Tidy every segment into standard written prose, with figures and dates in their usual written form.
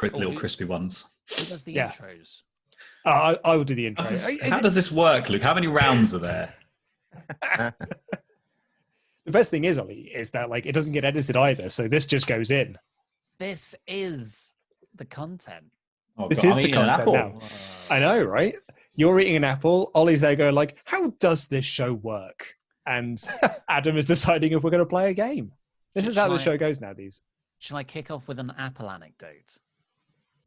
Little crispy ones. Who does the Yeah. intros? I will do the intro. How does this work, Luke? How many rounds are there? The best thing is, Ollie, is that like it doesn't get edited either, so this just goes in. This is the content. Oh, This God, is I'm the eating an content apple. now. I know, right? You're eating an apple. Ollie's there going like, how does this show work? And Adam is deciding if we're going to play a game. This is how the show goes now. Shall I kick off with an apple anecdote?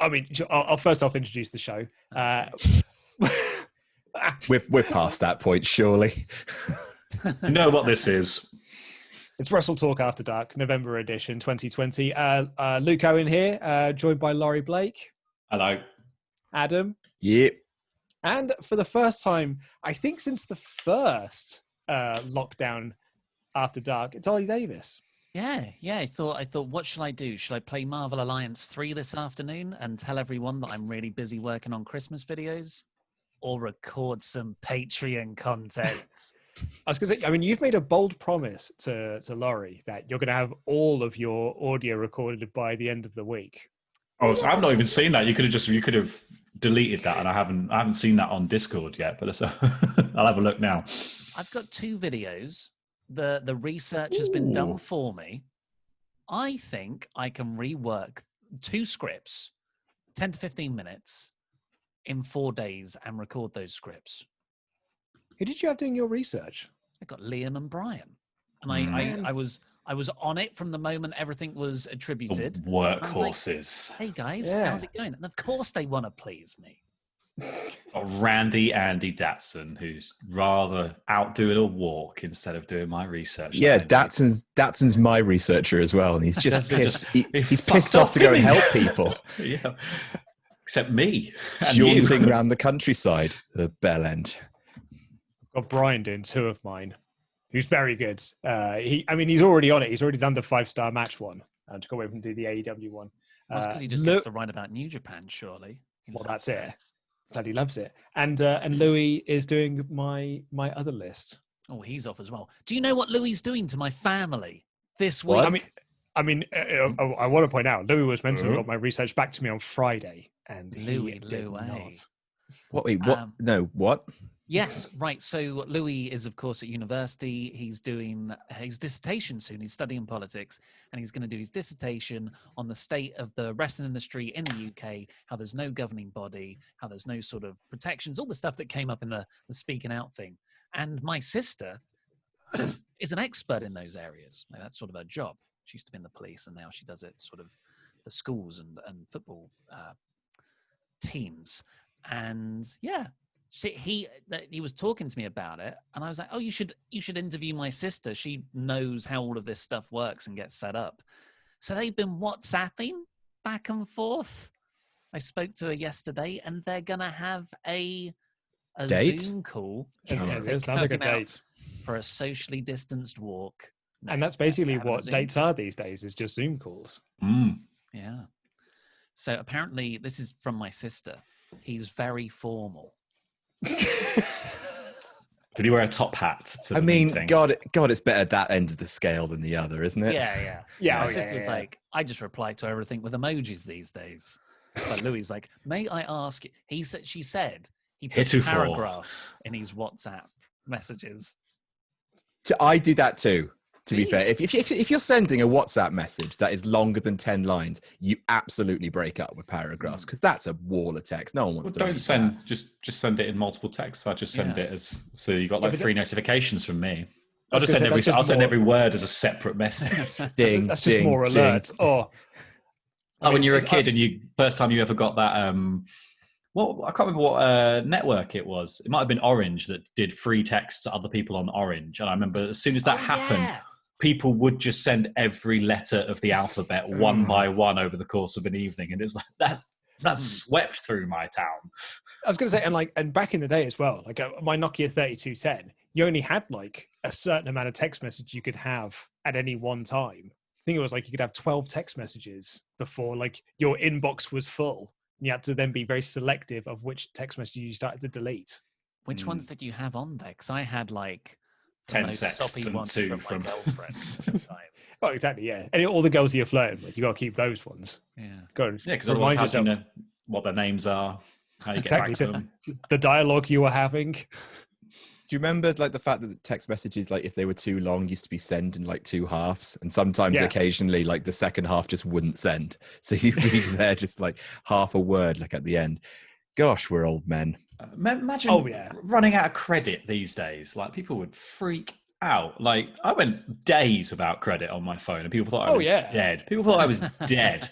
I mean, I'll first off introduce the show. We're past that point, surely. You know what this is? It's WrestleTalk After Dark, November edition, 2020. Luke Owen here, joined by Laurie Blake. Hello. Adam. Yep. And for the first time, I think since the first lockdown After Dark, it's Ollie Davis. Yeah. I thought, what shall I do? Shall I play Marvel Alliance 3 this afternoon and tell everyone that I'm really busy working on Christmas videos? Or record some Patreon content? I was going to say, I mean, you've made a bold promise to Laurie that you're going to have all of your audio recorded by the end of the week. Oh, so I've not even seen that. You could have deleted that, and I haven't seen that on Discord yet. But I'll have a look now. I've got 2 videos. The research has been done for me. I think I can rework 2 scripts, 10 to 15 minutes, in 4 days, and record those scripts. Who did you have doing your research? I got Liam and Brian, and I was on it from the moment everything was attributed. The workhorses. Like, hey guys, Yeah. how's it going? And of course they want to please me. Randy Andy Datson, who's rather out doing a walk instead of doing my research. Yeah, Datson's my researcher as well, and he's just pissed. He's fucked pissed off to go and help people. Yeah. Except me. And Jaunting you. around the countryside, the Bell End. Got Brian doing 2 of mine, who's very good. He's already on it. He's already done the 5-star match one. To go away from do the AEW one. That's because he just gets to write about New Japan, surely. Well, that's it. Bloody loves it. And Louis is doing my other list. Oh, he's off as well. Do you know what Louis doing to my family this week? What? I want to point out, Louis was meant to have got my research back to me on Friday, and he did not. What? Wait, what? No, what? Yes, right. So Louis is, of course, at university. He's doing his dissertation soon. He's studying politics, and he's going to do his dissertation on the state of the wrestling industry in the UK, how there's no governing body, how there's no sort of protections, all the stuff that came up in the speaking out thing. And my sister is an expert in those areas. Like, that's sort of her job. She used to be in the police, and now she does it sort of for schools and football teams. And yeah. He was talking to me about it, and I was like, "Oh, you should interview my sister. She knows how all of this stuff works and gets set up." So they've been WhatsApping back and forth. I spoke to her yesterday, and they're gonna have a Date? Zoom call. It sounds like a date for a socially distanced walk. No, and that's basically having a what Zoom. dates are these days, is just Zoom calls. Yeah. So apparently, this is from my sister. He's very formal. Did he wear a top hat? I mean, God, it's better that end of the scale than the other, isn't it? Yeah. Yeah, My sister was like, I just reply to everything with emojis these days. But Louis like, may I ask? She said he put paragraphs in his WhatsApp messages. So I do that too. To be fair, if you're sending a WhatsApp message that is longer than 10 lines, you absolutely break up with paragraphs, because that's a wall of text. No one wants to. Don't send that. Just send it in multiple texts. I just send it as, so you got like 3 notifications from me. I'll send every word as a separate message. Ding. That's just more alerts. When you were a kid and first time you ever got that. Well, I can't remember what network it was. It might have been Orange that did free texts to other people on Orange, and I remember as soon as that happened. Yeah. People would just send every letter of the alphabet one by one over the course of an evening, and it's like that's swept through my town. I was going to say, and back in the day as well, like my Nokia 3210, you only had like a certain amount of text message you could have at any one time. I think it was like you could have 12 text messages before like your inbox was full. You had to then be very selective of which text messages you started to delete. Which ones did you have on there? Because I had like 10 sexts and 2 from girlfriend. Oh, exactly. Yeah, and all the girls that you're flirting with, you got to keep those ones. Yeah. Go and Yeah, because otherwise, remind how do you yourself know what their names are? How you get exactly back to them? the dialogue you were having. Do you remember like the fact that the text messages, like if they were too long, used to be sent in like two halves, and sometimes Yeah. occasionally like the second half just wouldn't send, so you read there just like half a word like at the end. Gosh, we're old men. Imagine running out of credit these days. Like people would freak out. Like I went days without credit on my phone, and people thought I was dead. People thought I was dead.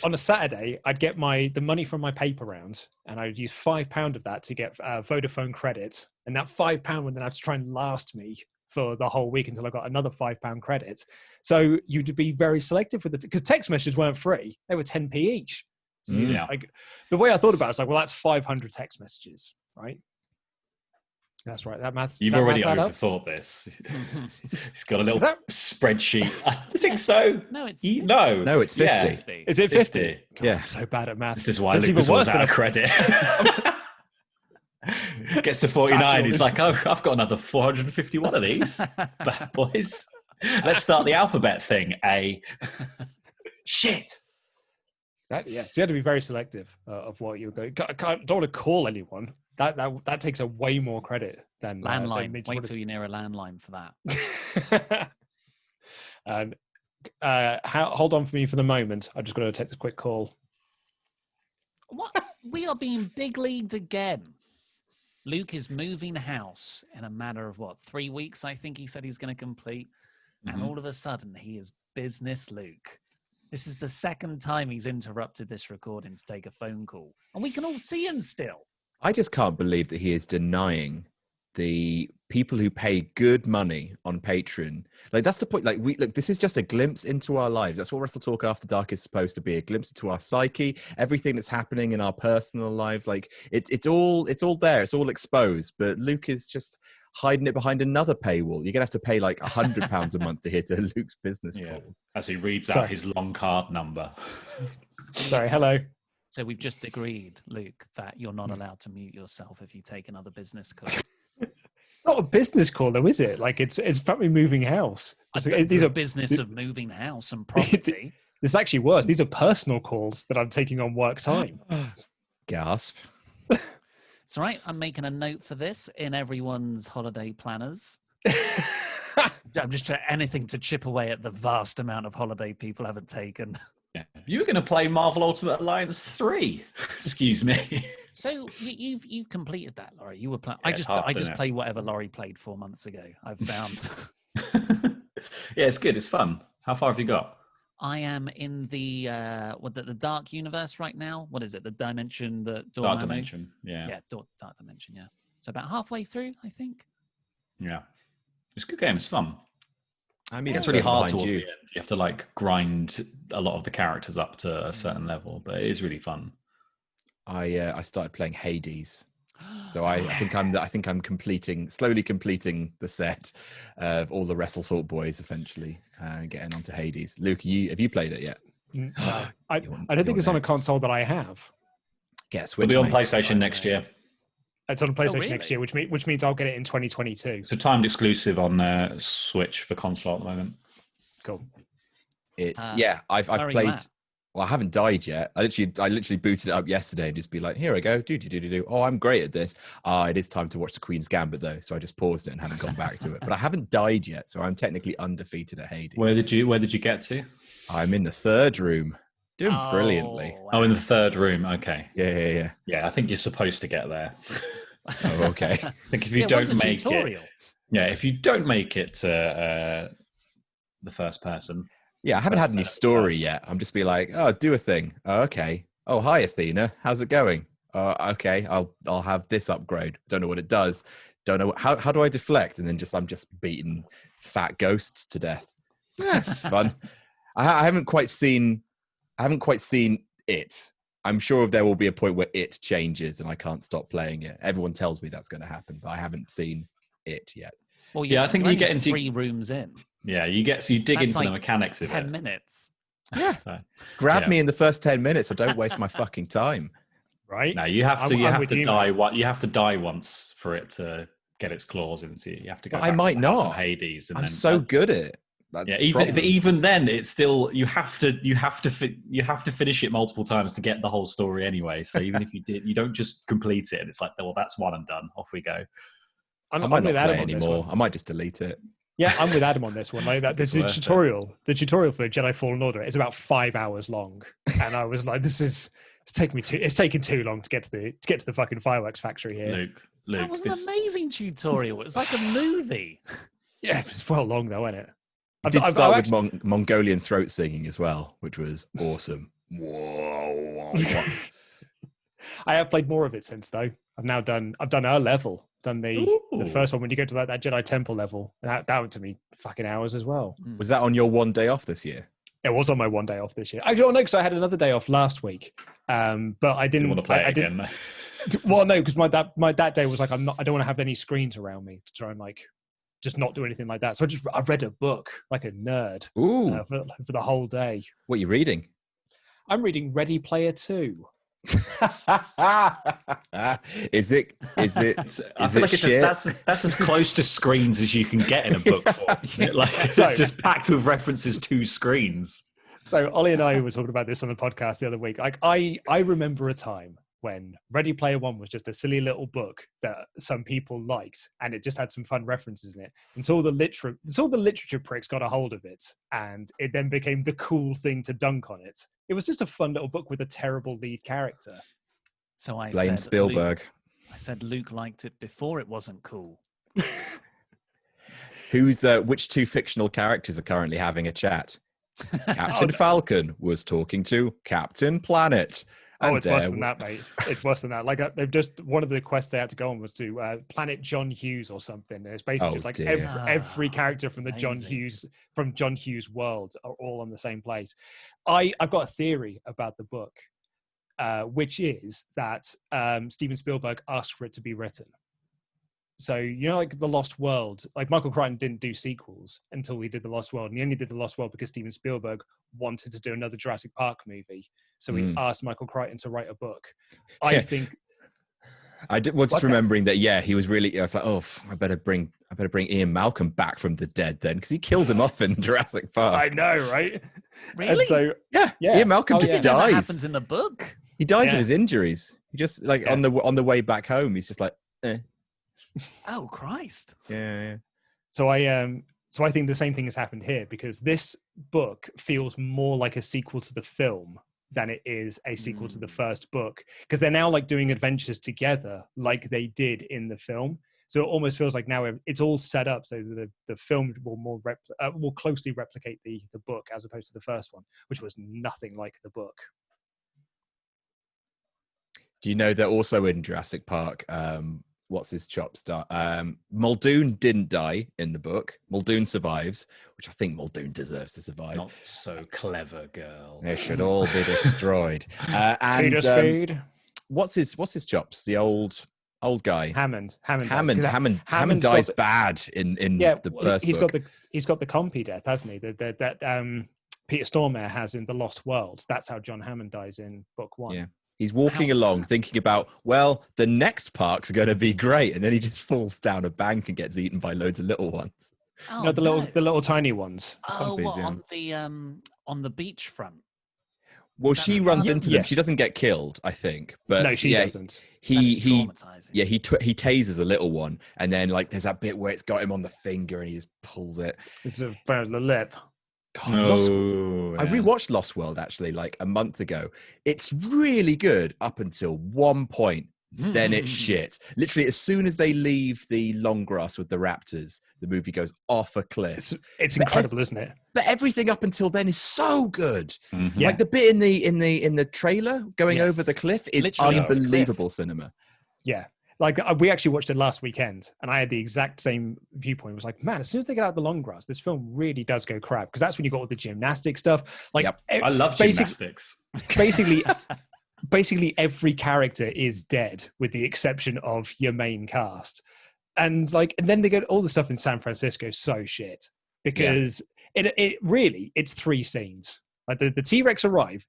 On a Saturday, I'd get the money from my paper round, and I'd use £5 of that to get Vodafone credit, and that £5 would then have to try and last me for the whole week until I got another £5 credit. So you'd be very selective with it because text messages weren't free; they were 10p each. So the way I thought about it was like, well, that's 500 text messages, right? That's right. That maths. You've already overthought this. He's got a little spreadsheet. I think so. No, it's no, it's 50. Yeah. Is it 50? God, yeah. I'm so bad at maths. This is why Luke was always out of credit. Gets to 49. He's like, I've got another 451 of these bad boys. Let's start the alphabet thing. A. Shit. Exactly. Yeah. So you had to be very selective of what you were going. Don't want to call anyone. That takes a way more credit than landline. Wait till you're near a landline for that. And hold on for me for the moment. I'm just going to take this quick call. What? We are being big leagued again. Luke is moving house in a matter of 3 weeks? I think he said he's going to complete, and all of a sudden he is business Luke. This is the second time he's interrupted this recording to take a phone call, and we can all see him still. I just can't believe that he is denying the people who pay good money on Patreon. Like that's the point. Like this is just a glimpse into our lives. That's what WrestleTalk After Dark is supposed to be, a glimpse into our psyche, everything that's happening in our personal lives. Like it's all there. It's all exposed. But Luke is just hiding it behind another paywall. You're gonna have to pay like £100 a month to hear to Luke's business calls. As he reads out his long card number. Sorry, hello. So we've just agreed, Luke, that you're not allowed to mute yourself if you take another business call. It's not a business call, though, is it? Like it's probably moving house. These are business of moving house and property. It's actually worse. These are personal calls that I'm taking on work time. Gasp. It's all right. I'm making a note for this in everyone's holiday planners. I'm just trying anything to chip away at the vast amount of holiday people haven't taken. Yeah. You were going to play Marvel Ultimate Alliance 3. Excuse me. So you've completed that, Laurie. You were playing. Yeah, I just play whatever Laurie played 4 months ago. I've found. Yeah, it's good. It's fun. How far have you got? I am in the dark universe right now. What is it? The dimension that Dark Dimension. Yeah. Yeah, dark dimension. Yeah. So about halfway through, I think. Yeah, it's a good game. It's fun. I mean, it's really hard towards the end. You have to like grind a lot of the characters up to a certain level, but it is really fun. I started playing Hades, so I think I'm slowly completing the set of all the WrestleTalk boys eventually, getting onto Hades. Luke, have you played it yet? No. I don't think it's on a console that I have. Get a Switch. It'll be on PlayStation next year. It's on PlayStation next year, which means I'll get it in 2022. It's a timed exclusive on Switch for console at the moment. Cool. I've played. Well, I haven't died yet. I literally booted it up yesterday and just be like, here I go. Do. Oh, I'm great at this. It is time to watch the Queen's Gambit though, so I just paused it and haven't gone back to it. But I haven't died yet, so I'm technically undefeated at Hades. Where did you get to? I'm in the third room. Doing brilliantly. Wow. Oh, in the third room. Okay. Yeah. Yeah, I think you're supposed to get there. Oh, okay. I think if you don't make tutorial. it, if you don't make it to the first person. Yeah, I haven't had any story yet. I'm just be like, oh, do a thing. Oh, okay. Oh, hi, Athena. How's it going? Okay, I'll have this upgrade. Don't know what it does. Don't know how do I deflect? And then I'm just beating fat ghosts to death. Yeah, it's fun. I haven't quite seen it. I'm sure there will be a point where it changes and I can't stop playing it. Everyone tells me that's going to happen, but I haven't seen it yet. Well, I think you get into 3 rooms in. Yeah, you dig into the mechanics of 10 it. minutes. Yeah. Grab me in the first 10 minutes or don't waste my fucking time. Right? No, you have to die. You have to die once for it to get its claws into you. You have to go. I might not. Hades. And I'm so good at it. That's Yeah, the problem. but even then, it's still you have to finish it multiple times to get the whole story anyway. So even if you don't just complete it. It's like, well, that's one and done. Off we go. I I'm might with not Adam play on this anymore. one. I might just delete it. Yeah, I'm with Adam on this one. Like that, the It's worth it. tutorial for Jedi Fallen Order is about 5 hours long, and I was like, it's taking too long to get to the fucking fireworks factory here. Luke, That was an amazing tutorial. It was like a movie. Yeah, it's well long though, isn't it? It did start with Mongolian throat singing as well, which was awesome. Whoa. I have played more of it since though. I've done a level. Done the first one when you go to that Jedi Temple level. That went to me fucking hours as well. Was that on your one day off this year? It was on my one day off this year. Actually, no, because I had another day off last week. But I didn't want to play it again. Well, no, because that day was like I don't want to have any screens around me to try and like just not do anything like that. So I read a book like a nerd for the whole day. What are you reading? I'm reading Ready Player 2. Is it I feel like that's as close to screens as you can get in a book form. Like it's just packed with references to screens. So Ollie and I were talking about this on the podcast the other week. Like I remember a time when Ready Player One was just a silly little book that some people liked, and it just had some fun references in it. Until the literature pricks got a hold of it, and it then became the cool thing to dunk on it. It was just a fun little book with a terrible lead character. So I blame said, Spielberg. I said Luke liked it before it wasn't cool. Which two fictional characters are currently having a chat? Captain Falcon was talking to Captain Planet. Oh, it's worse than that, mate. It's worse than that. Like they've just one of the quests they had to go on was to Planet John Hughes or something. And it's basically just like every character from the John Hughes world are all on the same place. I've got a theory about the book, which is that Steven Spielberg asked for it to be written. So, you know, like The Lost World, like Michael Crichton didn't do sequels until he did The Lost World. And he only did The Lost World because Steven Spielberg wanted to do another Jurassic Park movie. So he asked Michael Crichton to write a book. I think... I did, well, just remembering that, he was really... I was like, I better bring Ian Malcolm back from the dead then, because he killed him off in Jurassic Park. I know, right? Really? And so, yeah. Ian Malcolm just dies. That happens in the book. He dies of his injuries. He just, on the way back home, he's just like, eh. Oh Christ! Yeah. So I think the same thing has happened here, because this book feels more like a sequel to the film than it is a sequel to the first book, because they're now like doing adventures together like they did in the film. So it almost feels like now it's all set up so the film will more closely replicate the book as opposed to the first one, which was nothing like the book. Do you know that also in Jurassic Park? What's his chop start? Muldoon didn't die in the book. Muldoon survives, which I think Muldoon deserves to survive. Not so clever, girl. They should all be destroyed. And Speed. What's his chops? The old guy. Hammond dies bad in the first book. He's got the compy death, hasn't he? That Peter Stormare has in The Lost World. That's how John Hammond dies in book one. Yeah. He's walking along thinking about, the next park's going to be great. And then he just falls down a bank and gets eaten by loads of little ones. Oh, the little tiny ones. Oh, what, on the beachfront? Well, she runs into them. She doesn't get killed, I think. But no, she doesn't. He tases a little one. And then there's that bit where it's got him on the finger and he just pulls it. It's the lip. God, I rewatched Lost World actually a month ago. It's really good up until one point. Then it's shit. Literally, as soon as they leave the long grass with the raptors, the movie goes off a cliff. It's incredible, isn't it? But everything up until then is so good. Mm-hmm. Like the bit in the trailer going over the cliff is literally unbelievable cinema. Yeah. We actually watched it last weekend, and I had the exact same viewpoint. It was like, man, as soon as they get out of the long grass, this film really does go crap, because that's when you got all the gymnastic stuff. I love gymnastics. Basically, every character is dead with the exception of your main cast, and then they get all the stuff in San Francisco so shit, because it really it's three scenes. The T-Rex arrive,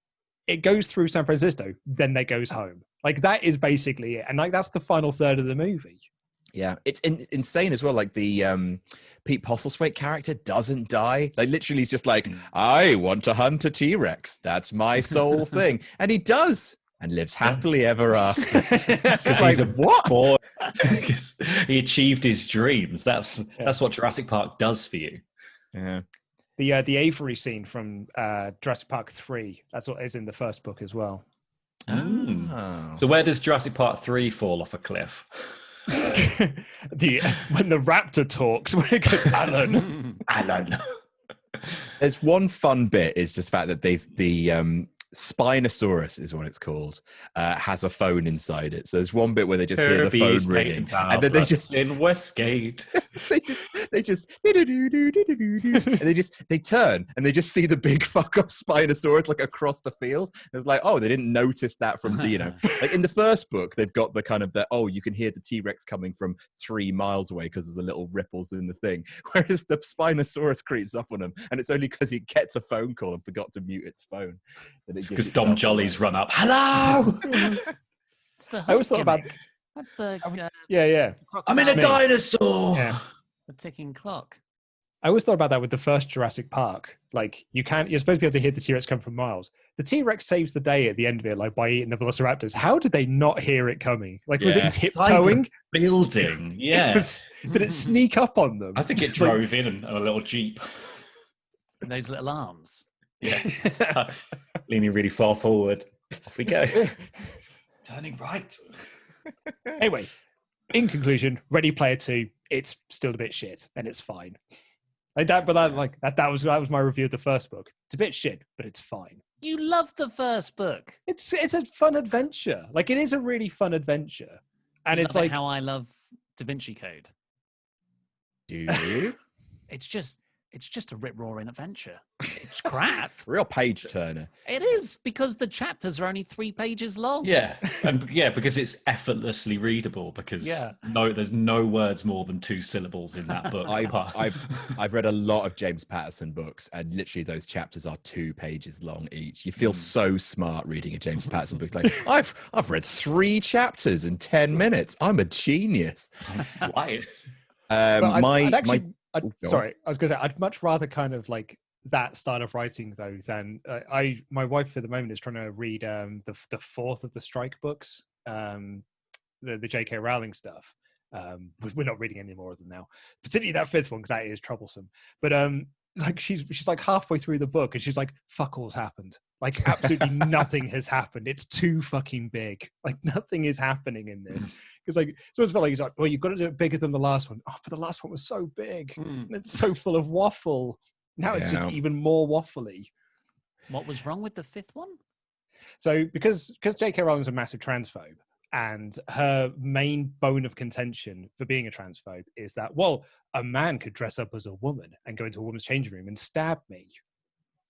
it goes through San Francisco, then they goes home. That is basically it. And that's the final third of the movie. Yeah, it's insane as well. Like the Pete Postlethwaite character doesn't die. Like literally, he's just like, I want to hunt a T-Rex. That's my sole thing, and he does, and lives happily ever after. Because he's a boy. Because he achieved his dreams. That's what Jurassic Park does for you. Yeah. The Avery scene from Jurassic Park 3. That's what is in the first book as well. Oh. So where does Jurassic Park 3 fall off a cliff? When the raptor talks, when it goes, Alan. Alan. There's one fun bit is just the fact that the Spinosaurus is what it's called, has a phone inside it. So there's one bit where they just hear the phone ringing, and then they just in Westgate. they turn and they just see the big fuck up Spinosaurus like across the field. It's like, oh, they didn't notice that from the, like in the first book they've got the kind of you can hear the T-Rex coming from 3 miles away because of the little ripples in the thing, whereas the Spinosaurus creeps up on them, and it's only because he gets a phone call and forgot to mute its phone. Because Dom Jolly's run up. Hello. It's the I always thought about. That's the I'm in a dinosaur. Yeah. the ticking clock. I always thought about that with the first Jurassic Park. Like you're supposed to be able to hear the T-Rex come from miles. The T-Rex saves the day at the end of it, like by eating the velociraptors. How did they not hear it coming? Like was it tiptoeing? Building, yeah. Did it sneak up on them? I think it drove in a little Jeep. And those little arms. Yeah, leaning really far forward. Off we go. Turning right. Anyway, in conclusion, Ready Player 2, it's still a bit shit, and it's fine. Like that, but that was my review of the first book. It's a bit shit, but it's fine. You loved the first book. It's a fun adventure. Like it is a really fun adventure, and it's like how I love Da Vinci Code. Do you? It's just a rip-roaring adventure. It's crap. Real page turner. It is, because the chapters are only 3 pages long. Yeah, and because it's effortlessly readable. Because there's no words more than 2 syllables in that book. I've read a lot of James Patterson books, and literally those chapters are 2 pages long each. You feel so smart reading a James Patterson book. It's like I've read 3 chapters in 10 minutes. I'm a genius. I'm flying. Sorry, I was going to say I'd much rather kind of like that style of writing though than my wife at the moment is trying to read the 4th of the Strike books, the J.K. Rowling stuff. We're not reading any more of them now, particularly that 5th one because that is troublesome. But like she's like halfway through the book and she's like, fuck all's happened. Like absolutely nothing has happened. It's too fucking big. Like nothing is happening in this. Because like someone's felt like he's like, well, you've got to do it bigger than the last one. Oh, but the last one was so big and it's so full of waffle. Now it's just even more waffly. What was wrong with the 5th one? So because J.K. Rowling's a massive transphobe, and her main bone of contention for being a transphobe is that, well, a man could dress up as a woman and go into a woman's changing room and stab me.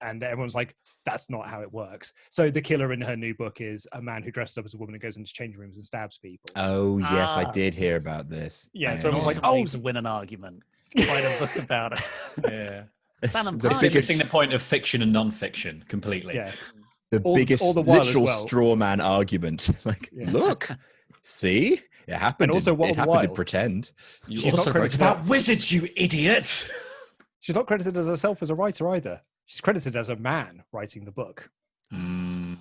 And everyone's like, that's not how it works. So the killer in her new book is a man who dresses up as a woman and goes into changing rooms and stabs people. Oh, yes, I did hear about this. Yeah, so everyone's like, to win an argument. Write a book about it. Yeah. It's missing the point of fiction and non-fiction completely. Yeah. The biggest literal straw man argument. Like, look, see? It happened. And also, it happened to pretend. You also wrote about wizards, you idiot. She's not credited as herself as a writer either. She's credited as a man writing the book. Do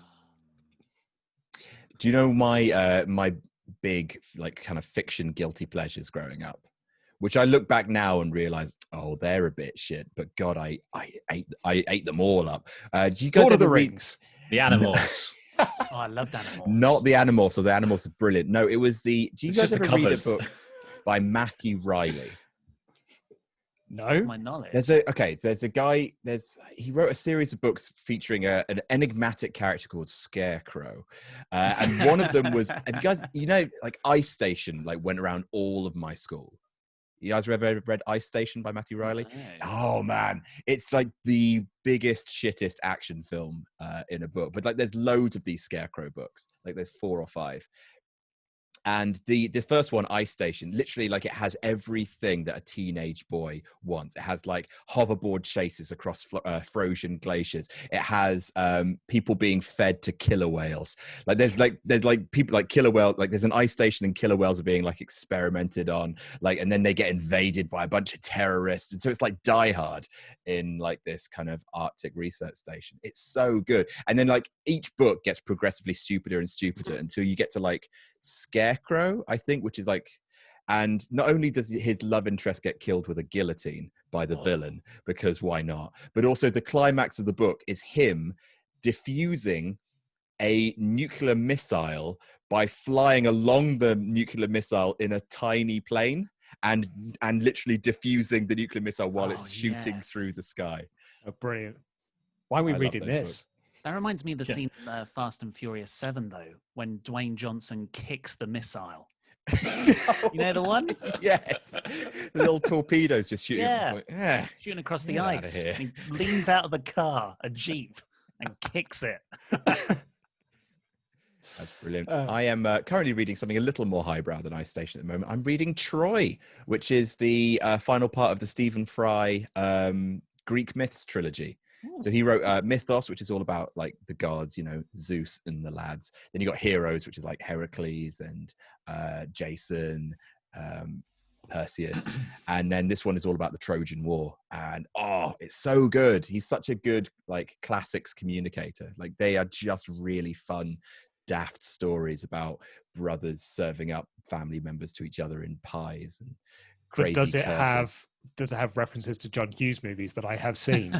you know my big like kind of fiction guilty pleasures growing up? Which I look back now and realize, oh, they're a bit shit. But God, I ate them all up. Do you guys Lord of ever the read Rings? The Animals. Oh, I loved Animals. Not the Animals. So the Animals is brilliant. No, it was the. Do you It's guys just the ever read a covers. book by Matthew Riley? No. My knowledge. There's a guy. He wrote a series of books featuring an enigmatic character called Scarecrow, and one of them was. Have you guys, like Ice Station, like went around all of my school. You guys ever read Ice Station by Matthew Riley? No. Oh man, it's like the biggest shittest action film in a book. But like, there's loads of these Scarecrow books. Like there's 4 or 5. And the first one, Ice Station, literally like it has everything that a teenage boy wants. It has like hoverboard chases across frozen glaciers. It has people being fed to killer whales. Like there's people like killer whale. Like there's an ice station and killer whales are being like experimented on. Like and then they get invaded by a bunch of terrorists. And so it's like Die Hard in like this kind of Arctic research station. It's so good. And then like each book gets progressively stupider and stupider until you get to like Scarecrow, I think, which is like, and not only does his love interest get killed with a guillotine by the villain, because why not, but also the climax of the book is him diffusing a nuclear missile by flying along the nuclear missile in a tiny plane and literally diffusing the nuclear missile while it's shooting through the sky. Oh, brilliant. Why are we reading this? Books. That reminds me of the scene in Fast and Furious 7, though, when Dwayne Johnson kicks the missile. You know the one? Yes. The little torpedoes just shooting. Shooting across the ice. He leans out of the car, a Jeep, and kicks it. That's brilliant. I am currently reading something a little more highbrow than Ice Station at the moment. I'm reading Troy, which is the final part of the Stephen Fry Greek myths trilogy. So he wrote Mythos, which is all about like the gods, you know, Zeus and the lads. Then you got Heroes, which is like Heracles and Jason, Perseus. And then this one is all about the Trojan War. And it's so good. He's such a good like classics communicator. Like they are just really fun, daft stories about brothers serving up family members to each other in pies and crazy. But does it have references to John Hughes movies that I have seen?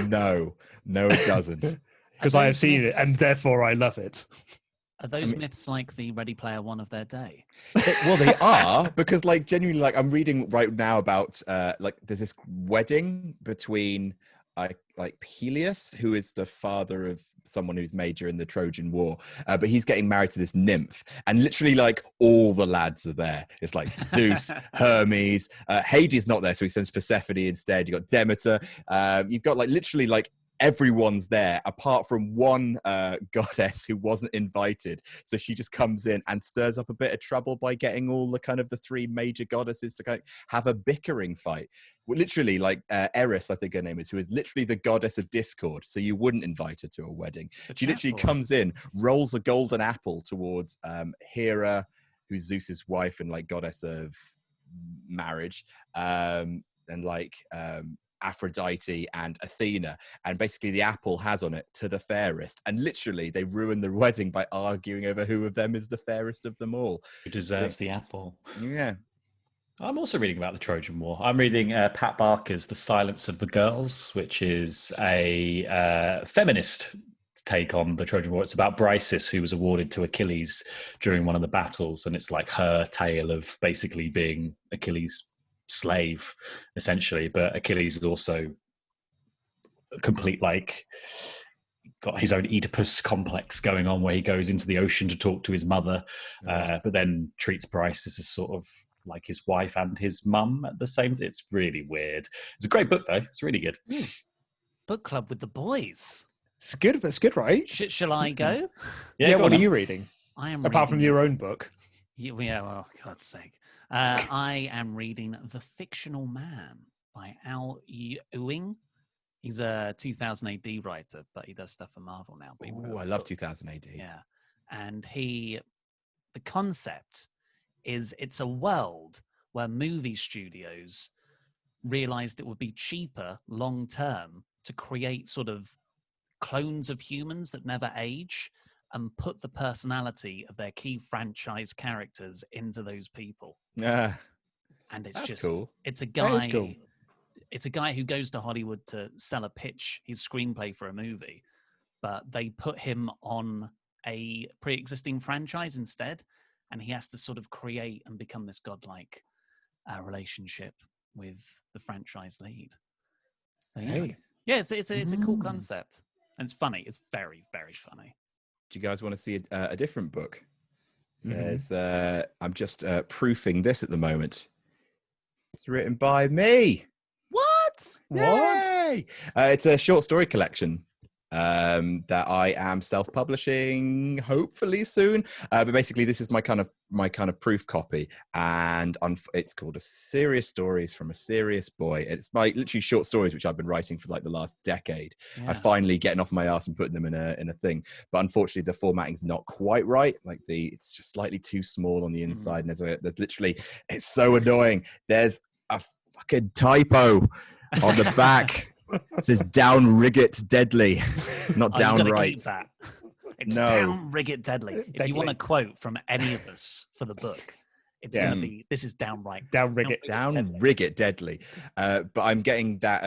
No, it doesn't. Because I have seen it and therefore I love it. Are those myths like the Ready Player One of their day? Well, they are, because like genuinely, like I'm reading right now about like there's this wedding between like Peleus, who is the father of someone who's major in the Trojan War, but he's getting married to this nymph, and literally like all the lads are there. It's like Zeus, Hermes, Hades not there, so he sends Persephone instead. You got Demeter. You've got like literally like everyone's there apart from one goddess who wasn't invited, so she just comes in and stirs up a bit of trouble by getting all the kind of the three major goddesses to kind of have a bickering fight. Well, literally like Eris, I think her name is, who is literally the goddess of discord, so you wouldn't invite her to a wedding. She literally comes in, rolls a golden apple towards Hera, who's Zeus's wife and like goddess of marriage, and like Aphrodite and Athena, and basically the apple has on it to the fairest, and literally they ruin the wedding by arguing over who of them is the fairest of them all. Who deserves the apple. Yeah. I'm also reading about the Trojan War. I'm reading Pat Barker's The Silence of the Girls, which is a feminist take on the Trojan War. It's about Briseis, who was awarded to Achilles during one of the battles, and it's like her tale of basically being Achilles' slave, essentially. But Achilles is also a complete, like, got his own Oedipus complex going on, where he goes into the ocean to talk to his mother, but then treats Briseis as sort of like his wife and his mum at the same. It's really weird. It's a great book though. It's really good. Book club with the boys. It's good, but it's good, right? Shall I go? Yeah, what are you reading? I am apart from your own book. Yeah, well, God's sake. I am reading The Fictional Man by Al Ewing. He's a 2000 AD writer, but he does stuff for Marvel now. Oh, I love 2000 AD. Yeah. And the concept is it's a world where movie studios realized it would be cheaper long term to create sort of clones of humans that never age and put the personality of their key franchise characters into those people. Yeah. And it's That's just cool. It's a guy cool. It's a guy who goes to Hollywood to sell a pitch, his screenplay for a movie, but they put him on a pre-existing franchise instead, and he has to sort of create and become this godlike relationship with the franchise lead. So, yeah, it's a cool concept, and it's funny. It's very, very funny. Do you guys want to see a different book? There's I'm just proofing this at the moment. It's written by me. What? Yay! It's a short story collection that I am self-publishing hopefully soon. But basically, this is my kind of proof copy, and it's called "A Serious Stories from a Serious Boy." It's my literally short stories which I've been writing for like the last decade. Yeah. I finally getting off my ass and putting them in a thing, but unfortunately the formatting's not quite right. Like it's just slightly too small on the inside, and there's literally, it's so annoying. There's a fucking typo on the back. It says "down Riggit Deadly," not You gotta downright. keep that. It's No. down Riggit Deadly. If Deadly. you want a quote from any of us for the book, it's Yeah. gonna be, this is downright. Down Riggit. Down Riggit Deadly. But I'm getting that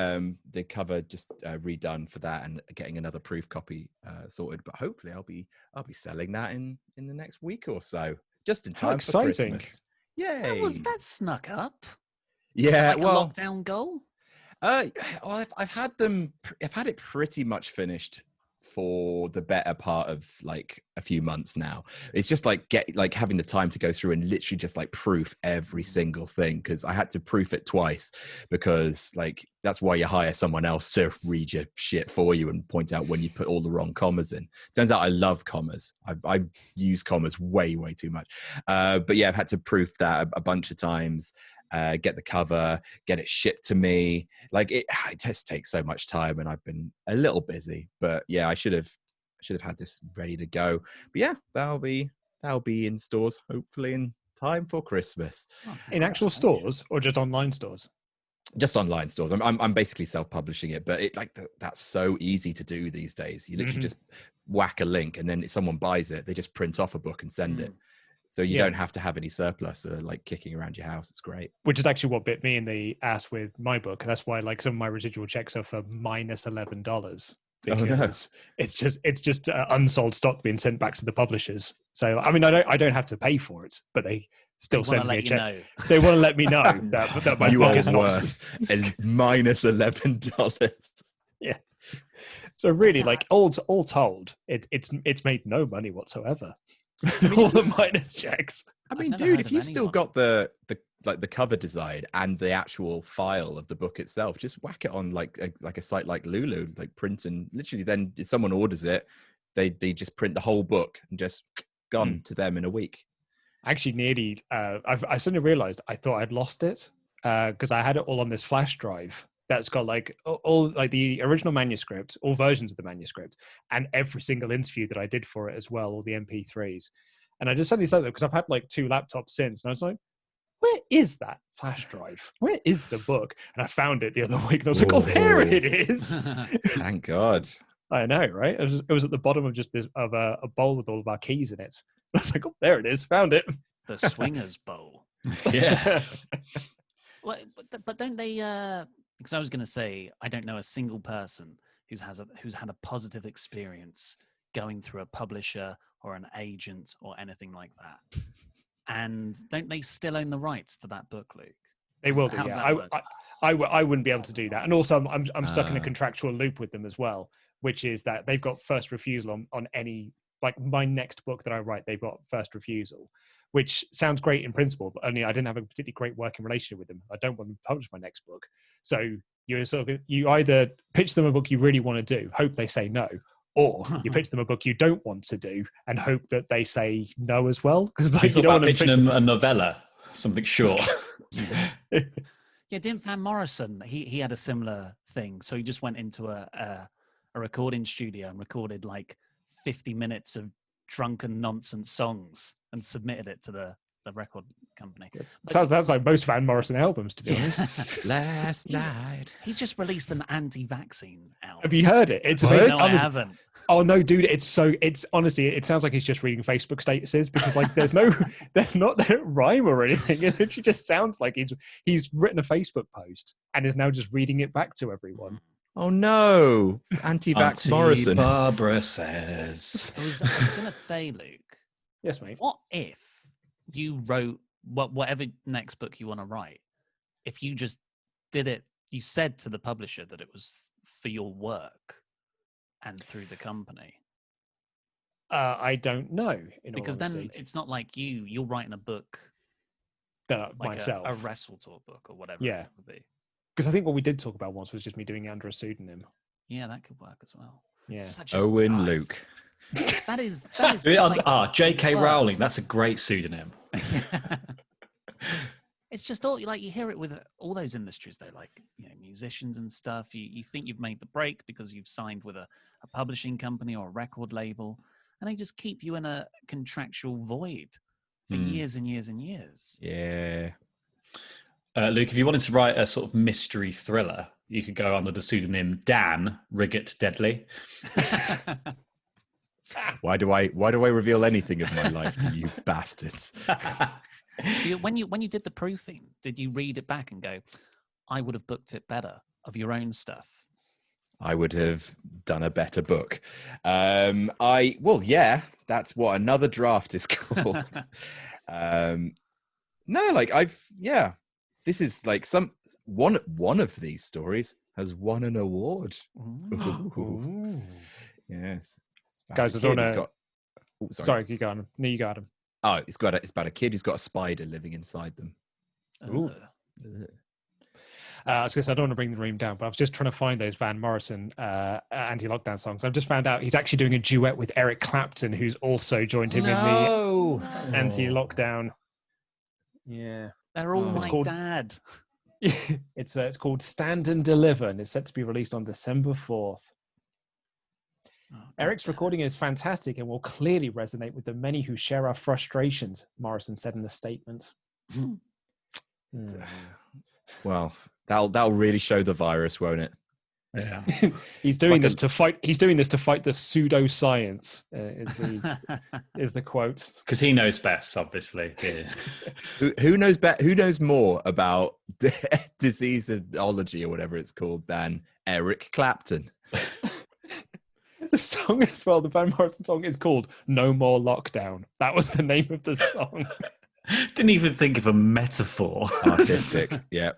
the cover just redone for that, and getting another proof copy sorted. But hopefully I'll be selling that in the next week or so, just in How time for exciting. Christmas. Yay! That snuck up. Yeah, Like well, a lockdown goal. well, I've had it pretty much finished for the better part of like a few months now. It's just like having the time to go through and literally just like proof every single thing, because I had to proof it twice, because like that's why you hire someone else to read your shit for you and point out when you put all the wrong commas in. Turns out I love commas. I use commas way too much. But yeah, I've had to proof that a bunch of times. Get the cover, get it shipped to me. Like it just takes so much time, and I've been a little busy. But yeah, I should have had this ready to go. But yeah, that'll be in stores hopefully in time for Christmas. Oh, In actual stores or just online stores? Just online stores. I'm basically self-publishing it, but it that's so easy to do these days. You literally just whack a link, and then if someone buys it, they just print off a book and send it. So you don't have to have any surplus or like kicking around your house. It's great. Which is actually what bit me in the ass with my book. That's why like some of my residual checks are for -$11. Because it's just unsold stock being sent back to the publishers. So I mean, I don't have to pay for it, but they still send me a check. They want to let me know that my book is worth -$11. Yeah. So really, like all told, it's made no money whatsoever. I mean, all the minus checks. I mean, dude, if you've still got the cover design and the actual file of the book itself, just whack it on like a site like Lulu, like print, and literally then if someone orders it, they just print the whole book and just gone to them in a week. Actually, nearly, I suddenly realized I thought I'd lost it because I had it all on this flash drive that's got like all like the original manuscript, all versions of the manuscript, and every single interview that I did for it as well, all the MP3s. And I just suddenly said that because I've had like 2 laptops since, and I was like, where is that flash drive? Where is the book? And I found it the other week, and I was like, oh, there it is. Thank God. I know, right? It was at the bottom of just this of a bowl with all of our keys in it. I was like, oh, there it is. Found it. The swingers bowl. Yeah. Well, but don't they? Because I was going to say, I don't know a single person who's had a positive experience going through a publisher or an agent or anything like that. And don't they still own the rights to that book, Luke? They will do. Yeah, I wouldn't be able to do that. And also, I'm stuck in a contractual loop with them as well, which is that they've got first refusal on any, like my next book that I write, they've got first refusal, which sounds great in principle, but only I didn't have a particularly great working relationship with them. I don't want them to publish my next book. So you either pitch them a book you really want to do, hope they say no, or you pitch them a book you don't want to do and hope that they say no as well. Because like, you don't want to pitch them a novella, something short. Yeah, didn't Van Morrison? He had a similar thing. So he just went into a recording studio and recorded like 50 minutes of drunken nonsense songs and submitted it to the record company. Sounds like most Van Morrison albums, to be honest. Last night. He's just released an anti-vaccine album. Have you heard it? It's amazing. No, I haven't. Oh no, dude! It's honestly, it sounds like he's just reading Facebook statuses because like they're not rhyme or anything. It literally just sounds like he's written a Facebook post and is now just reading it back to everyone. Oh no, anti-vax Morrison. Barbara says. I was going to say, Luke. Yes, mate. What if you wrote whatever next book you want to write? If you just did it, you said to the publisher that it was for your work and through the company. I don't know. Because then it's not like you're writing a book like myself, a WrestleTalk book or whatever. Yeah. It would be. Because I think what we did talk about once was just me doing it under a pseudonym. Yeah, that could work as well. Yeah. Such a Owen God, Luke. That is like J.K. Rowling. worse. That's a great pseudonym. It's just all like you hear it with all those industries though, like musicians and stuff. You think you've made the break because you've signed with a publishing company or a record label, and they just keep you in a contractual void for years and years and years. Yeah. Luke, if you wanted to write a sort of mystery thriller, you could go under the pseudonym Dan Riggett Deadly. Why do I reveal anything of my life to you bastards? When you did the proofing, did you read it back and go, I would have booked it better of your own stuff? I would have done a better book. That's what another draft is called. This is like one of these stories has won an award. Ooh. Yes. Guys, I don't know. Sorry, you got him. No, you got him. Oh, it's about a kid who's got a spider living inside them. Ooh. I was going to say, I don't want to bring the room down, but I was just trying to find those Van Morrison anti-lockdown songs. I've just found out he's actually doing a duet with Eric Clapton, who's also joined him in the anti-lockdown. Yeah. They're all my dad. It's called Stand and Deliver, and it's set to be released on December 4th. Eric's recording is fantastic and will clearly resonate with the many who share our frustrations, Morrison said in the statement. Well, that'll really show the virus, won't it? Yeah. He's doing this to fight the pseudoscience, is the quote. Because he knows best, obviously. Yeah. Who knows more about diseaseology or whatever it's called than Eric Clapton? The song as well, the Van Morrison song is called No More Lockdown. That was the name of the song. Didn't even think of a metaphor. Artistic, yeah.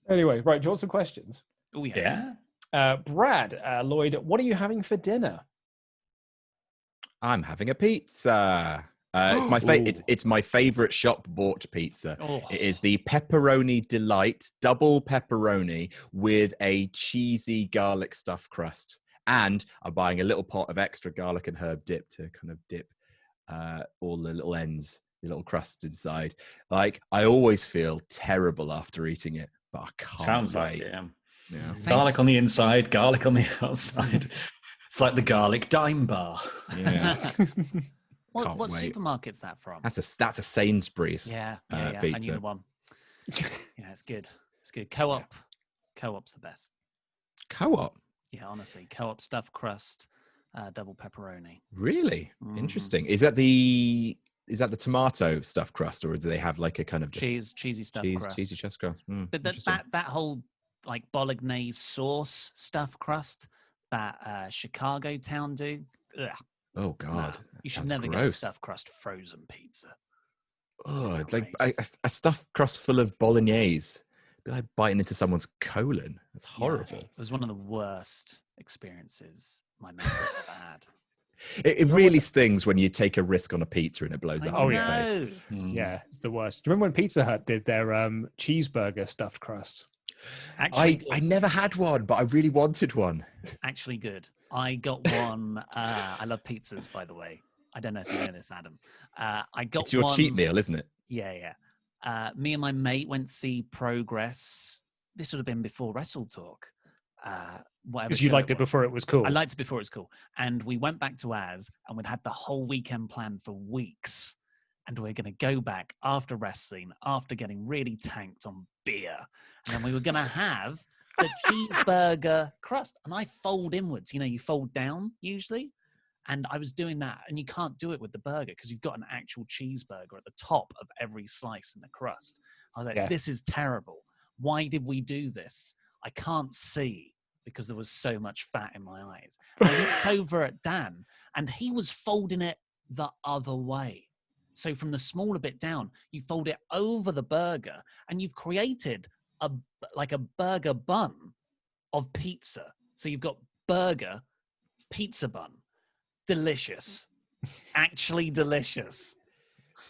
Anyway, right, do you want some questions? Oh, yes. Yeah. Brad, Lloyd, what are you having for dinner? I'm having a pizza. It's my favorite shop bought pizza. Oh. It is the Pepperoni Delight double pepperoni with a cheesy garlic stuffed crust, and I'm buying a little pot of extra garlic and herb dip to kind of dip all the little ends, the little crusts inside. Like, I always feel terrible after eating it, but I can't. Sounds wait. like it. Yeah. Garlic on the inside, garlic on the outside. It's like the garlic dime bar. Yeah. What supermarket's that from? That's a Sainsbury's. Yeah. Pizza. I knew the one. Yeah, it's good. It's good. Co-op. Yeah. Co-op's the best. Co-op? Yeah, honestly. Co-op stuffed crust, double pepperoni. Really? Interesting. Is that the tomato stuffed crust, or do they have like a kind of cheesy stuffed crust? Cheesy stuffed crust. But that whole like bolognese sauce stuffed crust that Chicago Town do. Ugh. Oh God! Nah, you should never get a stuffed crust frozen pizza. Oh, it's like a stuffed crust full of bolognese. It'd be like biting into someone's colon. That's horrible. Yeah, it was one of the worst experiences my mate has ever had. It really stings when you take a risk on a pizza and it blows up in your face. Yeah, it's the worst. Do you remember when Pizza Hut did their cheeseburger stuffed crust? I never had one, but I really wanted one. Actually good. I got one. I love pizzas, by the way. I don't know if you know this, Adam. It's your cheat meal, isn't it? Yeah. Me and my mate went to see Progress. This would have been before WrestleTalk. Because you liked it before it was cool. I liked it before it was cool. And we went back to Az, and we'd had the whole weekend planned for weeks. And we're going to go back after wrestling, after getting really tanked on beer. And then we were going to have the cheeseburger crust. And I fold inwards. You fold down usually. And I was doing that. And you can't do it with the burger because you've got an actual cheeseburger at the top of every slice in the crust. I was like, This is terrible. Why did we do this? I can't see because there was so much fat in my eyes. And I looked over at Dan, and he was folding it the other way. So from the smaller bit down, you fold it over the burger, and you've created a burger bun of pizza. So you've got burger, pizza bun. Delicious. Actually delicious.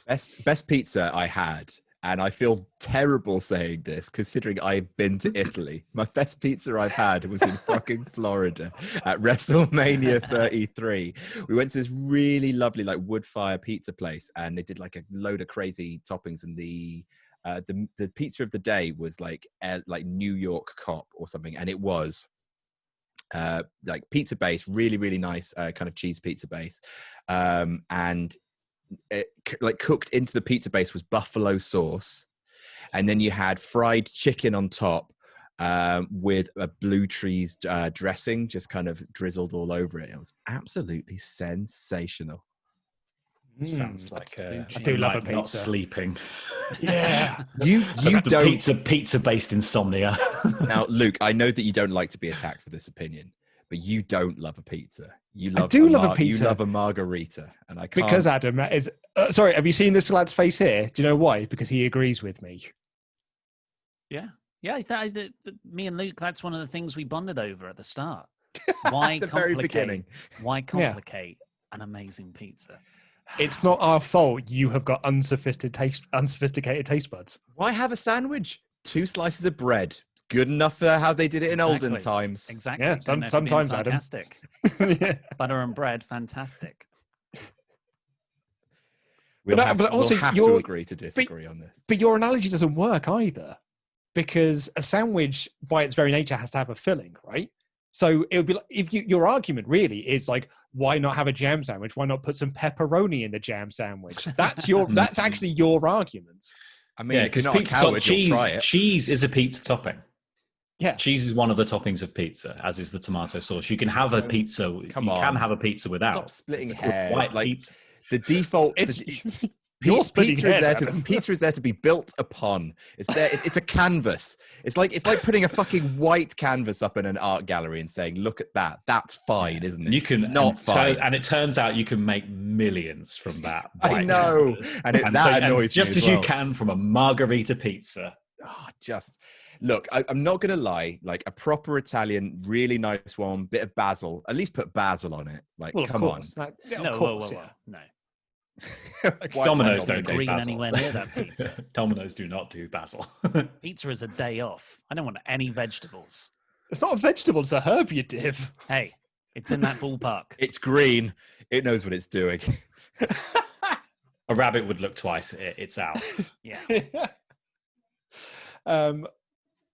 Best pizza I had, and I feel terrible saying this, considering I've been to Italy. My best pizza I've had was in fucking Florida at WrestleMania 33. We went to this really lovely like wood fire pizza place, and they did like a load of crazy toppings. And the pizza of the day was like New York Cop or something, and it was like pizza base, really really nice kind of cheese pizza base, and it, like cooked into the pizza base was buffalo sauce, and then you had fried chicken on top with a blue cheese dressing just kind of drizzled all over it. It was absolutely sensational. Sounds like I do love a pizza. Not sleeping. Yeah. You don't pizza based insomnia. Now, Luke, I know that you don't like to be attacked for this opinion, but you don't love a pizza. You love I do love a pizza. You love a margarita, and I can't. Because Adam is sorry. Have you seen this lad's face here? Do you know why? Because he agrees with me. Yeah. Me and Luke, that's one of the things we bonded over at the start. Why At the very beginning. Why complicate an amazing pizza? It's not our fault you have got unsophisticated taste buds. Why have a sandwich? 2 slices of bread. It's good enough for how they did it in olden times. Exactly. Yeah, sometimes, Adam. Fantastic. Butter and bread, fantastic. We'll have to agree to disagree on this. But your analogy doesn't work either, because a sandwich, by its very nature, has to have a filling, right? So it would be like, your argument really is like, why not have a jam sandwich? Why not put some pepperoni in the jam sandwich? That's actually your argument. I mean, because cheese is a pizza topping. Yeah, cheese is one of the toppings of pizza, as is the tomato sauce. You can have a pizza. Can have a pizza without. Stop splitting hairs. Like pizza. The default. Pizza is there to be built upon. It's there. It's a canvas. It's like putting a fucking white canvas up in an art gallery and saying, "Look at that. That's fine, isn't it?" You can fine. And it turns out you can make millions from that. I know, and that annoys just me as you can from a margarita pizza. Look, I'm not going to lie. Like a proper Italian, really nice one, bit of basil. At least put basil on it. Like, come on. No. Domino's don't do green basil. Anywhere near that pizza. Domino's do not do basil. Pizza is a day off. I don't want any vegetables. It's not a vegetable, it's a herb, you div. Hey, it's in that ballpark. It's green. It knows what it's doing. A rabbit would look twice at it. It's out. Yeah.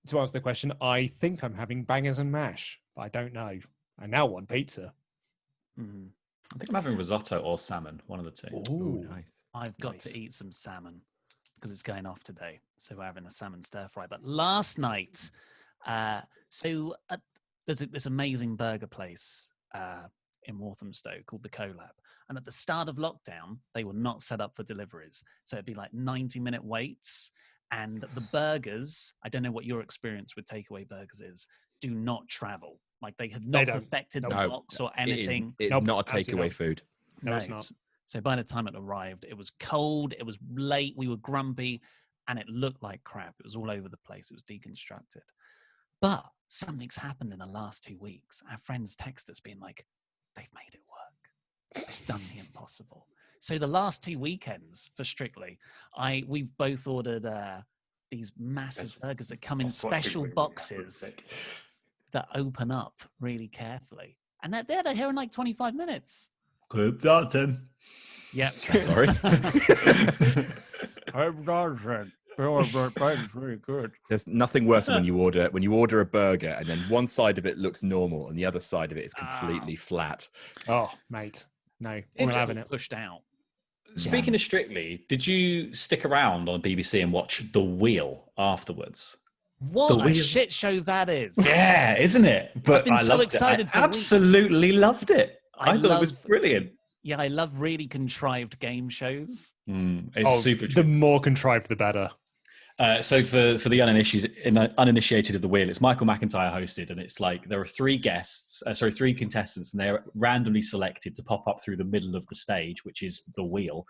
To answer the question, I think I'm having bangers and mash, but I don't know. I now want pizza. Mm. I think I'm having risotto or salmon, one of the two. Ooh, nice. I've got to eat some salmon because it's going off today. So we're having a salmon stir fry. But last night, there's this amazing burger place in Walthamstow called The Collab. And at the start of lockdown, they were not set up for deliveries. So it'd be like 90-minute waits. And the burgers, I don't know what your experience with takeaway burgers is, do not travel. Like they had not perfected the box or anything. It's not a takeaway food. No, it's not. So by the time it arrived, it was cold, it was late, we were grumpy, and it looked like crap. It was all over the place. It was deconstructed. But something's happened in the last 2 weeks. Our friends text us being like, they've made it work. They've done the impossible. So the last 2 weekends for Strictly, we've both ordered these massive burgers that come in special boxes that open up really carefully. And they're here in like 25 minutes. Good Dalton. Yep. Sorry. Very good. There's nothing worse than when you order a burger and then one side of it looks normal and the other side of it is completely flat. Oh, mate. No, I'm not having it. Pushed out. Speaking of Strictly, did you stick around on BBC and watch The Wheel afterwards? What a shit show that is. Yeah, isn't it? But I so excited I absolutely loved it. I thought it was brilliant. Yeah, I love really contrived game shows. It's super true. The more contrived, the better. So for the uninitiated of The Wheel, it's Michael McIntyre hosted, and it's like there are three contestants, and they're randomly selected to pop up through the middle of the stage, which is the wheel,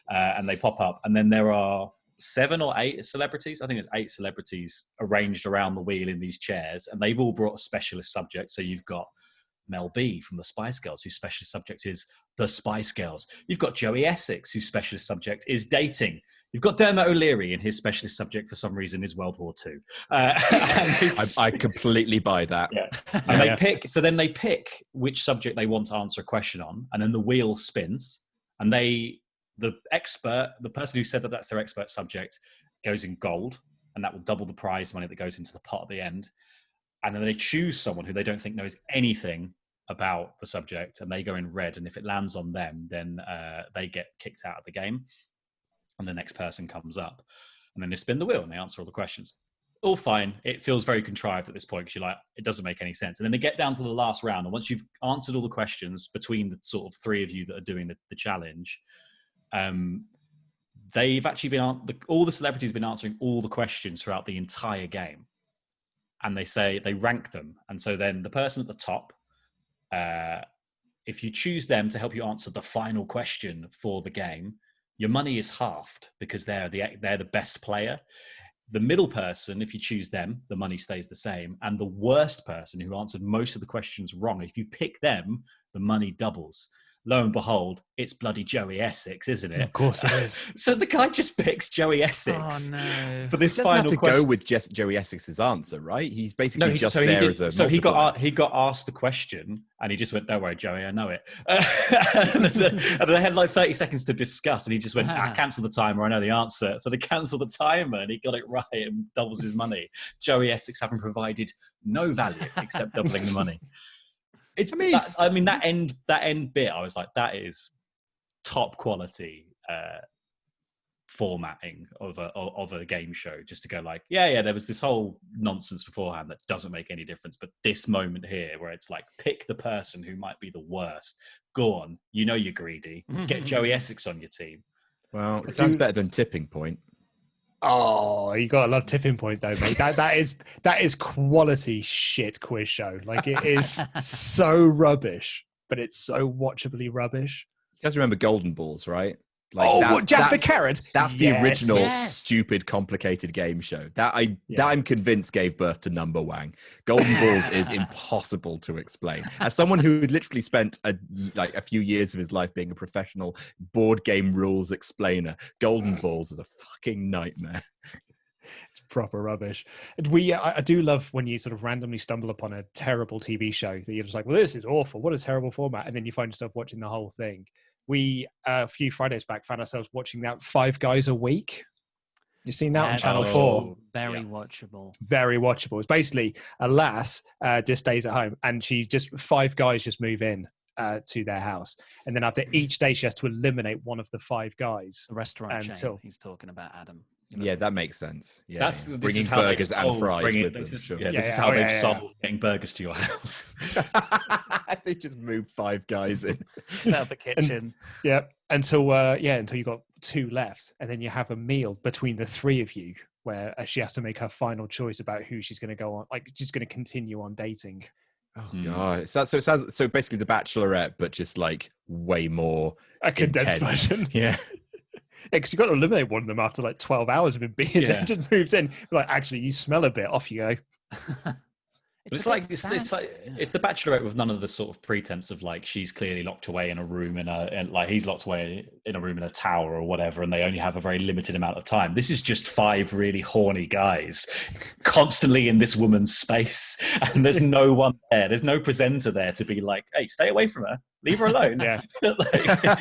and they pop up, and then there are 7 or 8 celebrities. I think it's 8 celebrities arranged around the wheel in these chairs, and they've all brought a specialist subject. So you've got Mel B from the Spice Girls, whose specialist subject is the Spice Girls. You've got Joey Essex, whose specialist subject is dating. You've got Dermot O'Leary, and his specialist subject for some reason is World War II. I completely buy that. Yeah. And they pick, so then they pick which subject they want to answer a question on, and then the wheel spins, and the expert, the person who said that that's their expert subject, goes in gold, and that will double the prize money that goes into the pot at the end. And then they choose someone who they don't think knows anything about the subject, and they go in red. And if it lands on them, then they get kicked out of the game. And the next person comes up, and then they spin the wheel and they answer all the questions. All fine. It feels very contrived at this point because you're like, it doesn't make any sense. And then they get down to the last round, and once you've answered all the questions between the sort of three of you that are doing the challenge, they've actually been all the celebrities have been answering all the questions throughout the entire game. And they rank them. And so then the person at the top, if you choose them to help you answer the final question for the game, your money is halved because they're the best player. The middle person, if you choose them, the money stays the same. And the worst person who answered most of the questions wrong, if you pick them, the money doubles. Lo and behold, it's bloody Joey Essex, isn't it? Of course it is. So the guy just picks Joey Essex for this He doesn't final have to question. go with Joey Essex's answer, right? He's basically just so there as a So he multiplier. got asked the question, and he just went, "Don't worry, Joey, I know it." And they had like 30 seconds to discuss, and he just went, "Cancel the timer, I know the answer." So they cancelled the timer, and he got it right and doubles his money. Joey Essex having provided no value except doubling the money. That end bit, I was like, that is top quality formatting of a game show. Just to go like, there was this whole nonsense beforehand that doesn't make any difference, but this moment here where it's like, pick the person who might be the worst. Go on, you're greedy. Get Joey Essex on your team. Well, it sounds better than Tipping Point. Oh, you got a lot of Tipping Point though, mate. That is quality shit quiz show. Like, it is so rubbish, but it's so watchably rubbish. You guys remember Golden Balls, right? Like, Jasper Carrot? That's the original stupid, complicated game show that I'm convinced gave birth to Number Wang. Golden Balls is impossible to explain. As someone who literally spent a few years of his life being a professional board game rules explainer, Golden Balls is a fucking nightmare. It's proper rubbish. And I do love when you sort of randomly stumble upon a terrible TV show that you're just like, well, this is awful. What a terrible format. And then you find yourself watching the whole thing. We, a few Fridays back, found ourselves watching that Five Guys a Week. You seen that on Channel 4? Very watchable. Very watchable. It's basically a lass just stays at home, and five guys just move in to their house. And then after each day, she has to eliminate one of the five guys. The restaurant chain he's talking about, Adam. Yeah, that makes sense. Yeah, bringing burgers and fries with them. This is how they've solved getting burgers to your house. They just moved five guys in. Out the kitchen. Until you got two left, and then you have a meal between the three of you where she has to make her final choice about who she's going to go on, like she's going to continue on dating. Oh God! So it sounds so basically The Bachelorette, but just like way more a condensed version. Yeah. Because you've got to eliminate one of them after like 12 hours of him being there. Just moves in. Like, actually, you smell a bit. Off you go. It's The Bachelorette with none of the sort of pretense of like she's clearly locked away in a room and like he's locked away in a room in a tower or whatever, and they only have a very limited amount of time. This is just five really horny guys constantly in this woman's space, and there's no one there. There's no presenter there to be like, "Hey, stay away from her. Leave her alone."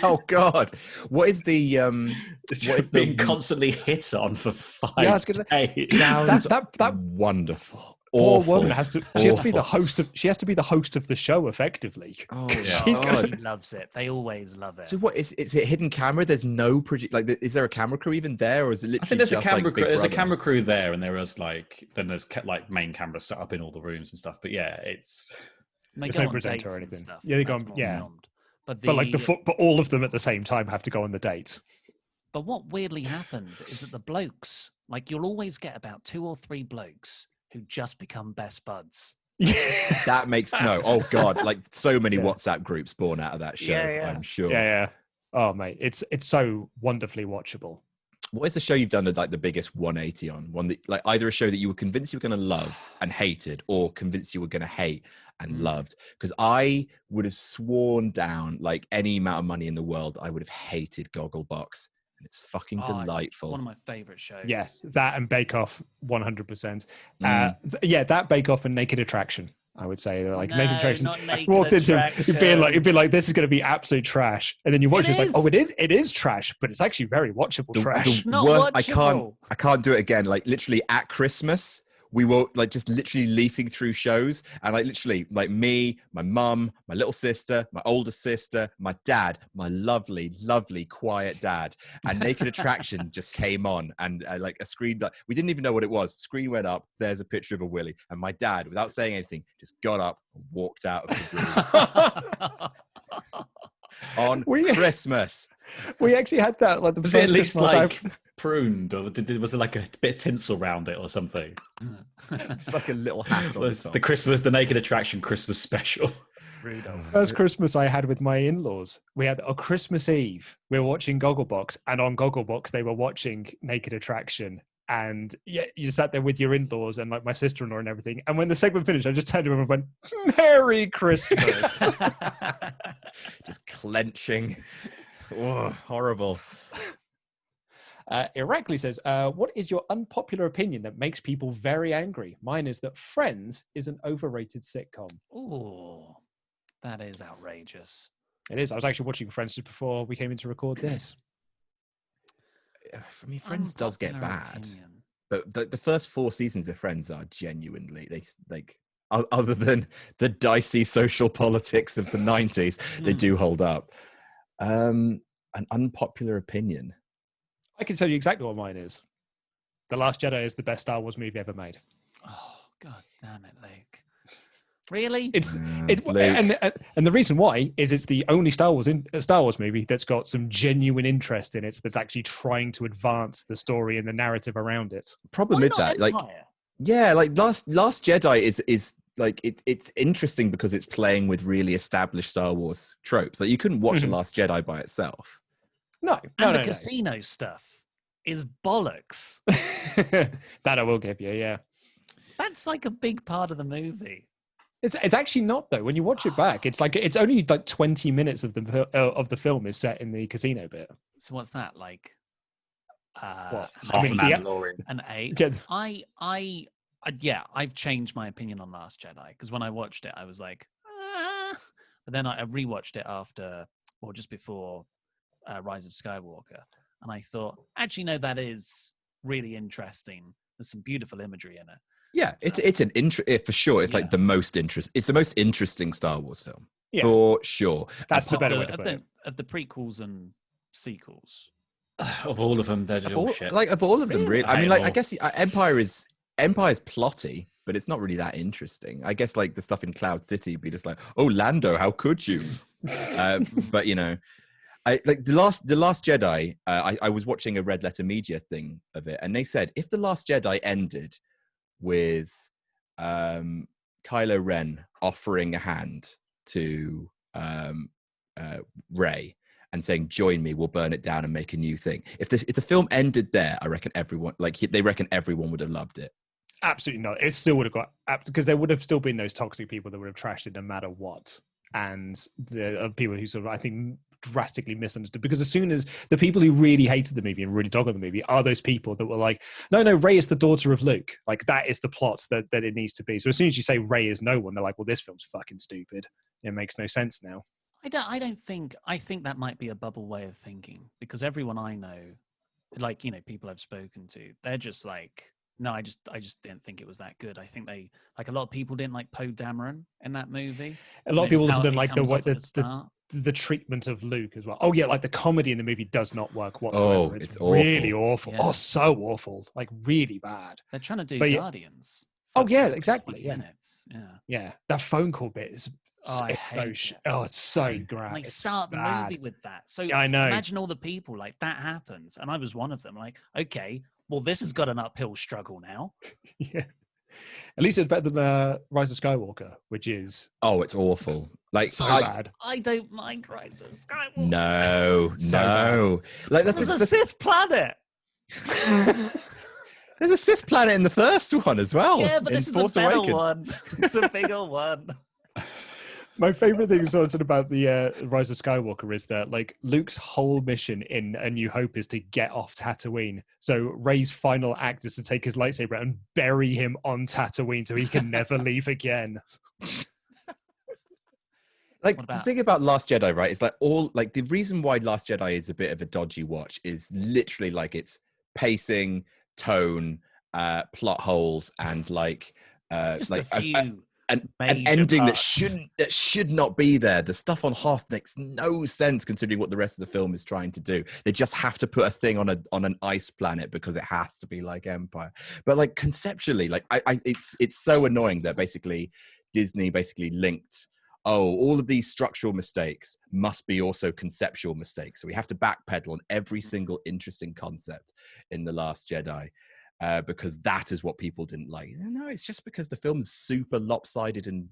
Oh God! What is the being constantly hit on for 5 days? That wonderful. Poor woman has to be the host of. She has to be the host of the show, effectively. Oh, she loves it. They always love it. So what is it? Hidden camera? There's no is there a camera crew even there, or is it literally? I think there's just a camera crew. There's a Brother? camera crew there, and there's main cameras set up in all the rooms and stuff. But it's there's no presenter or anything. Stuff. Yeah, they go on. Yeah, but all of them at the same time have to go on the date. But what weirdly happens is that the blokes, like, you'll always get about 2 or 3 blokes who just become best buds. That makes oh God, like so many WhatsApp groups born out of that show. I'm sure. Yeah. Oh mate, it's so wonderfully watchable. What is the show you've done the biggest 180 on? One that, like, either a show that you were convinced you were going to love and hated, or convinced you were going to hate and loved? Because I would have sworn down, like, any amount of money in the world, I would have hated Gogglebox. And it's fucking delightful. It's one of my favorite shows. Yeah, that and Bake Off, 100%. Yeah, that Bake Off and Naked Attraction. I would say like Naked Attraction. Not Naked Walked into Attraction. it'd be like, this is going to be absolute trash, and then you watch it, it's like, oh, it is trash, but it's actually very watchable trash. Not watchable. I can't do it again. Like, literally at Christmas, we were like just literally leafing through shows, and like literally like me, my mum, my little sister, my older sister, my dad, my lovely quiet dad, and Naked Attraction just came on, and like a screen that we didn't even know what it was. Screen went up, there's a picture of a willy, and my dad, without saying anything, just got up and walked out of the room. On Christmas. We actually had that, like, the was first it at least Christmas like pruned, or was it like a bit of tinsel around it or something? Just like a little hat on the Naked Attraction Christmas special. First Christmas I had with my in-laws, we had a Christmas Eve. We were watching Gogglebox, and on Gogglebox they were watching Naked Attraction. And yeah, you sat there with your in-laws and like my sister-in-law and everything. And when the segment finished, I just turned to him and went, "Merry Christmas!" Just clenching. Oh, horrible. Irakli says, "What is your unpopular opinion that makes people very angry?" Mine is that Friends is an overrated sitcom. Oh, that is outrageous. It is. I was actually watching Friends just before we came in to record this. I mean, Friends does get bad, but the first 4 seasons of Friends are genuinely, they like, other than the dicey social politics of the 90s, they do hold up. An unpopular opinion. I can tell you exactly what mine is. The Last Jedi is the best Star Wars movie ever made. Oh, God damn it, Luke. Really? And the reason why is it's the only Star Wars movie that's got some genuine interest in it, that's actually trying to advance the story and the narrative around it. Problem with that, like, yeah, like Last Jedi is like, it's interesting because it's playing with really established Star Wars tropes. Like, you couldn't watch The Last Jedi by itself. The casino stuff is bollocks. That I will give you, yeah. That's like a big part of the movie. It's actually not, though. When you watch it back, it's like, it's only like 20 minutes of the film is set in the casino bit. So what's that like? Half an 8. I've changed my opinion on Last Jedi, because when I watched it, I was like, but then I rewatched it after, or just before Rise of Skywalker, and I thought, actually, no, that is really interesting. There's some beautiful imagery in it. Yeah, it's an for sure. It's like the most It's the most interesting Star Wars film, for sure. That's the better way to put it. Of the prequels and sequels, of all of them, they're just all shit. Like, of all of them, really. I mean, like, I guess Empire's plotty, but it's not really that interesting. I guess, like, the stuff in Cloud City be just like, oh, Lando, how could you? But you know, I like the last Jedi. I was watching a Red Letter Media thing of it, and they said if the Last Jedi ended with Kylo Ren offering a hand to Rey and saying, "Join me, we'll burn it down and make a new thing." If the film ended there, I reckon everyone would have loved it. Absolutely not. It still would have got, because there would have still been those toxic people that would have trashed it no matter what, and the people who sort of, I think, drastically misunderstood, because as soon as the people who really hated the movie and really dog on the movie are those people that were like, no, Rey is the daughter of Luke, like, that is the plot that it needs to be. So as soon as you say Rey is no one, they're like, well, this film's fucking stupid, it makes no sense now. I think that might be a bubble way of thinking, because everyone I know, like, you know, people I've spoken to, they're just like, no, I just didn't think it was that good. I think they, like, a lot of people didn't like Poe Dameron in that movie. A lot of people also didn't like the treatment of Luke as well. Oh yeah, like, the comedy in the movie does not work whatsoever. It's really awful. Yeah. Oh, so awful. Like, really bad. They're trying to do Guardians. Oh yeah, exactly. Yeah. Minutes. Yeah. That phone call bit is I hate it. Oh, it's so great. Like, start the movie with that. So I know. Imagine all the people, like, that happens, and I was one of them. Like, okay, well, this has got an uphill struggle now. Yeah. At least it's better than Rise of Skywalker, which is... Oh, it's awful. Like, so bad. I don't mind Rise of Skywalker. No. Like, that's a Sith planet. There's a Sith planet in the first one as well. Yeah, but in this is Force a better Awakens. one. It's a bigger one. My favorite thing sort of about the Rise of Skywalker is that like Luke's whole mission in A New Hope is to get off Tatooine. So Rey's final act is to take his lightsaber and bury him on Tatooine so he can never leave again. Like the thing about Last Jedi, right? Is like the reason why Last Jedi is a bit of a dodgy watch is literally like it's pacing, tone, plot holes, and like Just like a few. an major ending parts. that should not be there. The stuff on Hoth makes no sense considering what the rest of the film is trying to do. They just have to put a thing on an ice planet because it has to be like Empire. But like conceptually, like it's so annoying that basically Disney basically linked, oh, all of these structural mistakes must be also conceptual mistakes. So we have to backpedal on every single interesting concept in The Last Jedi. Because that is what people didn't like. No, it's just because the film is super lopsided and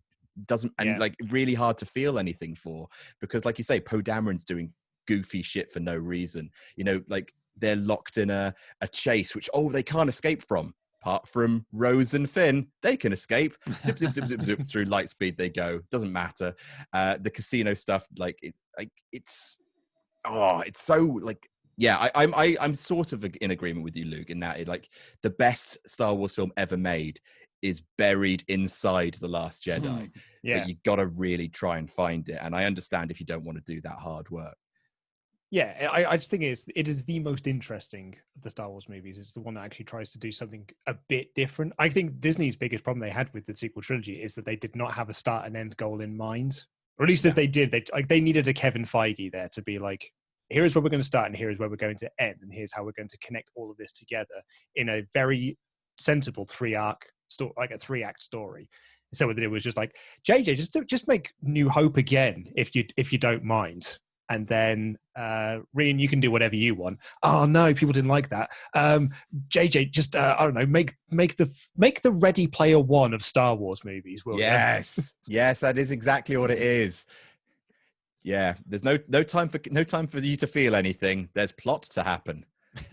like really hard to feel anything for. Because, like you say, Poe Dameron's doing goofy shit for no reason. You know, like they're locked in a chase, which they can't escape from. Apart from Rose and Finn, they can escape. Zip, zip, zip, zip, zip through light speed. They go. Doesn't matter. The casino stuff, it's so like. Yeah, I'm sort of in agreement with you, Luke, in that the best Star Wars film ever made is buried inside The Last Jedi. Yeah, but you got to really try and find it. And I understand if you don't want to do that hard work. Yeah, I just think it is the most interesting of the Star Wars movies. It's the one that actually tries to do something a bit different. I think Disney's biggest problem they had with the sequel trilogy is that they did not have a start and end goal in mind. Or at least if they did, they needed a Kevin Feige there to be like, here is where we're going to start and here is where we're going to end. And here's how we're going to connect all of this together in a very sensible three-act story. So what they did was just like, JJ, just make New Hope again, if you don't mind. And then Rian, you can do whatever you want. Oh no, people didn't like that. JJ, just I don't know, make the Ready Player One of Star Wars movies. Yes, yes, that is exactly what it is. Yeah, there's no time for you to feel anything. There's plot to happen.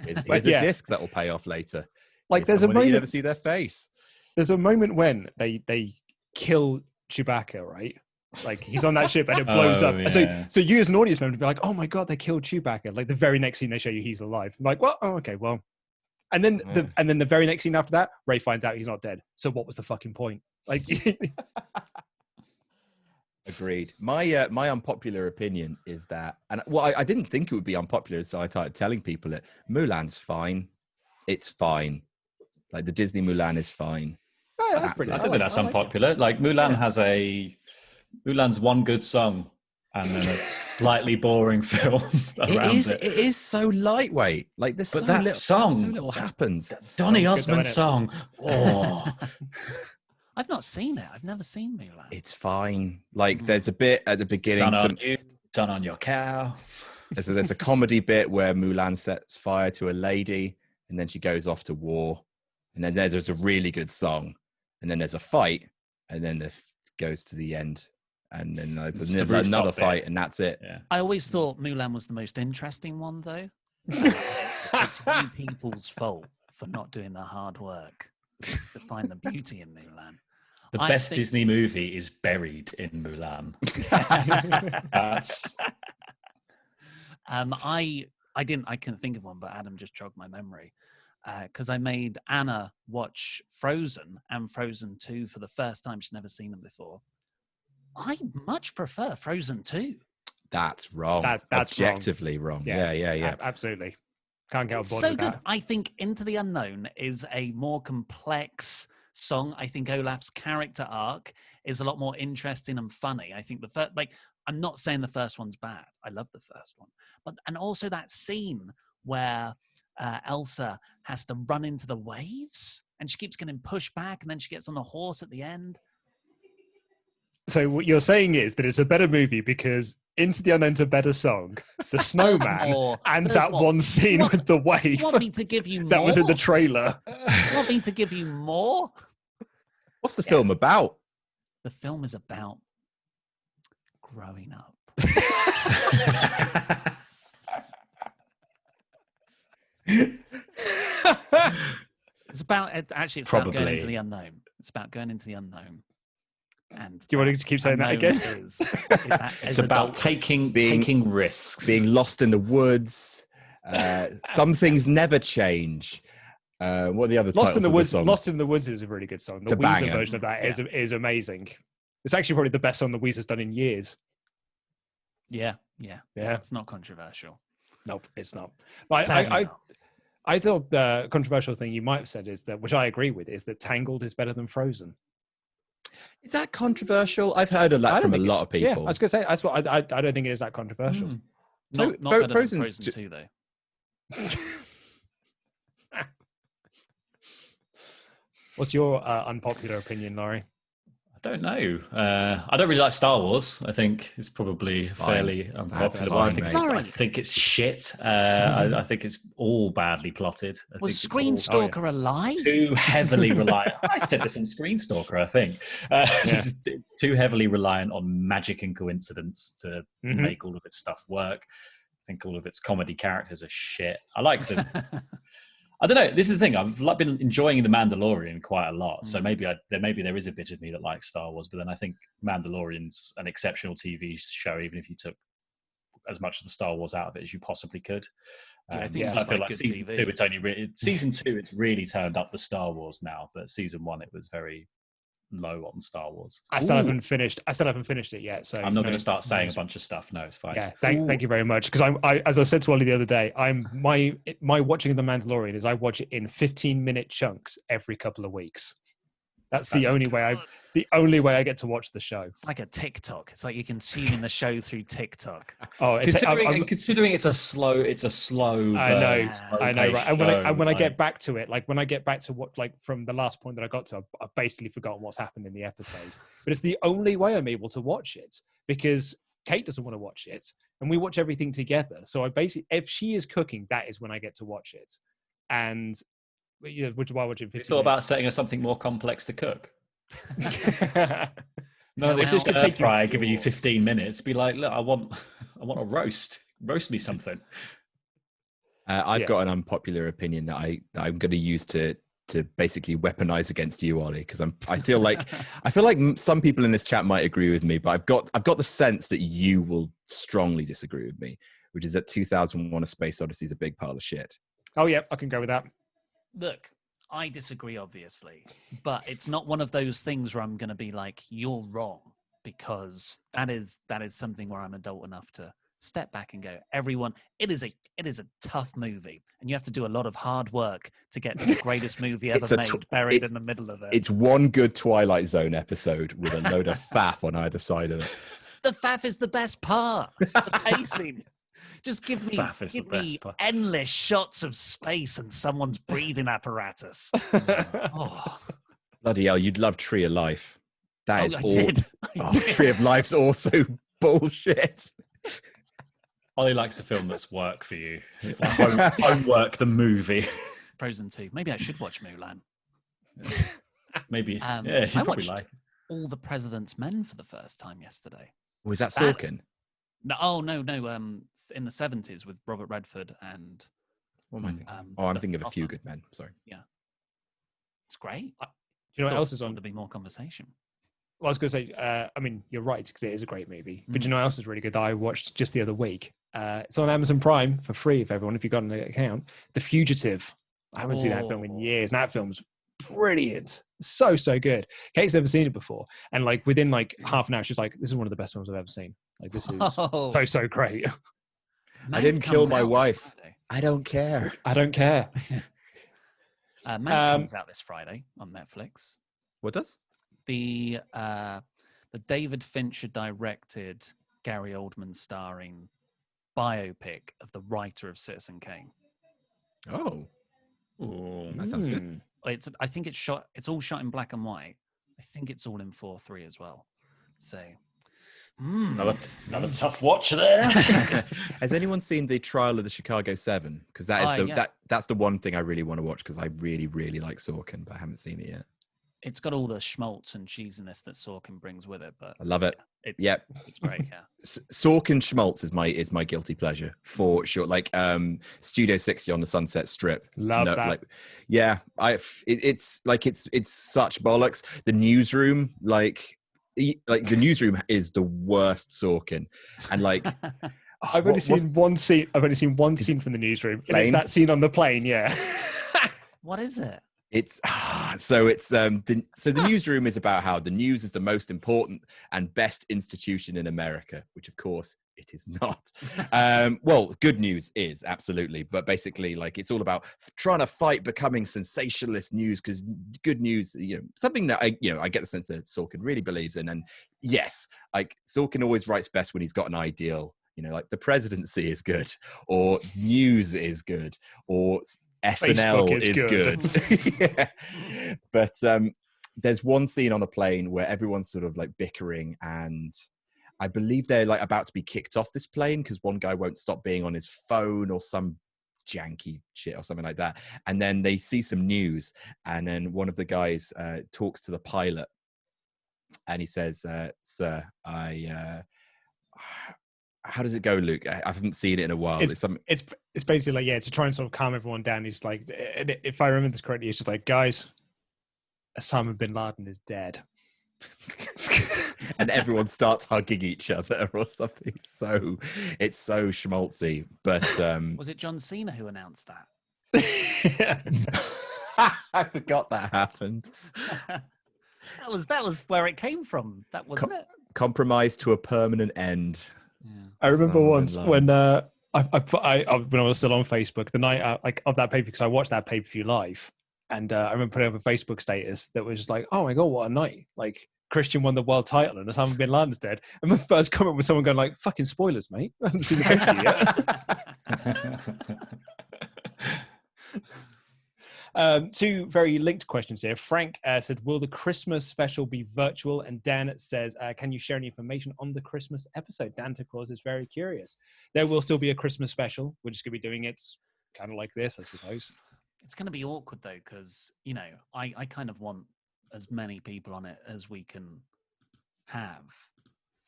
Here's a disc that will pay off later. Like there's a moment you never see their face. There's a moment when they kill Chewbacca, right? Like he's on that ship and it blows up. Yeah. So you as an audience member would be like, oh my god, they killed Chewbacca. Like the very next scene they show you he's alive. I'm like, well, okay, well. And then the very next scene after that, Rey finds out he's not dead. So what was the fucking point? Like Agreed. My unpopular opinion is that, and I didn't think it would be unpopular, so I started telling people it. Mulan's fine. It's fine. Like the Disney Mulan is fine. I don't think that's unpopular. Like Mulan has Mulan's one good song and then a slightly boring film around it. It is so lightweight. Like there's so little happens. Donny Osmond's song. Oh. I've not seen it. I've never seen Mulan. It's fine. Like there's a bit at the beginning. Sun on your cow. There's a comedy bit where Mulan sets fire to a lady and then she goes off to war. And then there's a really good song. And then there's a fight. And then it goes to the end. And then there's another fight and that's it. Yeah. I always thought Mulan was the most interesting one, though. It's you people's fault for not doing the hard work to find the beauty in Mulan. The best Disney movie is buried in Mulan. That's. I couldn't think of one, but Adam just jogged my memory because I made Anna watch Frozen and Frozen 2 for the first time. She'd never seen them before. I much prefer Frozen 2. That's wrong. That's objectively wrong. Yeah. Absolutely. Can't get on board so with good. that. I think Into the Unknown is a more complex song. I think Olaf's character arc is a lot more interesting and funny. I think I'm not saying the first one's bad. I love the first one, and also that scene where Elsa has to run into the waves and she keeps getting pushed back, and then she gets on the horse at the end. So what you're saying is that it's a better movie because Into the Unknown's a better song, The Snowman, and that one scene with the wave. You want me to give you more? That was in the trailer. You want me to give you more? What's the film about? The film is about growing up. about actually. It's about going into the unknown. It's about going into the unknown. And do you want to keep saying that again? It's about taking risks, being lost in the woods. Some things never change. What are the other titles of the song? Lost in the Woods is a really good song. The Weezer version of that is amazing. It's actually probably the best song the Weezer's done in years. Yeah. It's not controversial. Nope, it's not. I thought the controversial thing you might have said is that, which I agree with, is that Tangled is better than Frozen. Is that controversial? I've heard of that from a lot of people. Yeah, I was going to say, that's what I don't think it is that controversial. Not better than Frozen 2, though. What's your unpopular opinion, Laurie? I don't know. I don't really like Star Wars. I think it's probably fairly unpopular. I think it's shit. I think it's all badly plotted. Was Screen Stalker a lie? Too heavily reliant. I said this on Screen Stalker, I think. Too heavily reliant on magic and coincidence to make all of its stuff work. I think all of its comedy characters are shit. I like them. I don't know. This is the thing. I've been enjoying The Mandalorian quite a lot. So maybe there is a bit of me that likes Star Wars. But then I think Mandalorian's an exceptional TV show, even if you took as much of the Star Wars out of it as you possibly could. I feel like season 2. It's really turned up the Star Wars now. But season 1, it was very low on Star Wars. I still haven't finished it yet, so I'm not going to start saying a bunch of stuff. No, it's fine. Yeah, thank you very much. Because I as I said to Ollie the other day, my watching The Mandalorian is I watch it in 15-minute chunks every couple of weeks. That's the only way I get to watch the show. It's like a TikTok. It's like you're consuming the show through TikTok. Oh, considering it's a slow. I know, right? And when I get back to it, like when I get back to what, like from the last point that I got to, I've basically forgotten what's happened in the episode. But it's the only way I'm able to watch it because Kate doesn't want to watch it, and we watch everything together. So I basically, if she is cooking, that is when I get to watch it, and. Which why watching 15 You thought about setting us something more complex to cook. No, this is stir fry giving you 15 minutes. Be like, look, I want a roast. Roast me something. I've got an unpopular opinion that I'm going to use to basically weaponize against you, Ollie, because I feel like some people in this chat might agree with me, but I've got the sense that you will strongly disagree with me, which is that 2001: A Space Odyssey is a big pile of shit. Oh yeah, I can go with that. Look, I disagree, obviously, but it's not one of those things where I'm going to be like, you're wrong, because that is something where I'm adult enough to step back and go, everyone, it is a tough movie, and you have to do a lot of hard work to get to the greatest movie ever made, buried in the middle of it. It's one good Twilight Zone episode with a load of faff on either side of it. The faff is the best part. The pacing. Just give me endless shots of space and someone's breathing apparatus. Oh. Bloody hell, you'd love Tree of Life. That is all. Tree of Life's also bullshit. Ollie likes a film that's work for you. It's like Homework, the movie. Frozen 2. Maybe I should watch Mulan. Maybe. I watched All the President's Men for the first time yesterday. Was that Sorkin? No, in the 70s with Robert Redford and. What am I thinking? I'm thinking of A Few Good Men. Sorry. Yeah, it's great. Do you know what else is on? To be more conversation. Well, I was going to say, I mean, you're right because it is a great movie. But do you know what else is really good that I watched just the other week? It's on Amazon Prime for free if you've got an account. The Fugitive. I haven't seen that film in years, and that film's brilliant. So good. Kate's never seen it before, and like within like half an hour, she's like, "This is one of the best films I've ever seen. Like this is so great." I didn't kill my wife. I don't care. I don't care. Man comes out this Friday on Netflix. What does? The David Fincher directed, Gary Oldman starring biopic of the writer of Citizen Kane. Oh, that sounds good. I think it's all shot in black and white. I think it's all in 4:3 as well. So another tough watch there. Has anyone seen the Trial of the Chicago 7? Because that's the one thing I really want to watch because I really, really like Sorkin, but I haven't seen it yet. it's got all the schmaltz and cheesiness that Sorkin brings with it. But I love it. yeah, it's great. Yeah, Sorkin schmaltz is my guilty pleasure for sure. Like Studio 60 on the Sunset Strip. Love that. Like, yeah, it's such bollocks. The Newsroom, like the Newsroom is the worst Sorkin, and like. I've only seen one scene. I've only seen one scene from the Newsroom. And it's that scene on the plane. Yeah. What is it? It's the Newsroom is about how the news is the most important and best institution in America, which of course it is not. Well, good news is absolutely, but basically, like, it's all about trying to fight becoming sensationalist news, because good news, something that I get the sense that Sorkin really believes in. And yes, like Sorkin always writes best when he's got an ideal. Like the presidency is good, or news is good, or SNL is good. Yeah. But there's one scene on a plane where everyone's sort of like bickering, and I believe they're like about to be kicked off this plane because one guy won't stop being on his phone or some janky shit or something like that. And then they see some news, and then one of the guys talks to the pilot, and he says, "Sir, how does it go, Luke? I haven't seen it in a while." It's basically like, yeah, to try and sort of calm everyone down. He's like, if I remember this correctly, it's just like, guys, Osama bin Laden is dead. And everyone starts hugging each other or something. So it's so schmaltzy. But was it John Cena who announced that? I forgot that happened. that was where it came from. That wasn't it. Compromise to a permanent end. Yeah. I remember once when I when I was still on Facebook, the night of that pay-per-view, because I watched that pay-per-view live, and I remember putting up a Facebook status that was just like, "Oh my god, what a night! Like Christian won the world title, and Osama bin Laden's dead." And my first comment was someone going like, "Fucking spoilers, mate! I haven't seen the pay-per-view yet." Two very linked questions here. Frank said, "Will the Christmas special be virtual?" And Dan says, "Can you share any information on the Christmas episode?" Santa Claus is very curious. There will still be a Christmas special. We're just going to be doing it kind of like this, I suppose. It's going to be awkward though, because I kind of want as many people on it as we can have.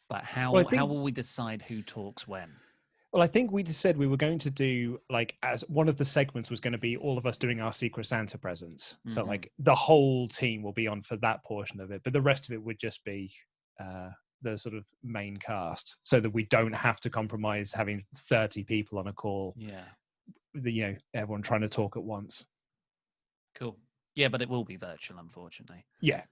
But how will we decide who talks when? Well, I think we just said we were going to do, like, as one of the segments was going to be all of us doing our Secret Santa presents. Mm-hmm. So, like, the whole team will be on for that portion of it, but the rest of it would just be the sort of main cast, so that we don't have to compromise having 30 people on a call. Yeah. Everyone trying to talk at once. Cool. Yeah, but it will be virtual, unfortunately. Yeah.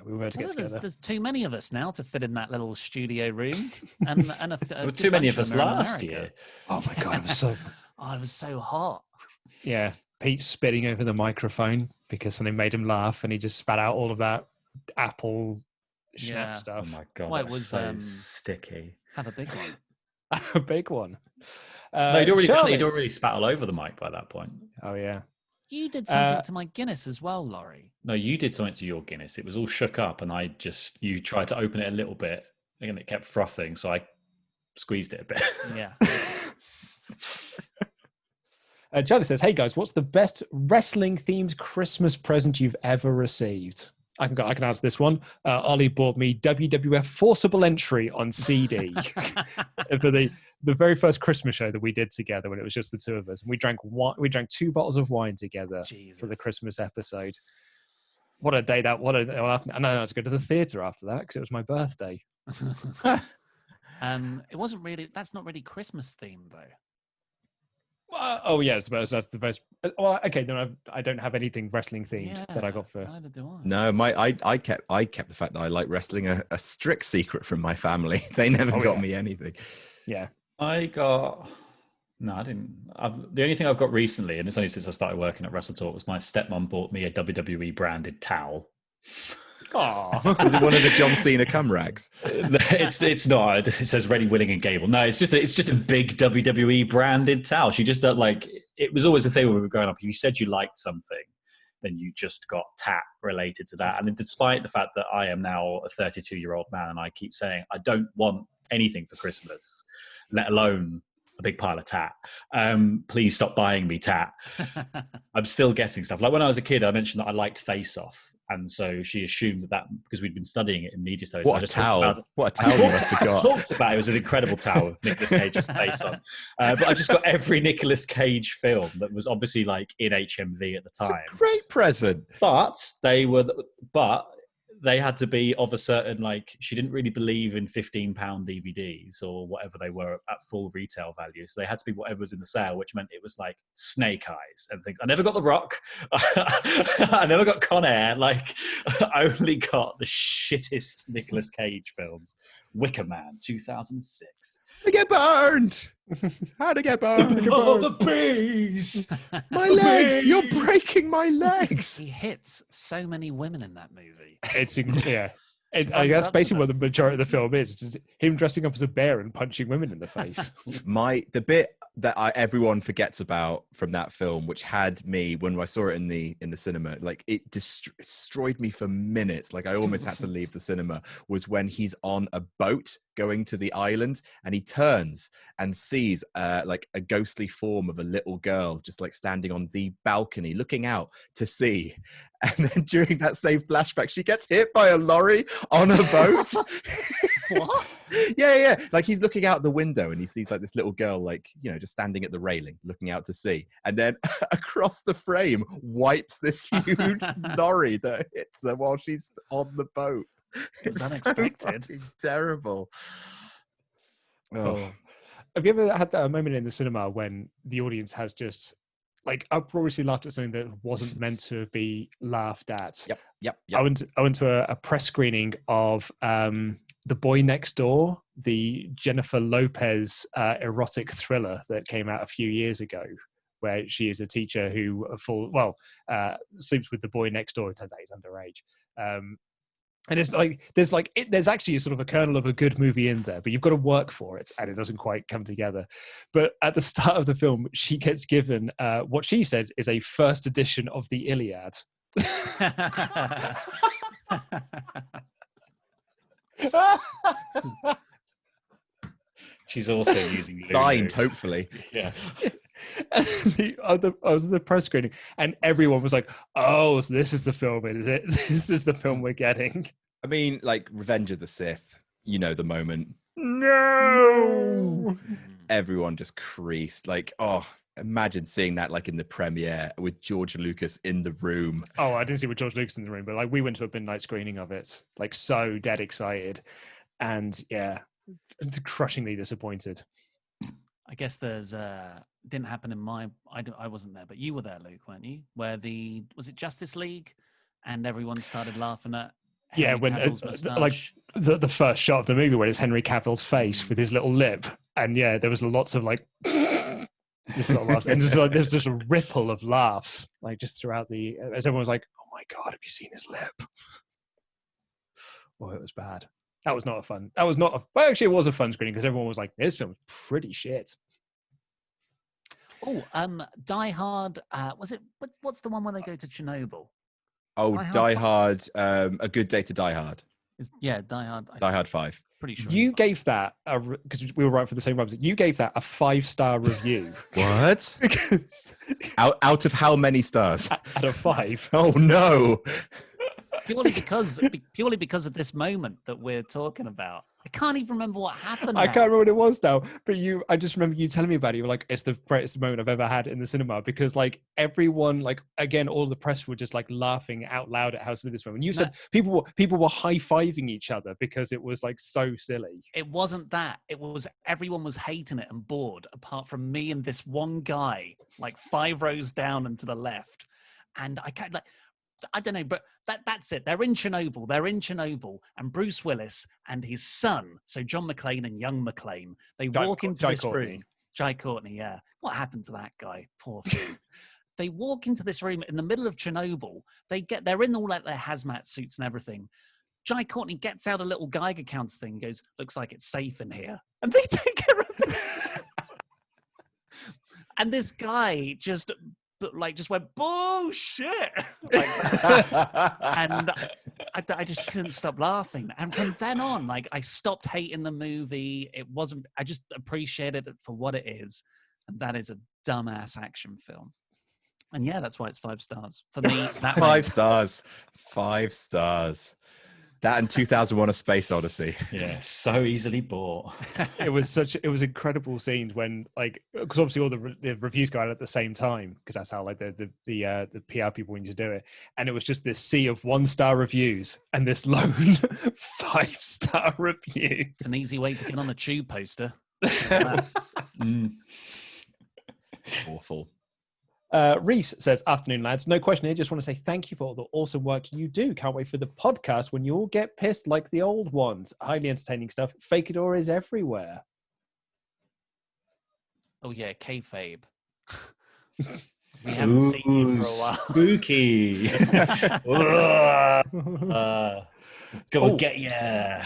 We were to get together. There's too many of us now to fit in that little studio room, and there were too many of us last year. Oh my god, it was so. It was so hot. Yeah, Pete spitting over the microphone because something made him laugh, and he just spat out all of that apple stuff. Oh my god, well, it was so sticky. Have a big one. A big one. No, he'd already spat all over the mic by that point. Oh yeah. You did something to my Guinness as well, Laurie. No, you did something to your Guinness. It was all shook up, and you tried to open it a little bit, and it kept frothing, so I squeezed it a bit. Yeah. Charlie says, "Hey guys, what's the best wrestling-themed Christmas present you've ever received?" I can answer this one. Ollie bought me WWF Forcible Entry on CD for the very first Christmas show that we did together, when it was just the two of us. And we drank 2 bottles of wine together for the Christmas episode. What a day that! And I had to go to the theatre after that because it was my birthday. It wasn't really. That's not really Christmas themed though. Oh yeah, I suppose that's the best. Well, okay, then I don't have anything wrestling themed that I got for. Neither do I. No, I kept the fact that I like wrestling a strict secret from my family. They never got me anything. Yeah, I didn't. The only thing I've got recently, and it's only since I started working at WrestleTalk, was my stepmom bought me a WWE branded towel. Oh, was it one of the John Cena cum rags? It's not. It says Ready, Willing, and Gable. No, it's just a big WWE branded towel. She just it was always the thing when we were growing up. If you said you liked something, then you just got tat related to that. And despite the fact that I am now a 32-year-old man, and I keep saying I don't want anything for Christmas, let alone a big pile of tat. Please stop buying me tat. I'm still getting stuff. Like when I was a kid, I mentioned that I liked Face Off. And so she assumed that because we'd been studying it in media studies. What a towel. What a towel you must have got. I talked about it. It was an incredible towel with Nicolas Cage's face on. But I just got every Nicolas Cage film that was obviously like in HMV at the time. It's a great present. But they had to be of a certain, like, she didn't really believe in £15 DVDs or whatever they were at full retail value. So they had to be whatever was in the sale, which meant it was like Snake Eyes and things. I never got The Rock. I never got Con Air. Like, I only got the shittest Nicolas Cage films. Wicker Man, 2006. To get burned. How to get burned? Oh, the bees! My legs! You're breaking my legs! He hits so many women in that movie. Yeah. That's basically what the majority of the film is. It's just him dressing up as a bear and punching women in the face. The bit that everyone forgets about from that film, which had me when I saw it in the cinema, like it destroyed me for minutes. Like I almost had to leave the cinema. Was when he's on a boat going to the island and he turns and sees like a ghostly form of a little girl just like standing on the balcony looking out to sea. And then during that same flashback, she gets hit by a lorry on a boat. What? Yeah. Like he's looking out the window and he sees like this little girl, like, you know, just standing at the railing, looking out to sea. And then across the frame wipes this huge lorry that hits her while she's on the boat. It was unexpected. So terrible. Oh. Have you ever had that moment in the cinema when the audience has just like uproariously laughed at something that wasn't meant to be laughed at? Yep. I went to a press screening of The Boy Next Door, the Jennifer Lopez erotic thriller that came out a few years ago, where she is a teacher who sleeps with the boy next door. It turns out he's underage. And it's like there's actually a sort of a kernel of a good movie in there, but you've got to work for it, and it doesn't quite come together. But at the start of the film, she gets given what she says is a first edition of the Iliad. She's also using signed, hopefully. Yeah. I was at the press screening, and everyone was like, "Oh, so this is the film, is it? This is the film we're getting." I mean, like Revenge of the Sith. You know the moment. No. Everyone just creased. Like, oh, imagine seeing that like in the premiere with George Lucas in the room. Oh, I didn't see with George Lucas in the room, but like we went to a midnight screening of it, like so dead excited, and yeah, crushingly disappointed. I guess there's didn't happen in my I wasn't there, but you were there, Luke, weren't you? Where was it Justice League, and everyone started laughing at Henry Cavill's mustache. Like the first shot of the movie where it's Henry Cavill's face with his little lip, and yeah, there was lots of like just little laughs, and just like there's just a ripple of laughs like just throughout as everyone was like, "Oh my god, have you seen his lip?" Oh, it was bad. That was not a fun. That was not a. Well, actually, it was a fun screening because everyone was like, "This film's pretty shit." Oh, Die Hard. Was it? What's the one where they go to Chernobyl? Oh, Die Hard. A Good Day to Die Hard. Die Hard. Die Hard 5. Pretty sure. You gave that because we were right for the same ones. You gave that a 5-star review. What? out of how many stars? Out of 5. Oh no. Purely because of this moment that we're talking about. I can't even remember what happened. I can't remember what it was now, but I just remember you telling me about it. You were like, "It's the greatest moment I've ever had in the cinema," because like everyone, like again, all the press were just like laughing out loud at how silly this was. And you said people were high-fiving each other because it was like so silly. It wasn't that. It was everyone was hating it and bored, apart from me and this one guy, like 5 rows down and to the left. And I can't like. I don't know, but that's it. They're in Chernobyl, and Bruce Willis and his son, so John McClane and young McClane, they walk into this room. Jai Courtney, yeah. What happened to that guy? Poor thing. They walk into this room in the middle of Chernobyl. They're in all like their hazmat suits and everything. Jai Courtney gets out a little Geiger counter thing and goes, "Looks like it's safe in here." And they take care of it. And this guy just went bullshit, and I just couldn't stop laughing. And from then on, like, I stopped hating the movie. I just appreciated it for what it is. And that is a dumbass action film. And yeah, that's why it's 5 stars. For me, that 5 stars. 5 stars. That and 2001: A Space Odyssey. Yeah, so easily bought. It was incredible scenes when, like, because obviously all the reviews go out at the same time, because that's how, like, the PR people need to do it, and it was just this sea of 1-star reviews and this lone 5-star review. It's an easy way to get on a tube poster. Awful. Reese says, afternoon, lads. No question here. Just want to say thank you for all the awesome work you do. Can't wait for the podcast when you all get pissed like the old ones. Highly entertaining stuff. Fake-adore is everywhere. Oh, yeah, kayfabe. We haven't seen you for a while. Spooky. Go get ya.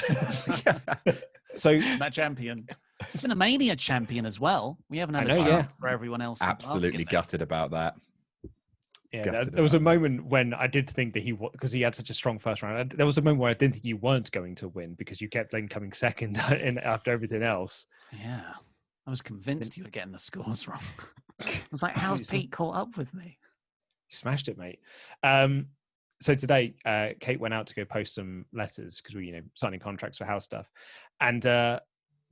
So that champion. Cinemania champion as well. We haven't had a chance for everyone else. Absolutely gutted about that. Yeah, there was a moment when I did think that because he had such a strong first round. There was a moment where I didn't think you weren't going to win because you kept then coming second after everything else. Yeah, I was convinced you were getting the scores wrong. I was like, how's Pete caught up with me? You smashed it, mate. So today, Kate went out to go post some letters because we, signing contracts for house stuff. And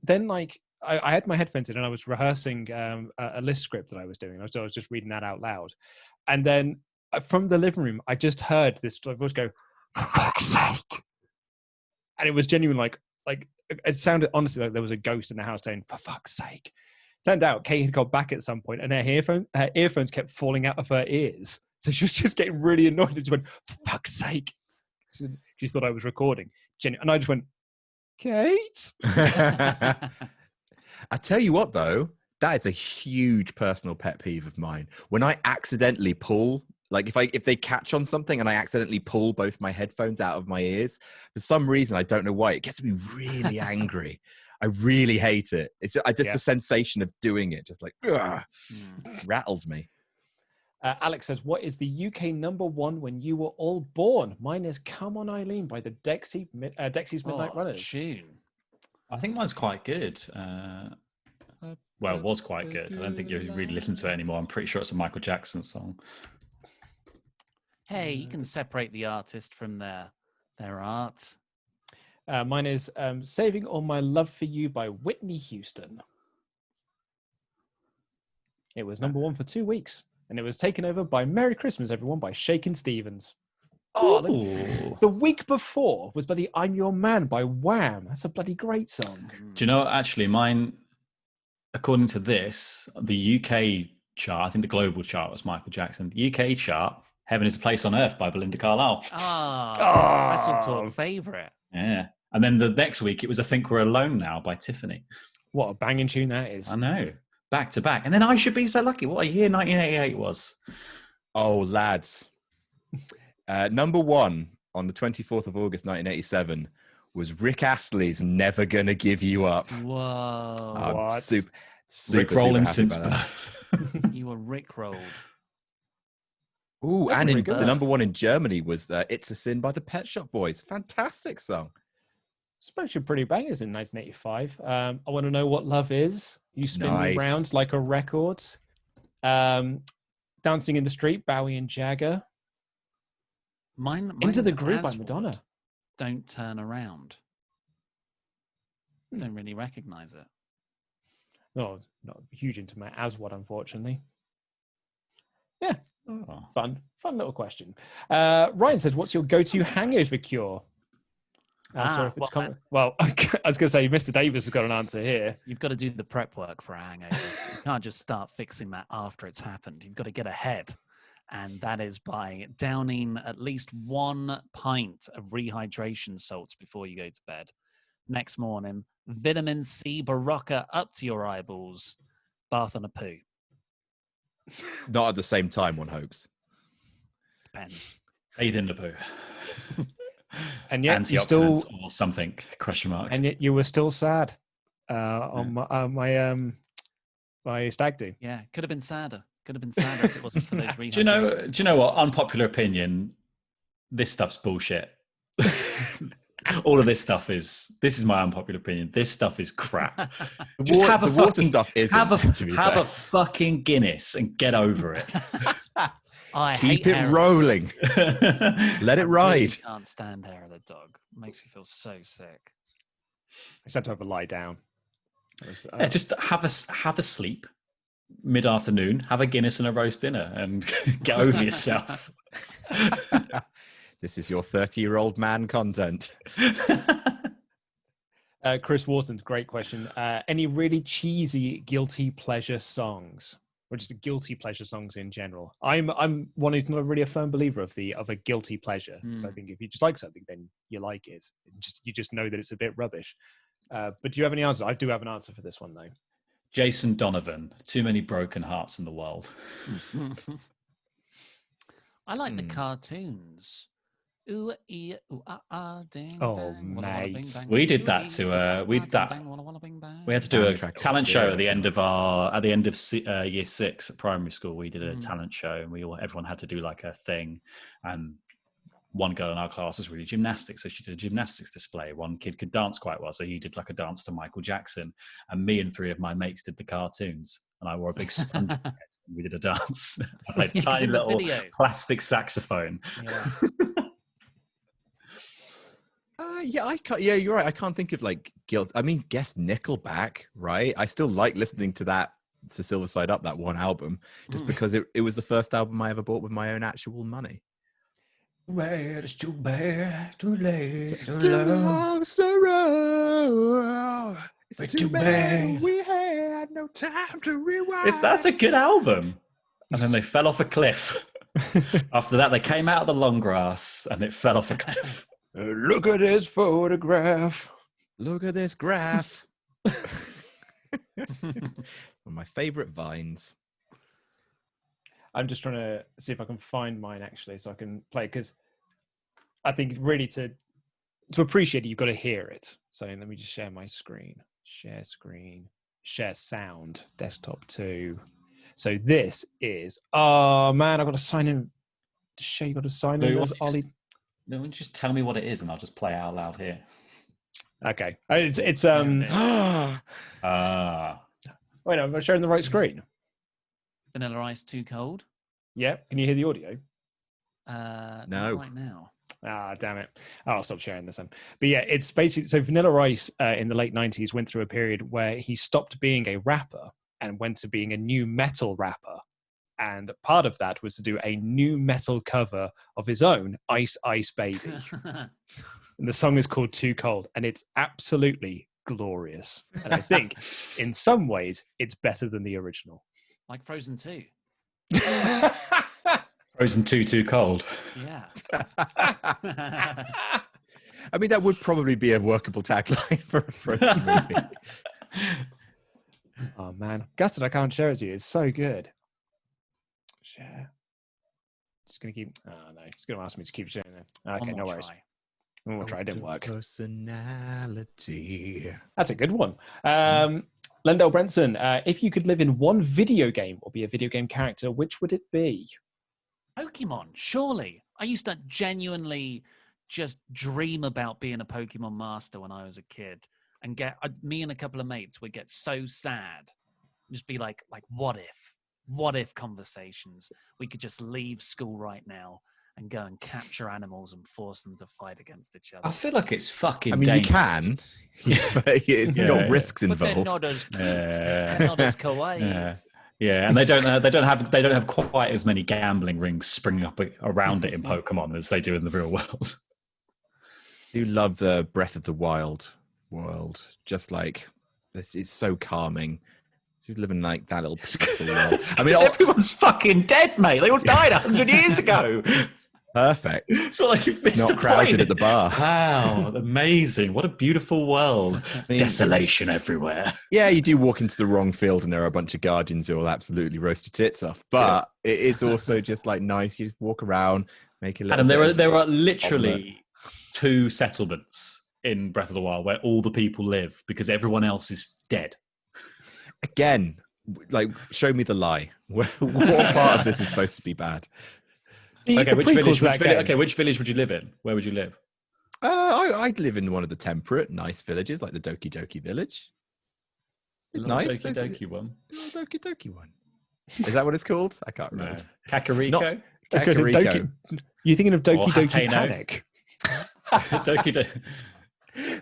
then, like, I had my headphones in and I was rehearsing a list script that I was doing. I was just reading that out loud. And then from the living room, I just heard this voice go, "For fuck's sake." And it was genuine, like it sounded honestly like there was a ghost in the house saying, "For fuck's sake." Turned out Kate had got back at some point and her earphones kept falling out of her ears. So she was just getting really annoyed and just went, "For fuck's sake." She thought I was recording. And I just went, "Kate?" I tell you what, though, that is a huge personal pet peeve of mine. When I accidentally pull, like if they catch on something and I accidentally pull both my headphones out of my ears, for some reason, I don't know why, it gets me really angry. I really hate it. It's just the sensation of doing it, just like, rattles me. Alex says, what is the UK #1 when you were all born? Mine is Come On Eileen by the Dexy's Midnight Runners. Tune. I think mine's quite good. Well, it was quite good. I don't think you really listen to it anymore. I'm pretty sure it's a Michael Jackson song. Hey, you can separate the artist from their art. Mine is Saving All My Love For You by Whitney Houston. It was #1 for 2 weeks. And it was taken over by Merry Christmas, Everyone by Shakin' Stevens. Oh, the week before was bloody I'm Your Man by Wham. That's a bloody great song. Do you know, actually, mine, according to this, the UK chart, I think the global chart was Michael Jackson. The UK chart, Heaven is a Place on Earth by Belinda Carlisle. WrestleTalk favourite. Yeah. And then the next week, it was I Think We're Alone Now by Tiffany. What a banging tune that is. I know. Back to back. And then I Should Be So Lucky. What a year 1988 was. Oh, lads. #1 on the 24th of August, 1987 was Rick Astley's Never Gonna Give You Up. Whoa. Super Rick rolling happy since about that. You were rickrolled. Ooh, That's and really good. the #1 in Germany was It's a Sin by the Pet Shop Boys. Fantastic song. Bunch of pretty bangers in 1985. I Want to Know What Love Is. You Spin Me Nice. Round Like a Record. Dancing in the Street, Bowie and Jagger. Mine Into the is Groove by Aswad. Madonna. Don't Turn Around. Don't really recognise it. No, not huge into my Aswad, unfortunately. Yeah, Oh. fun little question. Ryan says, what's your go-to hangover cure? Sorry if it's coming. Well, I was going to say, Mr. Davis has got an answer here. You've got to do the prep work for a hangover. You can't just start fixing that after it's happened. You've got to get ahead. And that is by downing at least 1 pint of rehydration salts before you go to bed. Next morning, vitamin C Barocca up to your eyeballs. Bath and a poo. Not at the same time, one hopes. Depends. Bathe in the poo. And yet you Antioxidants still, or something, question mark. and yet you were still sad on my stag do. Yeah, could have been sadder. Could have been sadder if it wasn't for those Do you know what? Unpopular opinion. This stuff's bullshit. All of this stuff is my unpopular opinion. This stuff is crap. Just The water stuff isn't. Have a fucking Guinness and get over it. Keep it rolling. Let it ride. Really can't stand hair of the dog. Makes me feel so sick. I just had to have a lie down. Yeah, just have a sleep mid-afternoon, have a Guinness and a roast dinner, and get over yourself. This is your 30-year-old man content. Chris Wharton's great question. Any really cheesy guilty pleasure songs, or just guilty pleasure songs in general? I'm one who's not really a firm believer of a guilty pleasure. So I think if you just like something, then you like it. You just know that it's a bit rubbish. But do you have any answers? I do have an answer for this one though. Jason Donovan. Too many broken hearts in the world. I like the cartoons. Ooh, ee, ooh, ah, ah, ding, Oh, dang, walla, walla, bing, mate. bang. We did that Ooh, to ee, ooh, ah, we did ding, that. dang, walla, walla, bing, bang. We had to do a Soundtrack talent show zero. at the end of year 6 at primary school. We did a talent show, and everyone had to do like a thing. And one girl in our class was really gymnastic, so she did a gymnastics display. One kid could dance quite well, so he did like a dance to Michael Jackson. And me and 3 of my mates did the cartoons, and I wore a big sponge head. And we did a dance. I played a Yeah, 'cause tiny in the little video. plastic saxophone. Yeah. Yeah, you're right. I can't think of like guilt. I mean, guess Nickelback, right? I still like listening to that, to Silver Side Up, that one album, just because it was the first album I ever bought with my own actual money. Bad, it's too bad, too late, It's too long, so row. It's too bad we had no time to rewind. That's a good album. And then they fell off a cliff. After that, they came out of the long grass, and it fell off a cliff. Look at this photograph. Look at this graph. One of my favorite vines. I'm just trying to see if I can find mine actually, so I can play, because I think really to appreciate it, you've got to hear it. So let me just share my screen. Share screen. Share sound. Desktop 2. So this is. Oh man, I've got to sign in. To show you got to sign in as Ollie. No, just tell me what it is, and I'll just play it out loud here. Okay. It's Wait, no, am I sharing the right screen? Vanilla Ice Too Cold? Yeah. Can you hear the audio? Not No. right now. Ah, damn it. Oh, I'll stop sharing this then. But yeah, it's basically, so Vanilla Ice in the late 90s went through a period where he stopped being a rapper and went to being a new metal rapper. And part of that was to do a new metal cover of his own, Ice Ice Baby. And the song is called Too Cold, and it's absolutely glorious. And I think in some ways it's better than the original. Like Frozen 2. Frozen 2 Too Cold. Yeah. I mean, that would probably be a workable tagline for a Frozen movie. Oh man, gutted I can't share it to you. It's so good. Share. Just gonna keep. Oh no, it's gonna ask me to keep sharing it. Okay, no worries. One more try. It didn't work. Personality. That's a good one. Lendell Brenson, if you could live in one video game or be a video game character, which would it be? Pokemon, surely. I used to genuinely just dream about being a Pokemon master when I was a kid, and me and a couple of mates would get so sad, just be like, what if conversations? We could just leave school right now and go and capture animals and force them to fight against each other. I feel like it's fucking. I mean, dangerous. you can, but it's got risks But involved. they're not as cute. They're not as kawaii. Yeah, and they don't have quite as many gambling rings springing up around it in Pokemon as they do in the real world. You love the Breath of the Wild world, just like it's so calming. Just living like that little peaceful world. I mean, everyone's fucking dead, mate. They all died 100 years ago. Perfect. So like you've missed Not the crowded point. at the bar. Wow, amazing! What a beautiful world. Desolation everywhere. Yeah, you do walk into the wrong field and there are a bunch of guardians who will absolutely roast your tits off. But it is also just like nice. You just walk around, make a little. Adam, there are literally 2 settlements in Breath of the Wild where all the people live because everyone else is dead. Again, like, show me the lie. What part of this is supposed to be bad? Okay, which village would you live in? Where would you live? I live in one of the temperate, nice villages, like the Doki Doki village. It's Little nice. Doki Doki one. The little Doki Doki one. Is that what it's called? I can't No. remember. Kakariko? Not Because of Kakariko. you're thinking of Or Doki Doki Hateno. Panic. Doki Doki.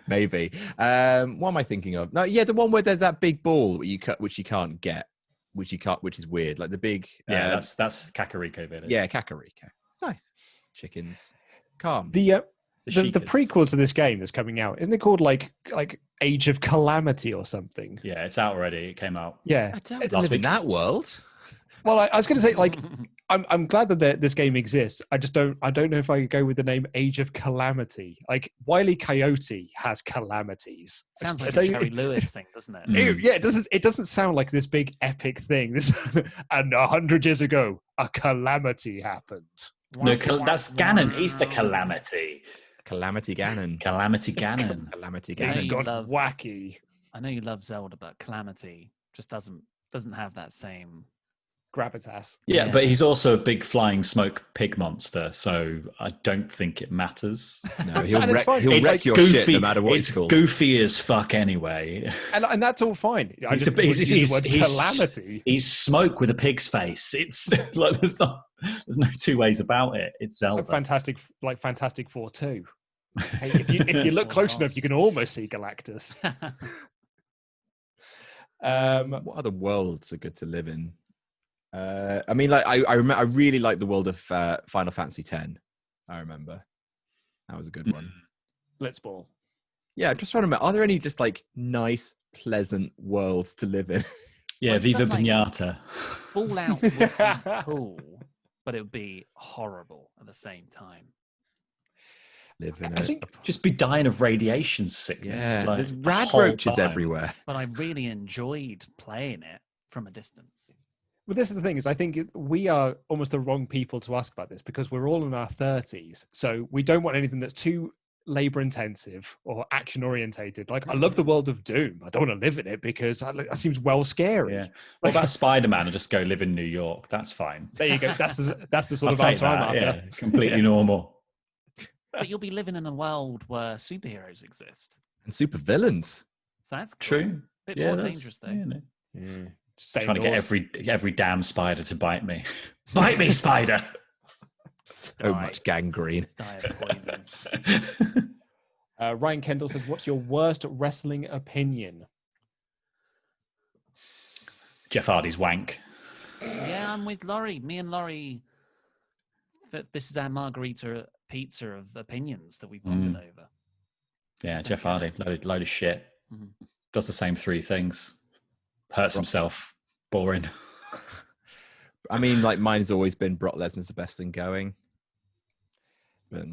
Maybe. What am I thinking of? No, yeah, the one where there's that big ball which you can't get, which is weird. Like the big. Yeah, that's Kakariko Village. Yeah, Kakariko. It's nice. Chickens. Calm. The Sheikahs. prequel to this game that's coming out, isn't it called like Age of Calamity or something? Yeah, it's out already. It came out. Yeah. I don't It's- live in that world. Well, I was going to say, like, I'm glad that this game exists. I don't know if I could go with the name Age of Calamity. Like Wile E. Coyote has calamities. Sounds I like a don't- Jerry Lewis thing, doesn't it? Mm. Yeah, it doesn't sound like this big epic thing. This and 100 years ago, a calamity happened. No, that's Ganon. He's the calamity. Calamity Ganon. Calamity Ganon. Calamity Yeah, Things you Ganon. got love- wacky. I know you love Zelda, but Calamity just doesn't have that same. Gravitas. Yeah, Yeah. but he's also a big flying smoke pig monster, so I don't think it matters. No, he'll And it's wreck, fine. he'll It's wreck your shit no matter what it's it's called. goofy as fuck anyway. And that's all fine. I He's just a- he's- wouldn't use the word he's- calamity. He's smoke with a pig's face. It's like there's no two ways about it. It's Zelda. Like Fantastic Four 2. Hey, if you look Oh, close enough, gosh. you can almost see Galactus. What other worlds are good to live in? I mean, like I remember, I really like the world of Final Fantasy X. I remember that was a good one. Blitzball. Yeah, I'm just trying to remember. Are there any just like nice, pleasant worlds to live in? Yeah, Well, Viva stuff like- Pinata. Fallout would be cool, but it would be horrible at the same time. Live in I think just be dying of radiation sickness. yeah, like, there's the rad whole roaches time. everywhere. But I really enjoyed playing it from a distance. Well, this is the thing: is I think we are almost the wrong people to ask about this because we're all in our 30s, so we don't want anything that's too labor-intensive or action-orientated. Like, I love the world of Doom. I don't want to live in it because that seems well scary. Yeah. What about Spider-Man and just go live in New York? That's fine. There you go. That's the sort I'll of take answer I'm that. after. Yeah, completely normal. But you'll be living in a world where superheroes exist. And super villains. So that's cool. True. Bit Yeah, more that's- dangerous though. you know. Yeah. Just stay Trying to get indoors. every damn spider to bite me. Bite me, spider. So Right. much gangrene. Die of poison. Ryan Kendall said, "What's your worst wrestling opinion?" Jeff Hardy's wank. Yeah, I'm with Laurie. Me and Laurie, this is our margarita pizza of opinions that we bonded over. Yeah, Just Jeff don't get Hardy, load of shit. Mhm. Does the same three things. Hurts himself. Boring. I mean, like mine's always been Brock Lesnar's the best thing going. But,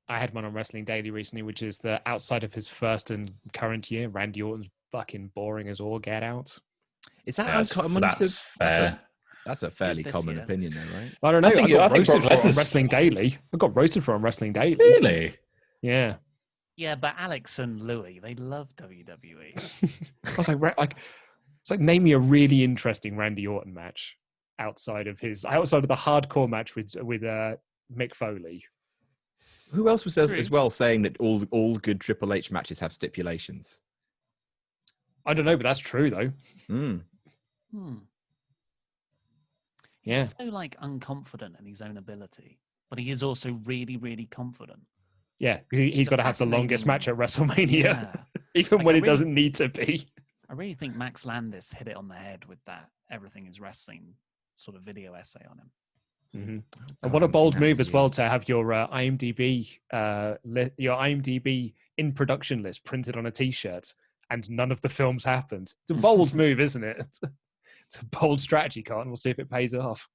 I had one on Wrestling Daily recently, which is the outside of his first and current year, Randy Orton's fucking boring as all get out. is that That's uncommon? fair. That's a fairly this common year. opinion, though, right? I don't know. I think got Brock roasted for it on Lesnar's- Wrestling Daily. I got roasted for it on Wrestling Daily. Really? Yeah. Yeah, but Alex and Louis, they love WWE. I was it's like name me a really interesting Randy Orton match outside of the hardcore match with Mick Foley. Who else was as True. well saying that all good Triple H matches have stipulations? I don't know, but that's true though. Mm. Hmm. Yeah. He's so like unconfident in his own ability, but he is also really, really confident. Yeah, he's a got to have the longest fascinating- match at WrestleMania, Yeah. even Like, when I it really- doesn't need to be. I really think Max Landis hit it on the head with that everything is wrestling sort of video essay on him. Mm-hmm. Oh, And what a I haven't bold seen that move in as well years. to have your IMDb in production list printed on a T-shirt, and none of the films happened. It's a bold move, isn't it? It's a bold strategy, Carton. We'll see if it pays off.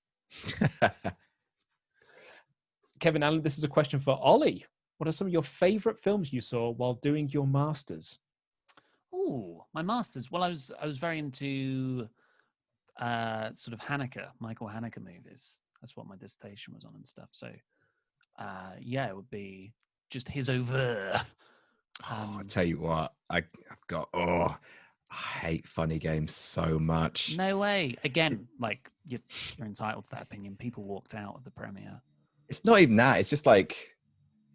Kevin Allen, this is a question for Ollie. What are some of your favorite films you saw while doing your masters? Oh, my masters. Well, I was very into sort of Michael Haneke movies. That's what my dissertation was on and stuff. So yeah, it would be just his over. Oh, I tell you what, I've got. Oh, I hate funny games so much. No way. Again, like you're entitled to that opinion. People walked out of the premiere. It's not even that. It's just like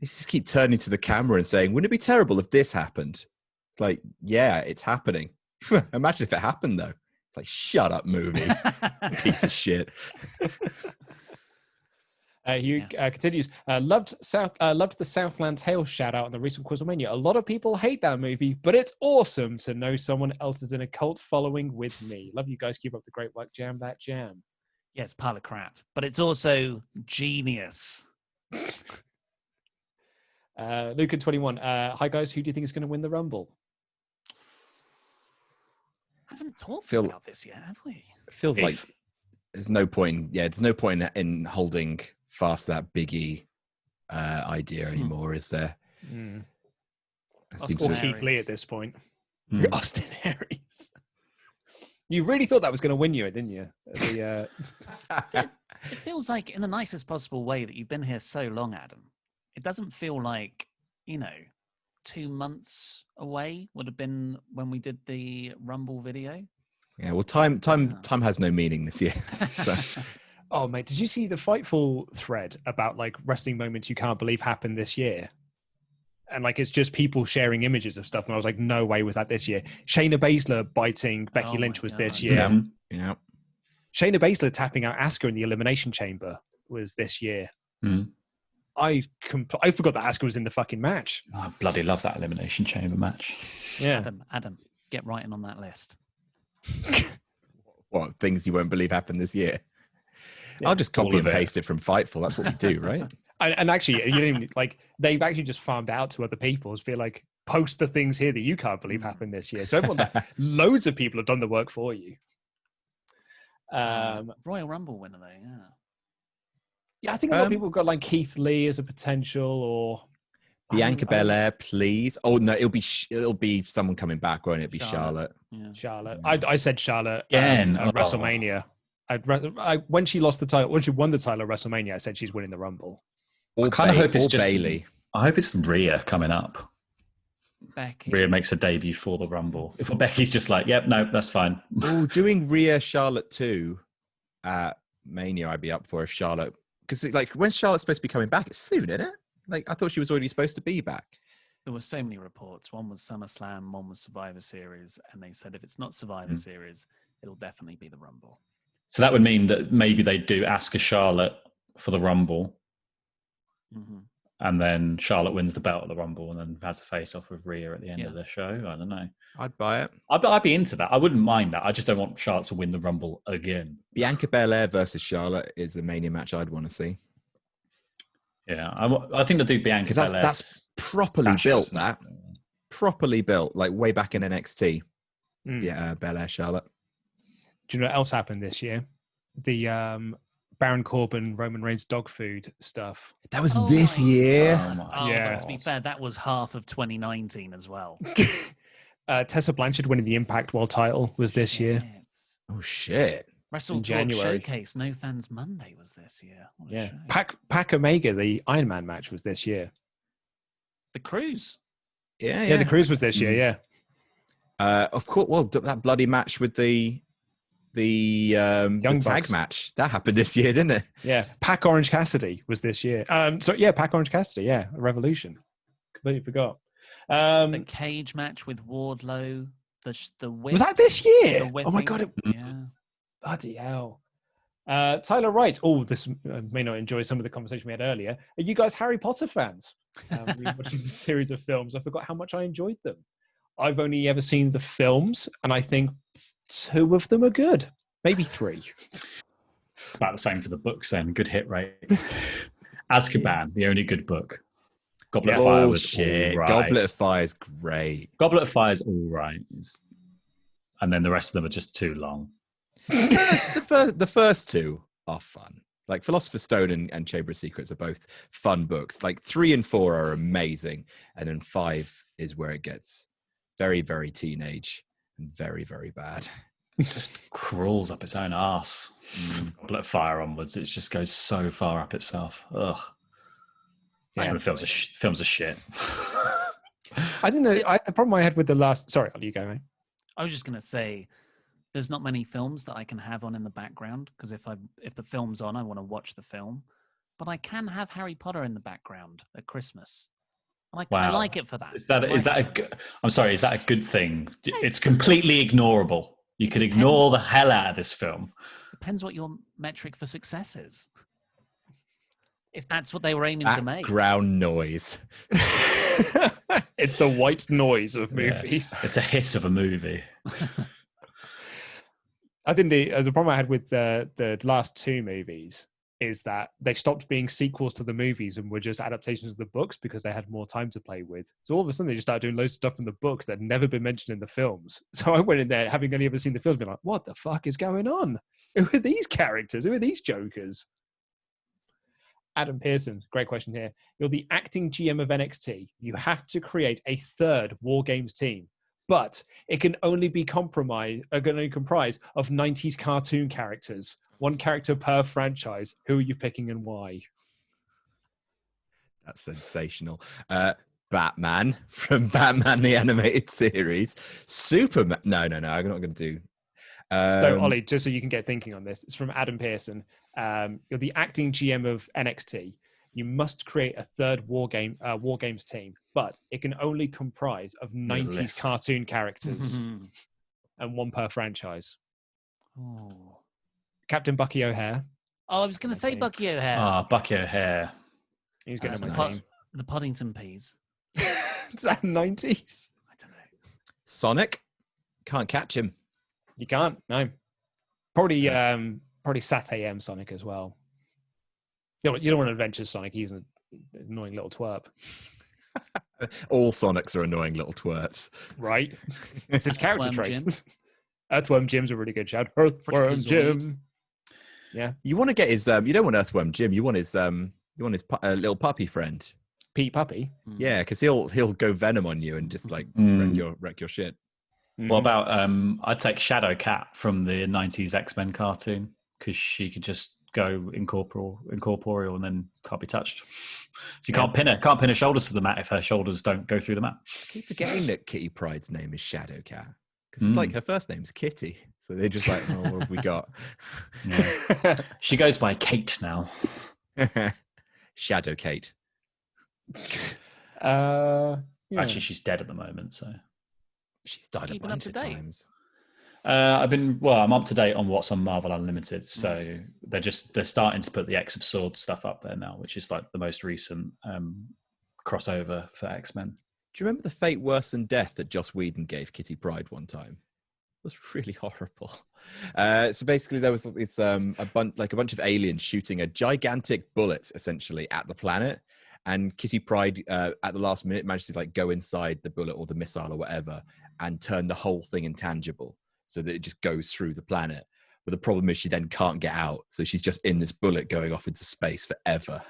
just keep turning to the camera and saying, "Wouldn't it be terrible if this happened?" It's like, yeah, it's happening. Imagine if it happened though. It's like, shut up, movie, piece of shit. Continues. Loved the Southland Tales shout out on the recent Quizlemania. A lot of people hate that movie, but it's awesome to know someone else is in a cult following with me. Love you guys. Keep up the great work. Jam that jam. Yeah, it's a pile of crap, but it's also genius. Luca 21. Hi guys. Who do you think is going to win the Rumble? I haven't talked about this yet, have we? It feels like there's no point. Yeah, there's no point in holding fast that Biggie idea anymore, is there? Or Keith Lee at this point. Mm. Austin Aries. You really thought that was going to win you, didn't you? It feels like, in the nicest possible way, that you've been here so long, Adam. It doesn't feel like, 2 months away would have been when we did the Rumble video. Yeah, well, time has no meaning this year. So. Oh, mate, did you see the Fightful thread about like wrestling moments you can't believe happened this year? And like, it's just people sharing images of stuff. And I was like, no way was that this year. Shayna Baszler biting Becky Lynch was this year. Yeah. Shayna Baszler tapping out Asuka in the Elimination Chamber was this year. Mm. I forgot that Asuka was in the fucking match. Oh, I bloody love that Elimination Chamber match. Yeah. Adam, get writing on that list. What things you won't believe happened this year? Yeah, I'll just copy and paste it from Fightful. That's what we do, right? and actually, you don't even like. They've actually just farmed out to other people. It's be like, post the things here that you can't believe happened this year. So loads of people have done the work for you. Royal Rumble winner, though. Yeah, I think a lot of people have got like Keith Lee as a potential, or Bianca Belair, please. Oh no, it'll be someone coming back, won't it? Be Charlotte. Yeah. Charlotte. I said Charlotte Again, at WrestleMania. When she lost the title, when she won the title at WrestleMania, I said she's winning the Rumble. Or I kind of hope it's just Bailey. I hope it's Rhea coming up. Becky. Rhea makes a debut for the Rumble. If Becky's just like, yep, no, that's fine. Oh, doing Rhea Charlotte 2 at Mania, I'd be up for if Charlotte, because like when Charlotte's supposed to be coming back, it's soon, isn't it? Like I thought she was already supposed to be back. There were so many reports. One was SummerSlam, one was Survivor Series, and they said if it's not Survivor Series, it'll definitely be the Rumble. So that would mean that maybe they do Asuka Charlotte for the Rumble. Mm-hmm. And then Charlotte wins the belt at the Rumble and then has a face-off with Rhea at the end of the show. I don't know. I'd buy it. I'd be into that. I wouldn't mind that. I just don't want Charlotte to win the Rumble again. Bianca Belair versus Charlotte is a Mania match I'd want to see. Yeah, I think they'll do Bianca Belair. Because that's properly built, that. Properly built, like way back in NXT. Yeah, Belair, Charlotte. Do you know what else happened this year? The Baron Corbin, Roman Reigns dog food stuff. That was this year? Yeah. To be fair, that was half of 2019 as well. Tessa Blanchard winning the Impact World title was this year. Oh, shit. WrestleTalk Showcase No Fans Monday was this year. Yeah. Pac Omega, the Iron Man match was this year. The Cruise. Yeah, the Cruise was this year, yeah. Of course, well, that bloody match with the tag match that happened this year, didn't it? Yeah, Pac Orange Cassidy was this year. Pac Orange Cassidy, Revolution. Completely forgot. The cage match with Wardlow. The whip, was that this year? Oh my god! Yeah. Bloody hell. Tyler Wright. Oh, this may not enjoy some of the conversation we had earlier. Are you guys Harry Potter fans? Watching the series of films, I forgot how much I enjoyed them. I've only ever seen the films, and I think 2 of them are good. Maybe 3. It's about the same for the books then. Good hit rate. Azkaban, the only good book. Goblet of Fire was all right. Goblet of Fire is great. Goblet of Fire is all right. And then the rest of them are just too long. The first 2 are fun. Like Philosopher's Stone and Chamber of Secrets are both fun books. Like 3 and 4 are amazing. And then 5 is where it gets very, very teenage and very, very bad. It just crawls up its own arse. Goblet of Fire onwards, it just goes so far up itself. Ugh. Yeah, the films are shit. I think the problem I had with the last... Sorry, you go, mate. I was just going to say, there's not many films that I can have on in the background, because if the film's on, I want to watch the film. but I can have Harry Potter in the background at Christmas. I Wow. like it for that. Is that I'm sorry, is that a good thing? It's completely ignorable. You could ignore the hell out of this film. Depends what your metric for success is. If that's what they were aiming to make. Background noise. It's the white noise of movies. Yeah, it's a hiss of a movie. I think the problem I had with the last two movies is that they stopped being sequels to the movies and were just adaptations of the books because they had more time to play with. So all of a sudden they just started doing loads of stuff from the books that had never been mentioned in the films. So I went in there having only ever seen the films, being like, what the fuck is going on? Who are these characters? Who are these jokers? Adam Pearson, great question here. You're the acting GM of NXT. You have to create a third War Games team, but it can only be comprised of 90s cartoon characters. One character per franchise. Who are you picking and why? That's sensational. Batman from Batman the Animated Series. Superman. No. I'm not going to do. So, Ollie, just so you can get thinking on this, it's from Adam Pearson. You're the acting GM of NXT. You must create a third War Games team, but it can only comprise of 90s cartoon characters and one per franchise. Oh. Captain Bucky O'Hare. Oh, I was going to say Bucky O'Hare. Bucky O'Hare. He's getting on my team. The Poddington Peas. Is that 90s? I don't know. Sonic. Can't catch him. You can't. No. Probably Sat AM Sonic as well. You don't want Adventures Sonic. He's an annoying little twerp. All Sonics are annoying little twerps. Right. It's his character trait. Jim. Earthworm Jim's a really good shout. Earthworm Jim. Yeah. You want to get his. You don't want Earthworm Jim. You want his. Little puppy friend. Pete Puppy. Yeah, because he'll go venom on you and just like wreck your shit. What about I'd take Shadow Cat from the 90s X-Men cartoon because she could just go incorporeal and then can't be touched. So you can't pin her shoulders to the mat if her shoulders don't go through the mat. I keep forgetting that Kitty Pryde's name is Shadow Cat because it's like her first name's Kitty, so they're just like, oh, what have we got? Yeah. She goes by Kate now. Shadow Kate. Actually, she's dead at the moment, so she's died a bunch of times. I'm up to date on what's on Marvel Unlimited, so they're starting to put the X of Swords stuff up there now, which is like the most recent crossover for X-Men. Do you remember the fate worse than death that Joss Whedon gave Kitty Pryde one time? It was really horrible. So basically, there was a bunch of aliens shooting a gigantic bullet essentially at the planet, and Kitty Pryde at the last minute managed to like go inside the bullet or the missile or whatever and turn the whole thing intangible so that it just goes through the planet. But the problem is she then can't get out, so she's just in this bullet going off into space forever.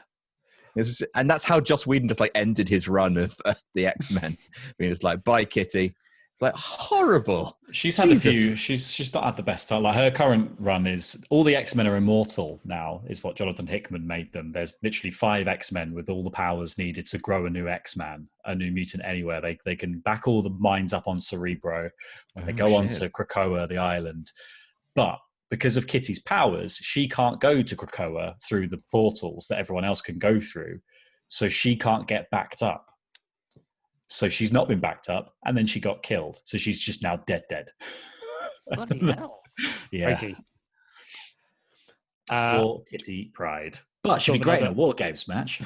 And that's how Joss Whedon just like ended his run of the X-Men. I mean, it's like, bye, Kitty. It's like horrible. She's had a few. She's not had the best time. Like her current run is all the X-Men are immortal now. Is what Jonathan Hickman made them. There's literally 5 X-Men with all the powers needed to grow a new X-Man, a new mutant anywhere. They can back all the minds up on Cerebro when they go on to Krakoa, the island. But because of Kitty's powers, she can't go to Krakoa through the portals that everyone else can go through. So she can't get backed up. So she's not been backed up, and then she got killed. So she's just now dead. Bloody hell. Yeah. Poor Kitty Pryde. But she'd be great in a War Games match.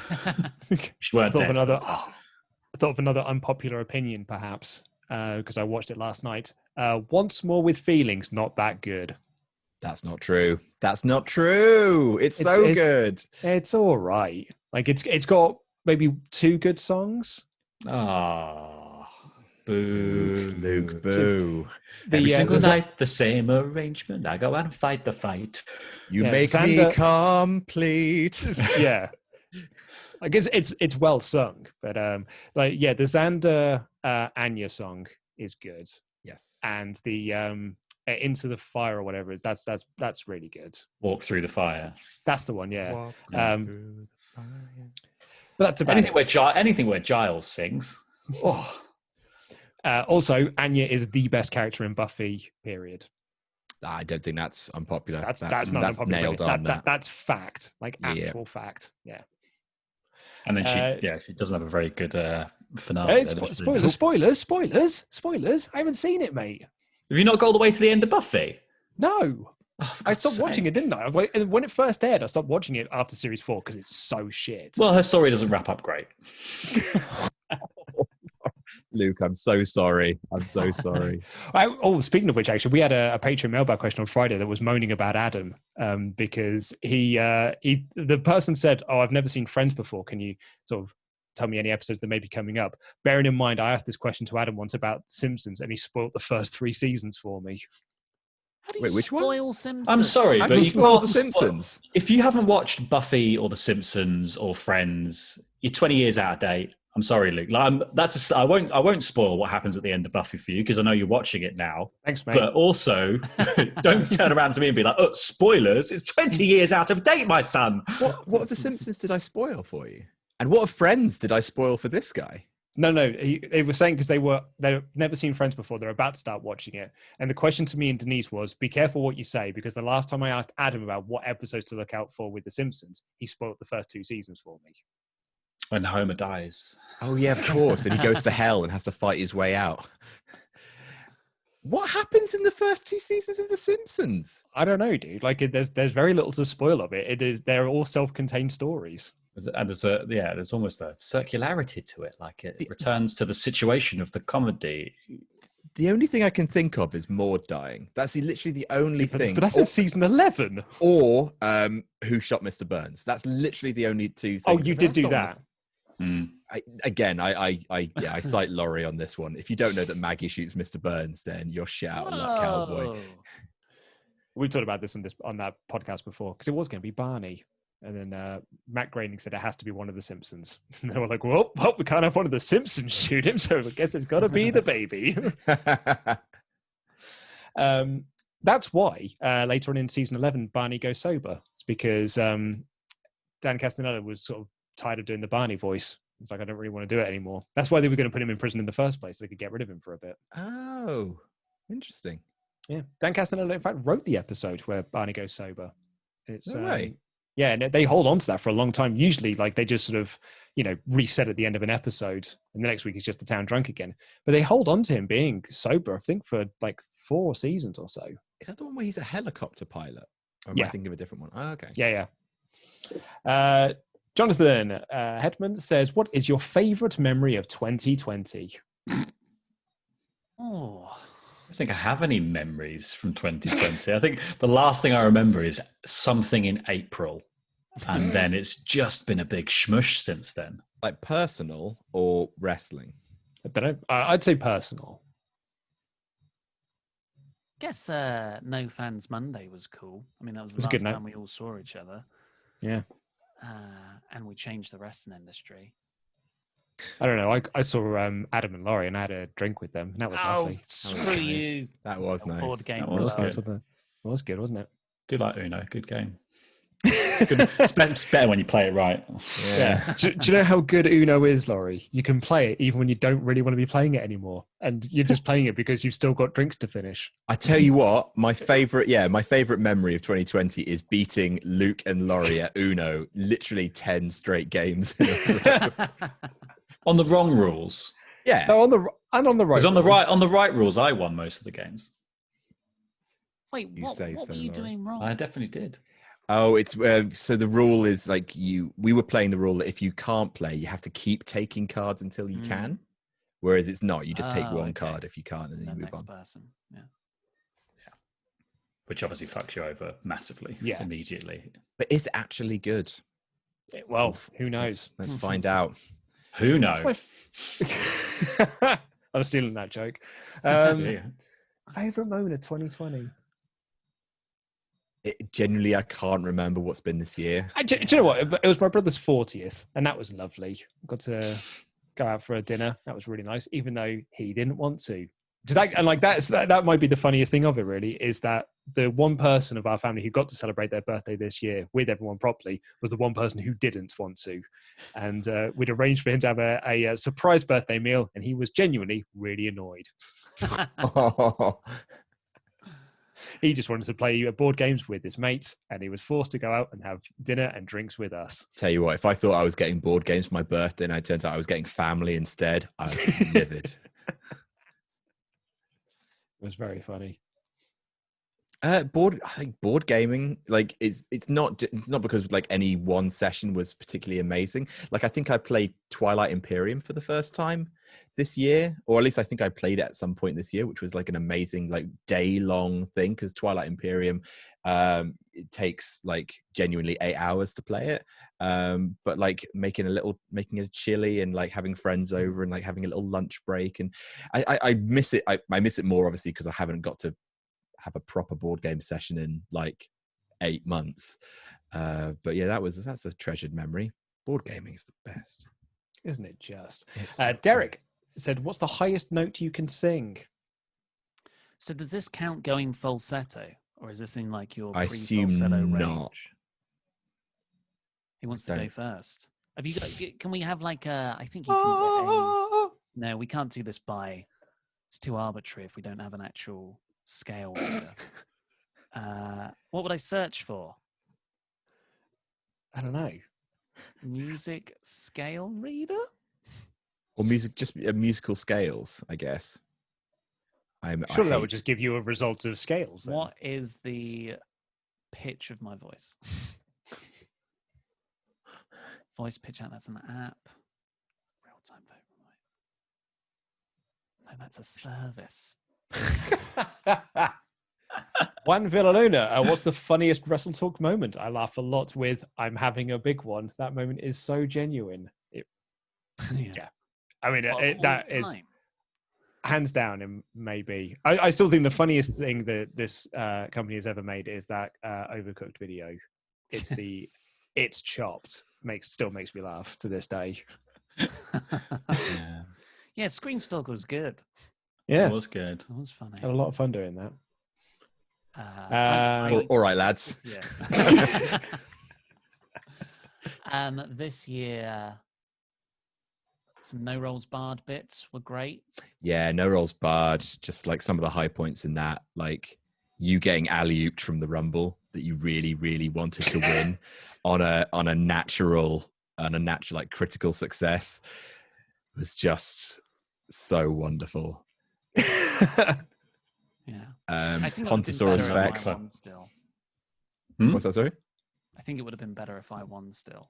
She weren't dead. I thought of another unpopular opinion, perhaps, because I watched it last night. Once More with Feelings, not that good. That's not true. That's not true. It's good. It's all right. Like it's got maybe 2 good songs. Oh, boo. Luke, boo. Every single night, the same arrangement. I go out and fight the fight. You make me complete. Yeah. I guess it's well sung, but the Xander Anya song is good. Yes. And the Into the Fire or whatever, that's really good. Walk Through the Fire. That's the one, yeah. Walk through the fire. But that's about anything where Giles sings. Oh. Also, Anya is the best character in Buffy, period. I don't think that's unpopular. That's not that's unpopular nailed opinion. on. That's fact, like Yeah. actual fact. Yeah. And then she doesn't have a very good finale. Hey, spoilers. I haven't seen it, mate. Have you not got all the way to the end of Buffy? No. Oh, for I God's stopped watching sake. it, didn't I? And when it first aired, I stopped watching it after series 4 because it's so shit. Well, her story doesn't wrap up great. Luke, I'm so sorry. I'm so sorry. Speaking of which, actually, we had a Patreon mailbag question on Friday that was moaning about Adam because the person said, "Oh, I've never seen Friends before. Can you sort of tell me any episodes that may be coming up?" Bearing in mind, I asked this question to Adam once about Simpsons, and he spoiled the first 3 seasons for me. How do you Wait, which one? spoil Simpsons? I'm sorry, How but do you you spoil can't The Simpsons? If you haven't watched Buffy or The Simpsons or Friends, you're 20 years out of date. I'm sorry, Luke. I won't spoil what happens at the end of Buffy for you because I know you're watching it now. Thanks, mate. But also, don't turn around to me and be like, "Oh, spoilers! It's 20 years out of date, my son." What of The Simpsons did I spoil for you? And what of Friends did I spoil for this guy? No, they were saying because they've never seen Friends before. They're about to start watching it, and the question to me and Denise was, "Be careful what you say," because the last time I asked Adam about what episodes to look out for with The Simpsons, he spoiled the first 2 seasons for me. When Homer dies. Oh yeah, of course. And he goes to hell and has to fight his way out. What happens in the first 2 seasons of The Simpsons? I don't know, dude. Like, there's very little to spoil of it. They're all self-contained stories. And there's almost a circularity to it. Like it returns to the situation of the comedy. The only thing I can think of is Maud dying. That's literally the only thing. But that's in season 11. Or Who Shot Mr. Burns. That's literally the only 2 things. Oh, you did do that. I cite Laurie on this one. If you don't know that Maggie shoots Mr. Burns, then you're shit out of luck, cowboy. We talked about this on that podcast before because it was going to be Barney. And then Matt Groening said it has to be one of the Simpsons. And they were like, well, we can't have one of the Simpsons shoot him, so I guess it's got to be the baby. That's why later on in season 11, Barney goes sober. It's because Dan Castellaneta was sort of tired of doing the Barney voice. It's like, I don't really want to do it anymore. That's why they were going to put him in prison in the first place. So they could get rid of him for a bit. Oh, interesting. Yeah. Dan Castellaneta, in fact, wrote the episode where Barney goes sober. It's No way. Yeah, and they hold on to that for a long time. Usually, like, they just sort of, reset at the end of an episode, and the next week he's just the town drunk again. But they hold on to him being sober, I think, for like 4 seasons or so. Is that the one where he's a helicopter pilot? Or am I thinking of a different one? Oh, okay. Yeah. Jonathan Hetman says, what is your favorite memory of 2020? Oh, I don't think I have any memories from 2020. I think the last thing I remember is something in April. And then it's just been a big shmush since then. Like personal or wrestling? I don't know. I'd say personal. guess No Fans Monday was cool. I mean, that was the a good last night. time we all saw each other. Yeah. And we changed the wrestling industry. I don't know. I saw Adam and Laurie and I had a drink with them. And that was lovely. Screw you. That was nice. Board game. That was club. Nice, wasn't it? It was good, wasn't it? Do like Uno, good game. It's better when you play it right. Yeah. do you know how good Uno is, Laurie? You can play it even when you don't really want to be playing it anymore. And you're just playing it because you've still got drinks to finish. I tell you what, my favorite memory of 2020 is beating Luke and Laurie at Uno, literally 10 straight games. On the wrong rules. Yeah. No, on the right. Because on the right rules, I won most of the games. Wait, You what say were so, you Laurie. doing wrong? I definitely did. Oh, it's so the rule is like we were playing the rule that if you can't play, you have to keep taking cards until you can. Whereas it's not, you just take one card if you can't and then The you move next on. person. Yeah. Which obviously fucks you over massively. Yeah. Immediately. But is it actually good? Well, who knows? Let's find out. Who knows? I'm stealing that joke. Yeah. Favorite moment of 2020? Generally, I can't remember what's been this year. Do you know what? It was my brother's 40th, and that was lovely. Got to go out for a dinner. That was really nice, even though he didn't want to. That might be the funniest thing of it, really, is that the one person of our family who got to celebrate their birthday this year with everyone properly was the one person who didn't want to. And we'd arranged for him to have a surprise birthday meal, and he was genuinely really annoyed. He just wanted to play board games with his mates, and he was forced to go out and have dinner and drinks with us. Tell you what, if I thought I was getting board games for my birthday and it turns out I was getting family instead, I'd be livid. It was very funny. I think board gaming, like it's not because like any one session was particularly amazing. Like I think I played Twilight Imperium for the first time this year, or at least I think I played it at some point this year, which was like an amazing like day-long thing, because Twilight Imperium it takes like genuinely 8 hours to play it. But like making a chili and like having friends over and like having a little lunch break, and I miss it. I miss it more obviously because I haven't got to have a proper board game session in like 8 months. But yeah, that's a treasured memory. Board gaming is the best, Isn't it just? so Derek said, what's the highest note you can sing? So does this count going falsetto, or is this in like your I assume pre-falsetto not. range? He wants to go first. Have you got? Can we have like a? I think you can get a. No, we can't do this by. It's too arbitrary if we don't have an actual scale reader. What would I search for? I don't know. Music scale reader? Or musical scales, I guess. Surely that would just give you a result of scales. Then. What is the pitch of my voice? Voice pitch out, that's an app. Real-time vote remote. No, that's a service. Juan Villaluna, what's the funniest WrestleTalk moment? I laugh a lot with "I'm having a big one." That moment is so genuine. Yeah. I mean, that is hands down, and maybe I still think the funniest thing that this company has ever made is that Overcooked video. It's chopped still makes me laugh to this day. Yeah, Screen Stalker was good. Yeah, It was good. It was funny. had a lot of fun doing that. all right, lads. Yeah. This year, some no rolls barred bits were great. Yeah, no rolls barred. Just like some of the high points in that, like you getting alley-ooped from the Rumble that you really, really wanted to win on a natural like critical success was just so wonderful. Yeah. I think Pontosaurus Vex. Still. What's that, sorry? I think it would have been better if I won still.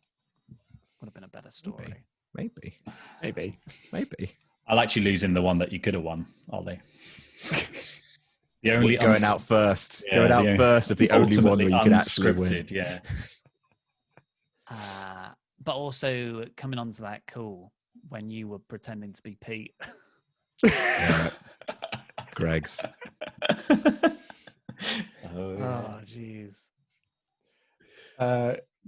Would have been a better story. Maybe. I liked you losing the one that you could have won, Ollie. The only going out first. Yeah, going out first of the only one where you could actually win. Yeah. But also coming onto that call when you were pretending to be Pete. Yeah. Greg's. Oh, jeez.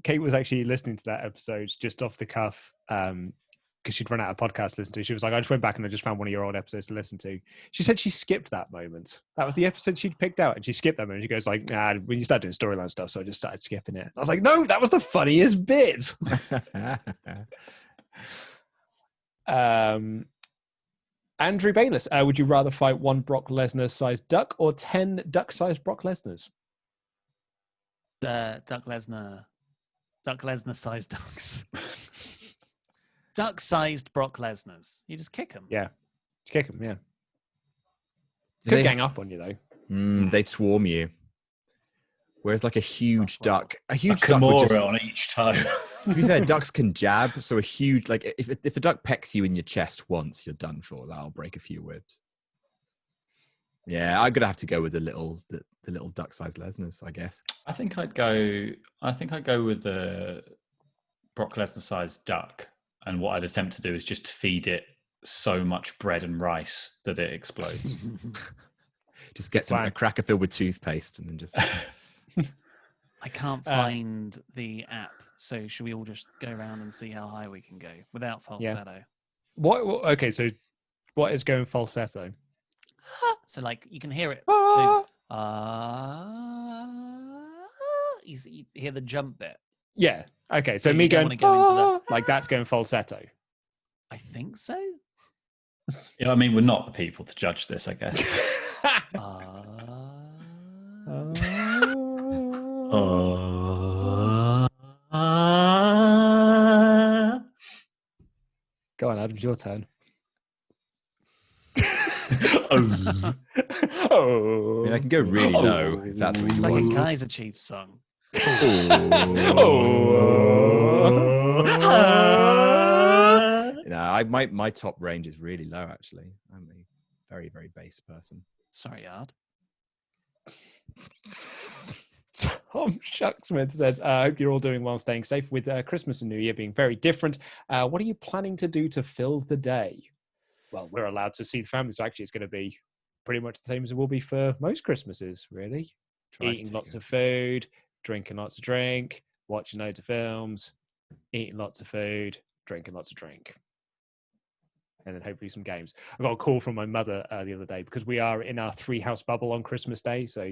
Kate was actually listening to that episode just off the cuff because she'd run out of podcasts to listen to. She was like, I just went back and I just found one of your old episodes to listen to. She said she skipped that moment. That was the episode she'd picked out, and she skipped that moment. She goes like, nah, when you start doing storyline stuff, so I just started skipping it. I was like, no, that was the funniest bit. Andrew Bayless, would you rather fight one Brock Lesnar-sized duck or 10 duck-sized Brock Lesnars? Duck Lesnar-sized ducks. Duck-sized Brock Lesnars. You just kick them. Yeah, just kick them. Yeah, could gang up on you though. They'd swarm you. Whereas like a huge duck, a Kimura on each toe. To be fair, ducks can jab, so a huge like if the duck pecks you in your chest once, you're done for. That'll break a few ribs. Yeah, I'm gonna have to go with the little duck-sized Lesnars, I guess. I think I'd go with the Brock Lesnar-sized duck, and what I'd attempt to do is just feed it so much bread and rice that it explodes. Just get a cracker filled with toothpaste, and then just. I can't find the app, so should we all just go around and see how high we can go without falsetto? Yeah. Okay, so what is going falsetto? So like you can hear it. You hear the jump bit. Yeah. Okay. So you me don't going wanna go into like that's going falsetto. I think so. Yeah, I mean, we're not the people to judge this, I guess. Go on, Adam, it's your turn. I mean, I can go really low if that's what It's you like a want. Kaiser Chiefs song. My top range is really low, actually. I'm a very, very bass person. Sorry, Ard. Tom Shucksmith says, I hope you're all doing well, staying safe with Christmas and New Year being very different. What are you planning to do to fill the day? Well, we're allowed to see the family, so actually it's going to be pretty much the same as it will be for most Christmases, really. Eating lots of food, drinking lots of drink, watching loads of films, eating lots of food, drinking lots of drink. And then hopefully some games. I got a call from my mother the other day because we are in our 3-house bubble on Christmas Day. So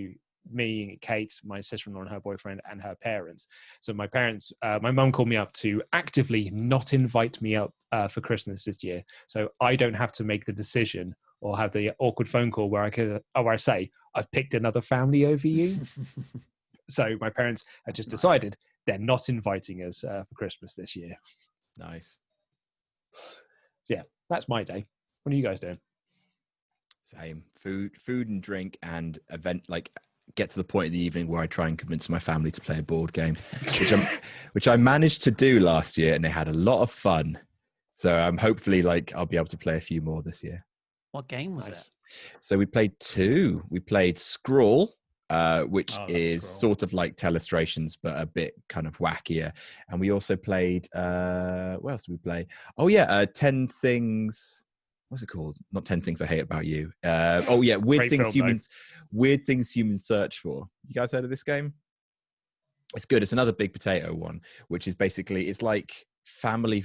me, Kate, my sister-in-law and her boyfriend and her parents. So my parents, my mum called me up to actively not invite me up for Christmas this year. So I don't have to make the decision or have the awkward phone call where I say, I've picked another family over you. So my parents had just decided they're not inviting us for Christmas this year. Nice. So yeah, that's my day. What are you guys doing? Same. Food and drink and event, like get to the point in the evening where I try and convince my family to play a board game, which I managed to do last year, and they had a lot of fun. So I'm hopefully I'll be able to play a few more this year. What game was it? So we played 2. We played Scrawl, which is Scrawl. sort of like Telestrations, but a bit kind of wackier. And we also played, what else did we play? 10 Things. What's it called? Not 10 Things I Hate About You. Weird Things Humans Search For. You guys heard of this game? It's good. It's another big potato one, which is basically, it's like Family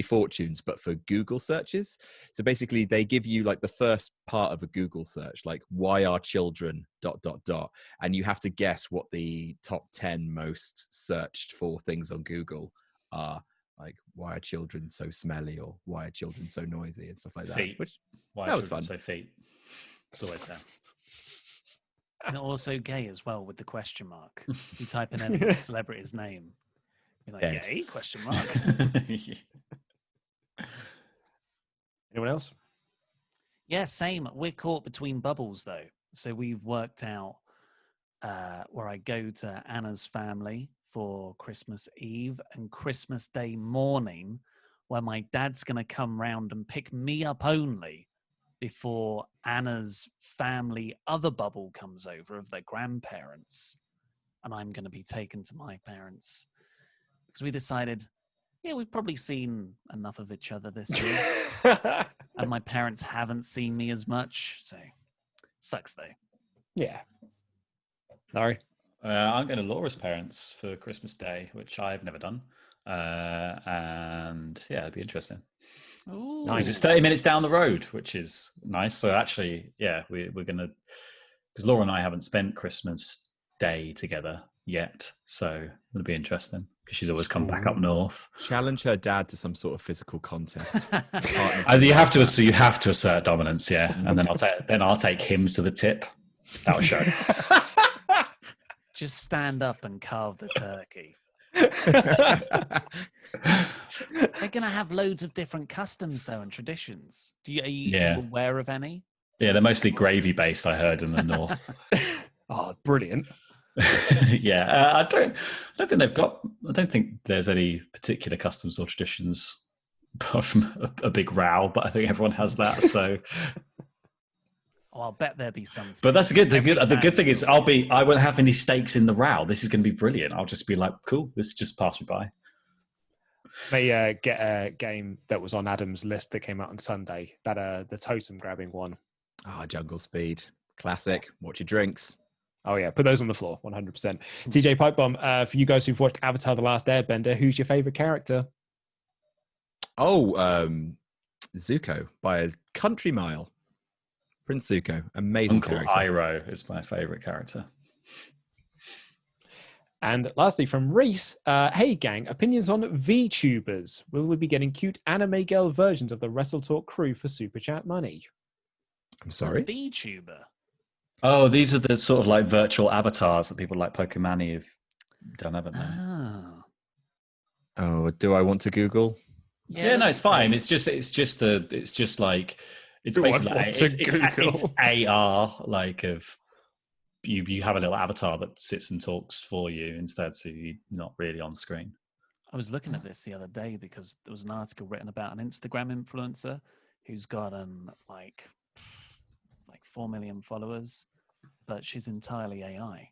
Fortunes, but for Google searches. So basically they give you like the first part of a Google search, like why are children ... and you have to guess what the top 10 most searched for things on Google are. Like, why are children so smelly, or why are children so noisy, and stuff like that. Feet. That was fun. So feet. It's always there. And also gay as well with the question mark. You type in any celebrity's name. You're like, gay? Question mark. Anyone else? Yeah, same. We're caught between bubbles, though. So we've worked out where I go to Anna's family for Christmas Eve and Christmas Day morning, where my dad's going to come round and pick me up only before Anna's family other bubble comes over of their grandparents. And I'm going to be taken to my parents. Because we decided, we've probably seen enough of each other this year. And my parents haven't seen me as much. So, sucks though. Yeah. Larry? I'm going to Laura's parents for Christmas Day, which I've never done. And yeah, it'd be interesting. Ooh. Because it's 30 minutes down the road, which is nice. So actually, yeah, we're going to, because Laura and I haven't spent Christmas Day together yet. So it'll be interesting because she's always come back up north. Challenge her dad to some sort of physical contest. You have to assert dominance, yeah. And then I'll take him to the tip. That'll show. Just stand up and carve the turkey. They're going to have loads of different customs, though, and traditions. Are you aware of any? Yeah, they're mostly gravy based, I heard, in the north. Oh, brilliant. Yeah, I don't think there's any particular customs or traditions apart from a big row, but I think everyone has that, so... Oh, I'll bet there'll be something. But that's good. The good thing is I won't have any stakes in the row. This is going to be brilliant. I'll just be like, cool, this just passed me by. They get a game that was on Adam's list that came out on Sunday, that the totem grabbing one. Jungle Speed. Classic. Watch your drinks. Oh yeah, put those on the floor, 100%. TJ Pipebomb, for you guys who've watched Avatar The Last Airbender, who's your favorite character? Zuko by a country mile. Prince Zuko, amazing Uncle character. Iroh is my favorite character. And lastly, from Reese, hey gang, opinions on VTubers. Will we be getting cute anime girl versions of the WrestleTalk crew for Super Chat money? I'm sorry? VTuber. Oh, these are the sort of like virtual avatars that people like Pokemon have Don't have it now. Oh. Oh, do I want to Google? Yeah, no, it's fine. It's just like it's Do I basically want to Google? it's AR like of you have a little avatar that sits and talks for you instead, so you're not really on screen. I was looking at this the other day because there was an article written about an Instagram influencer who's got like 4 million followers, but she's entirely AI.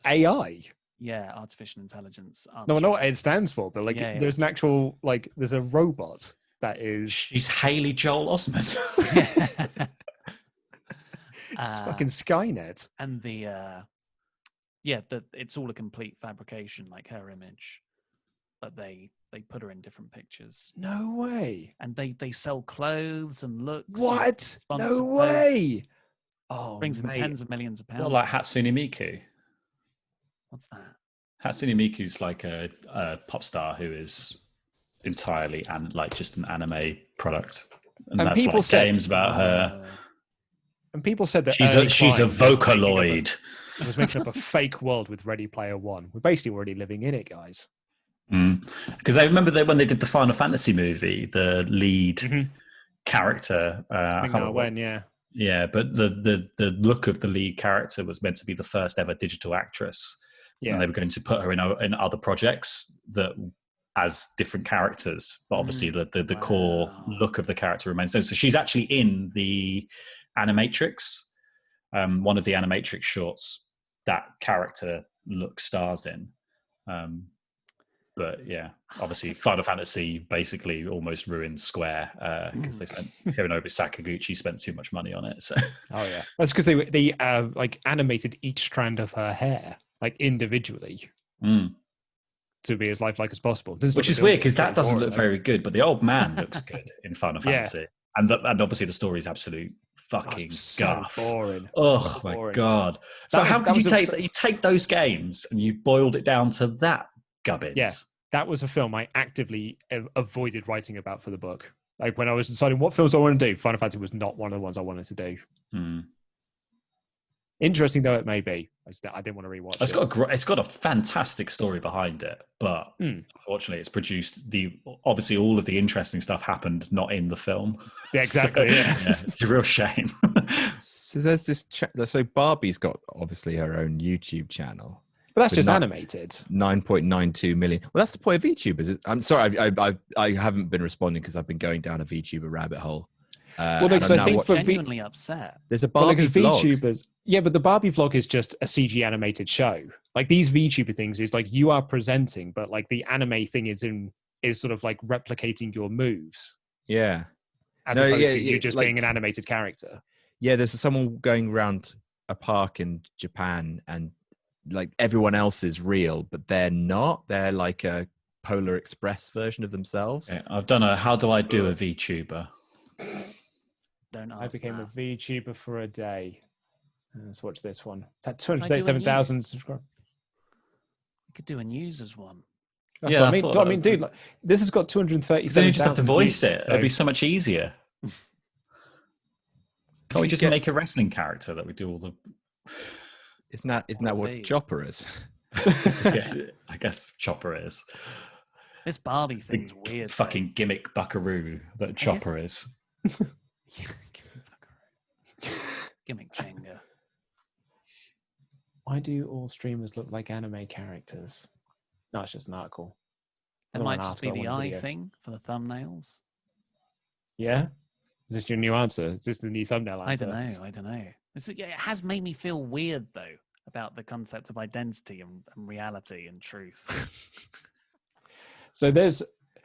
AI. Yeah, artificial intelligence. No, I know what it stands for, but like, Yeah, there's an actual there's a robot that is She's Haley Joel Osment. it's fucking Skynet. And it's all a complete fabrication, like her image, but they put her in different pictures. No way. And they sell clothes and looks. What? And No sponsor way. posts. Oh, Brings in mate. tens of millions of pounds. Well, like Hatsune Miku. What's that? Hatsune Miku's like a pop star who is entirely like just an anime product, and that's people like said- games about her. And people said that She's a Vocaloid. Was making up a fake world with Ready Player One. We're basically already living in it, guys. Because I remember that when they did the Final Fantasy movie, the lead character, I can't remember when, yeah. Yeah, but the look of the lead character was meant to be the first ever digital actress. Yeah. And they were going to put her in other projects that as different characters, but obviously the core look of the character remains. So she's actually in the Animatrix, one of the Animatrix shorts that character stars in. But yeah, obviously Final Fantasy basically almost ruined Square because they spent Hironobu Sakaguchi spent too much money on it. So yeah, that's because they like animated each strand of her hair like individually to be as lifelike as possible. Which is weird because that doesn't look very good, but the old man looks good in Final Fantasy, and obviously the story is absolute fucking guff. Boring. Oh my god! So how could you take those games and you boiled it down to that? Gubbins. Yeah, that was a film I actively avoided writing about for the book. Like when I was deciding what films I want to do, Final Fantasy was not one of the ones I wanted to do. Interesting though it may be, I didn't want to rewatch it. It's got a fantastic story behind it, but unfortunately, it's produced obviously all of the interesting stuff happened not in the film. Yeah, exactly. It's a real shame. So there's this. So Barbie's got obviously her own YouTube channel. But that's just animated. 9.92 million. Well, that's the point of VTubers. I'm sorry, I haven't been responding because I've been going down a VTuber rabbit hole. Well, because I think for genuinely upset. There's a Barbie vlog. VTubers, yeah, but the Barbie vlog is just a CG animated show. Like these VTuber things is like you are presenting, but like the anime thing is sort of like replicating your moves. Yeah. As opposed to you just being an animated character. Yeah, there's someone going around a park in Japan and like everyone else is real, but they're not. They're like a Polar Express version of themselves. Yeah, I've done how do I do a VTuber? Don't ask I became that. a VTuber for a day. Let's watch this one. It's at 237,000 subscribers. We could do a news one. That's what I mean, dude. Like, this has got 237,000. Then you just have to voice it. It'd be so much easier. Can't we just make a wrestling character that we do all the? Isn't that what Chopper is? Yeah, I guess Chopper is. This Barbie thing's weird. Fucking gimmick buckaroo that Chopper is. Gimmick Jenga. Why do all streamers look like anime characters? No, it's just an article. It might just be the eye thing for the thumbnails. Yeah? Is this your new answer? Is this the new thumbnail answer? I don't know. It has made me feel weird, though, about the concept of identity and reality and truth. So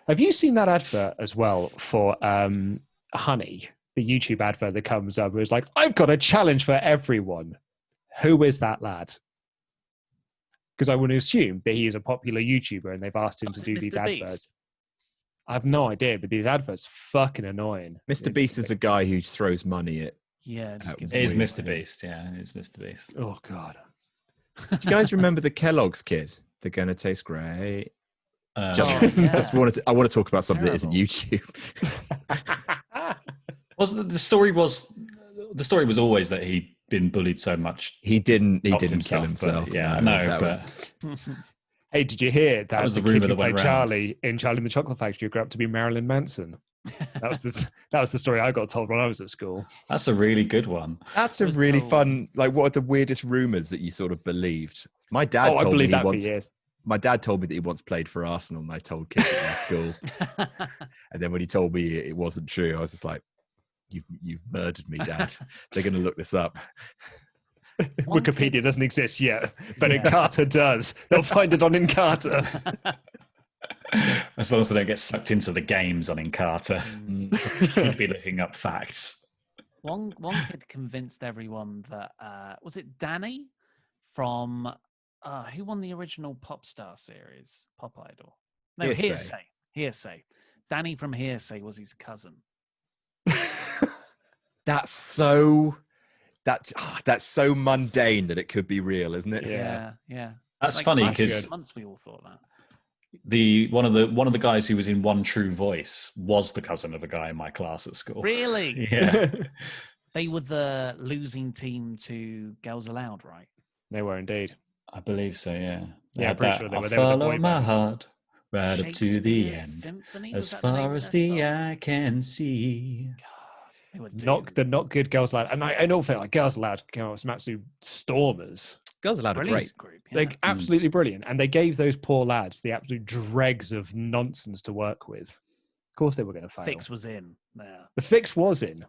have you seen that advert as well for Honey, the YouTube advert that comes up? It's like, I've got a challenge for everyone. Who is that lad? Because I would assume that he is a popular YouTuber and they've asked him to do these adverts. I have no idea, but these adverts are fucking annoying. Mr. Beast is a guy who throws money at. Yeah, it is Mr. Beast. Yeah, it is Mr. Beast. Oh God! Do you guys remember the Kellogg's kid? They're gonna taste great. I want to talk about something that isn't YouTube. The story was always that he been bullied so much. He didn't Stopped kill himself. But, yeah, no, no, that but was Hey, did you hear that was the the kid rumour who that went played round. Charlie in Charlie and the Chocolate Factory grew up to be Marilyn Manson? That was the story I got told when I was at school. that's a really good one. That's a was really told. fun. Like, what are the weirdest rumors that you sort of believed? My dad I told me believe he that for once. years. My dad told me that he once played for Arsenal, and I told kids at my school. And then when he told me it wasn't true, I was just like, "You've murdered me, Dad." They're going to look this up. One Wikipedia kid- doesn't exist yet, but Yeah. Encarta does. They'll find it on Encarta. As long as they don't get sucked into the games on Encarta, you'd be looking up facts. One kid convinced everyone that was it Danny from who won the original Pop Star series, Pop Idol? No, Hearsay. Hearsay. Danny from Hearsay was his cousin. That's so mundane that it could be real, isn't it? Yeah. Yeah. That's Like, funny last because months we all thought that. one of the guys who was in One True Voice was the cousin of a guy in my class at school. Really? Yeah. They were the losing team to Girls Aloud, right? They were indeed. I believe so, yeah. They Yeah, had pretty that, sure they "I'll were the follow boy my bands. heart right up to the Shakespeare's end, Symphony, was as that the name far of as their the song? eye can see." God, they were Not good Girls Aloud. And I don't think like Girls Aloud came out with some absolute stormers. Girls Aloud are great. Group, Like absolutely brilliant. And they gave those poor lads the absolute dregs of nonsense to work with. Of course they were going to fail. Fix was in there. The fix was in.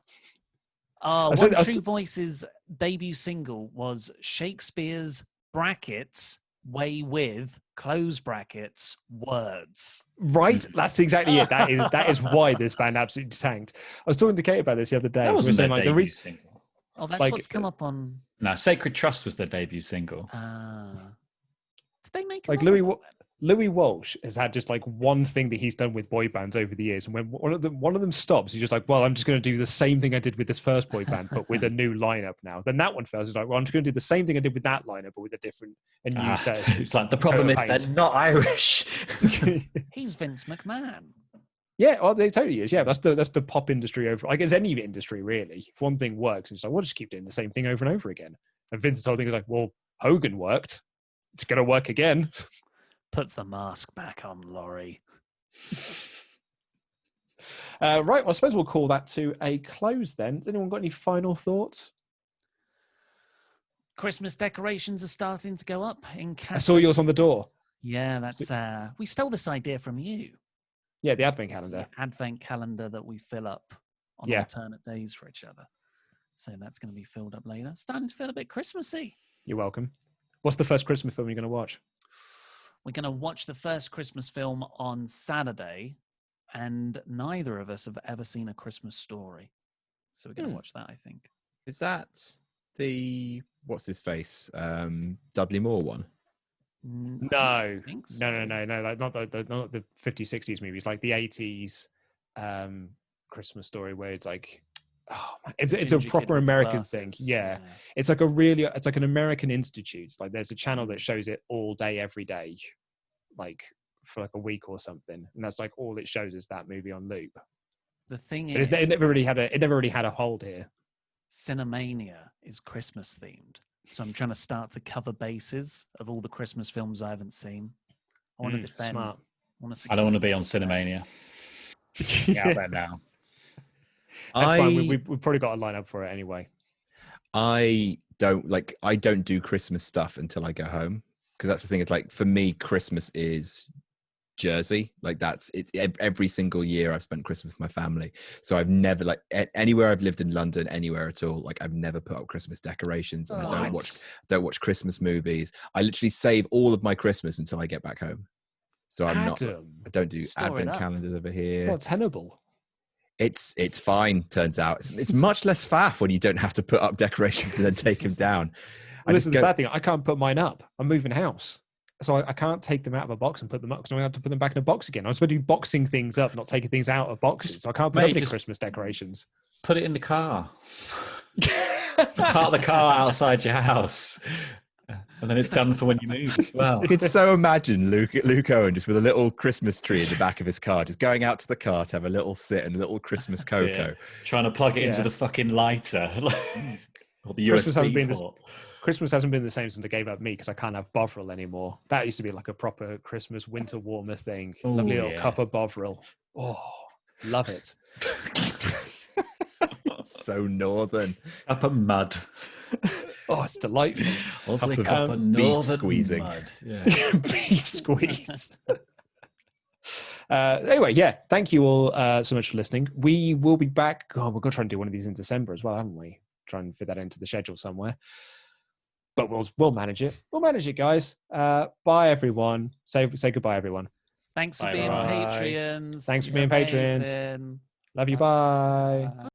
One said- I was True Voice's debut single was Shakespeare's brackets way with close brackets words. Right? That's exactly it. That is why this band absolutely tanked. I was talking to Kate about this the other day. That We were wasn't their saying, like, debut single. Oh, that's Like, what's come up on. No, Sacred Trust was their debut single. Did they make like another one then? Louis Walsh has had just like one thing that he's done with boy bands over the years, and when one of them stops, he's just like, "Well, I'm just going to do the same thing I did with this first boy band, but with a new lineup now." Then that one fails. He's like, "Well, I'm just going to do the same thing I did with that lineup, but with a different and new set." It's like the problem is paint. they're not Irish. He's Vince McMahon. Yeah, oh, they totally is. Yeah, that's the pop industry over. Like, it's any industry really. If one thing works, it's like, we'll just keep doing the same thing over and over again. And Vince's whole thing is like, well, Hogan worked. It's going to work again. Put the mask back on, Laurie. Right, well, I suppose we'll call that to a close then. Has anyone got any final thoughts? Christmas decorations are starting to go up in I saw yours on the door. Yeah, that's we stole this idea from you. Yeah, the advent calendar. The advent calendar that we fill up on Yeah. alternate days for each other. So that's going to be filled up later. Starting to feel a bit Christmassy. You're welcome. What's the first Christmas film you're going to watch? We're going to watch the first Christmas film on Saturday, and neither of us have ever seen A Christmas Story. So we're going to watch that, I think. Is that the what's his face? Dudley Moore one? No, I think so. no. Like not the 50s, 60s movies, like the 80s Christmas Story, where it's like, oh man, it's a Ginger kid proper with American glasses, thing. Yeah, it's like an American institute. Like there's a channel that shows it all day, every day, like for like a week or something, and that's like all it shows is that movie on loop. The thing But is, it never really had a hold here. Cinemania is Christmas themed. So I'm trying to start to cover bases of all the Christmas films I haven't seen. I want to defend. Smart. I don't want to be on Cinemania. Get out there now. That's fine. We've probably got a lineup for it anyway. I don't do Christmas stuff until I go home, because that's the thing. It's like, for me, Christmas is Jersey. Like that's it. Every single year I've spent Christmas with my family, so I've never, like, anywhere I've lived in London, anywhere at all, like I've never put up Christmas decorations, and I don't watch Christmas movies. I literally save all of my Christmas until I get back home. So I don't do advent calendars over here. It's not tenable. It's fine. Turns out it's much less faff when you don't have to put up decorations and then take them down. Well, listen, the sad thing, I can't put mine up. I'm moving house, so I can't take them out of a box and put them up, because I'm going to have to put them back in a box again. I'm supposed to be boxing things up, not taking things out of boxes. So I can't put up any Christmas decorations. Put it in the car. Park the car outside your house. And then it's done for when you move as well. I could so imagine Luke Owen just with a little Christmas tree in the back of his car, just going out to the car to have a little sit and a little Christmas cocoa. Yeah. Trying to plug it into the fucking lighter. Or the Christmas hasn't USB been port. Christmas hasn't been the same since I gave up meat because I can't have Bovril anymore. That used to be like a proper Christmas winter warmer thing. Ooh, Lovely little yeah. cup of Bovril. Oh, love it. So northern. Cup of mud. Oh, it's delightful. Lovely Cup cup of of beef northern squeezing. mud. Yeah. Beef squeeze. Anyway, yeah, thank you all so much for listening. We will be back. Oh, we're going to try and do one of these in December as well, haven't we? Try and fit that into the schedule somewhere. But we'll manage it. We'll manage it, guys. Bye, everyone. Say goodbye, everyone. Thanks for Bye, being bye. Patreons. Thanks for You're being patrons. amazing. Love you. Bye. Bye.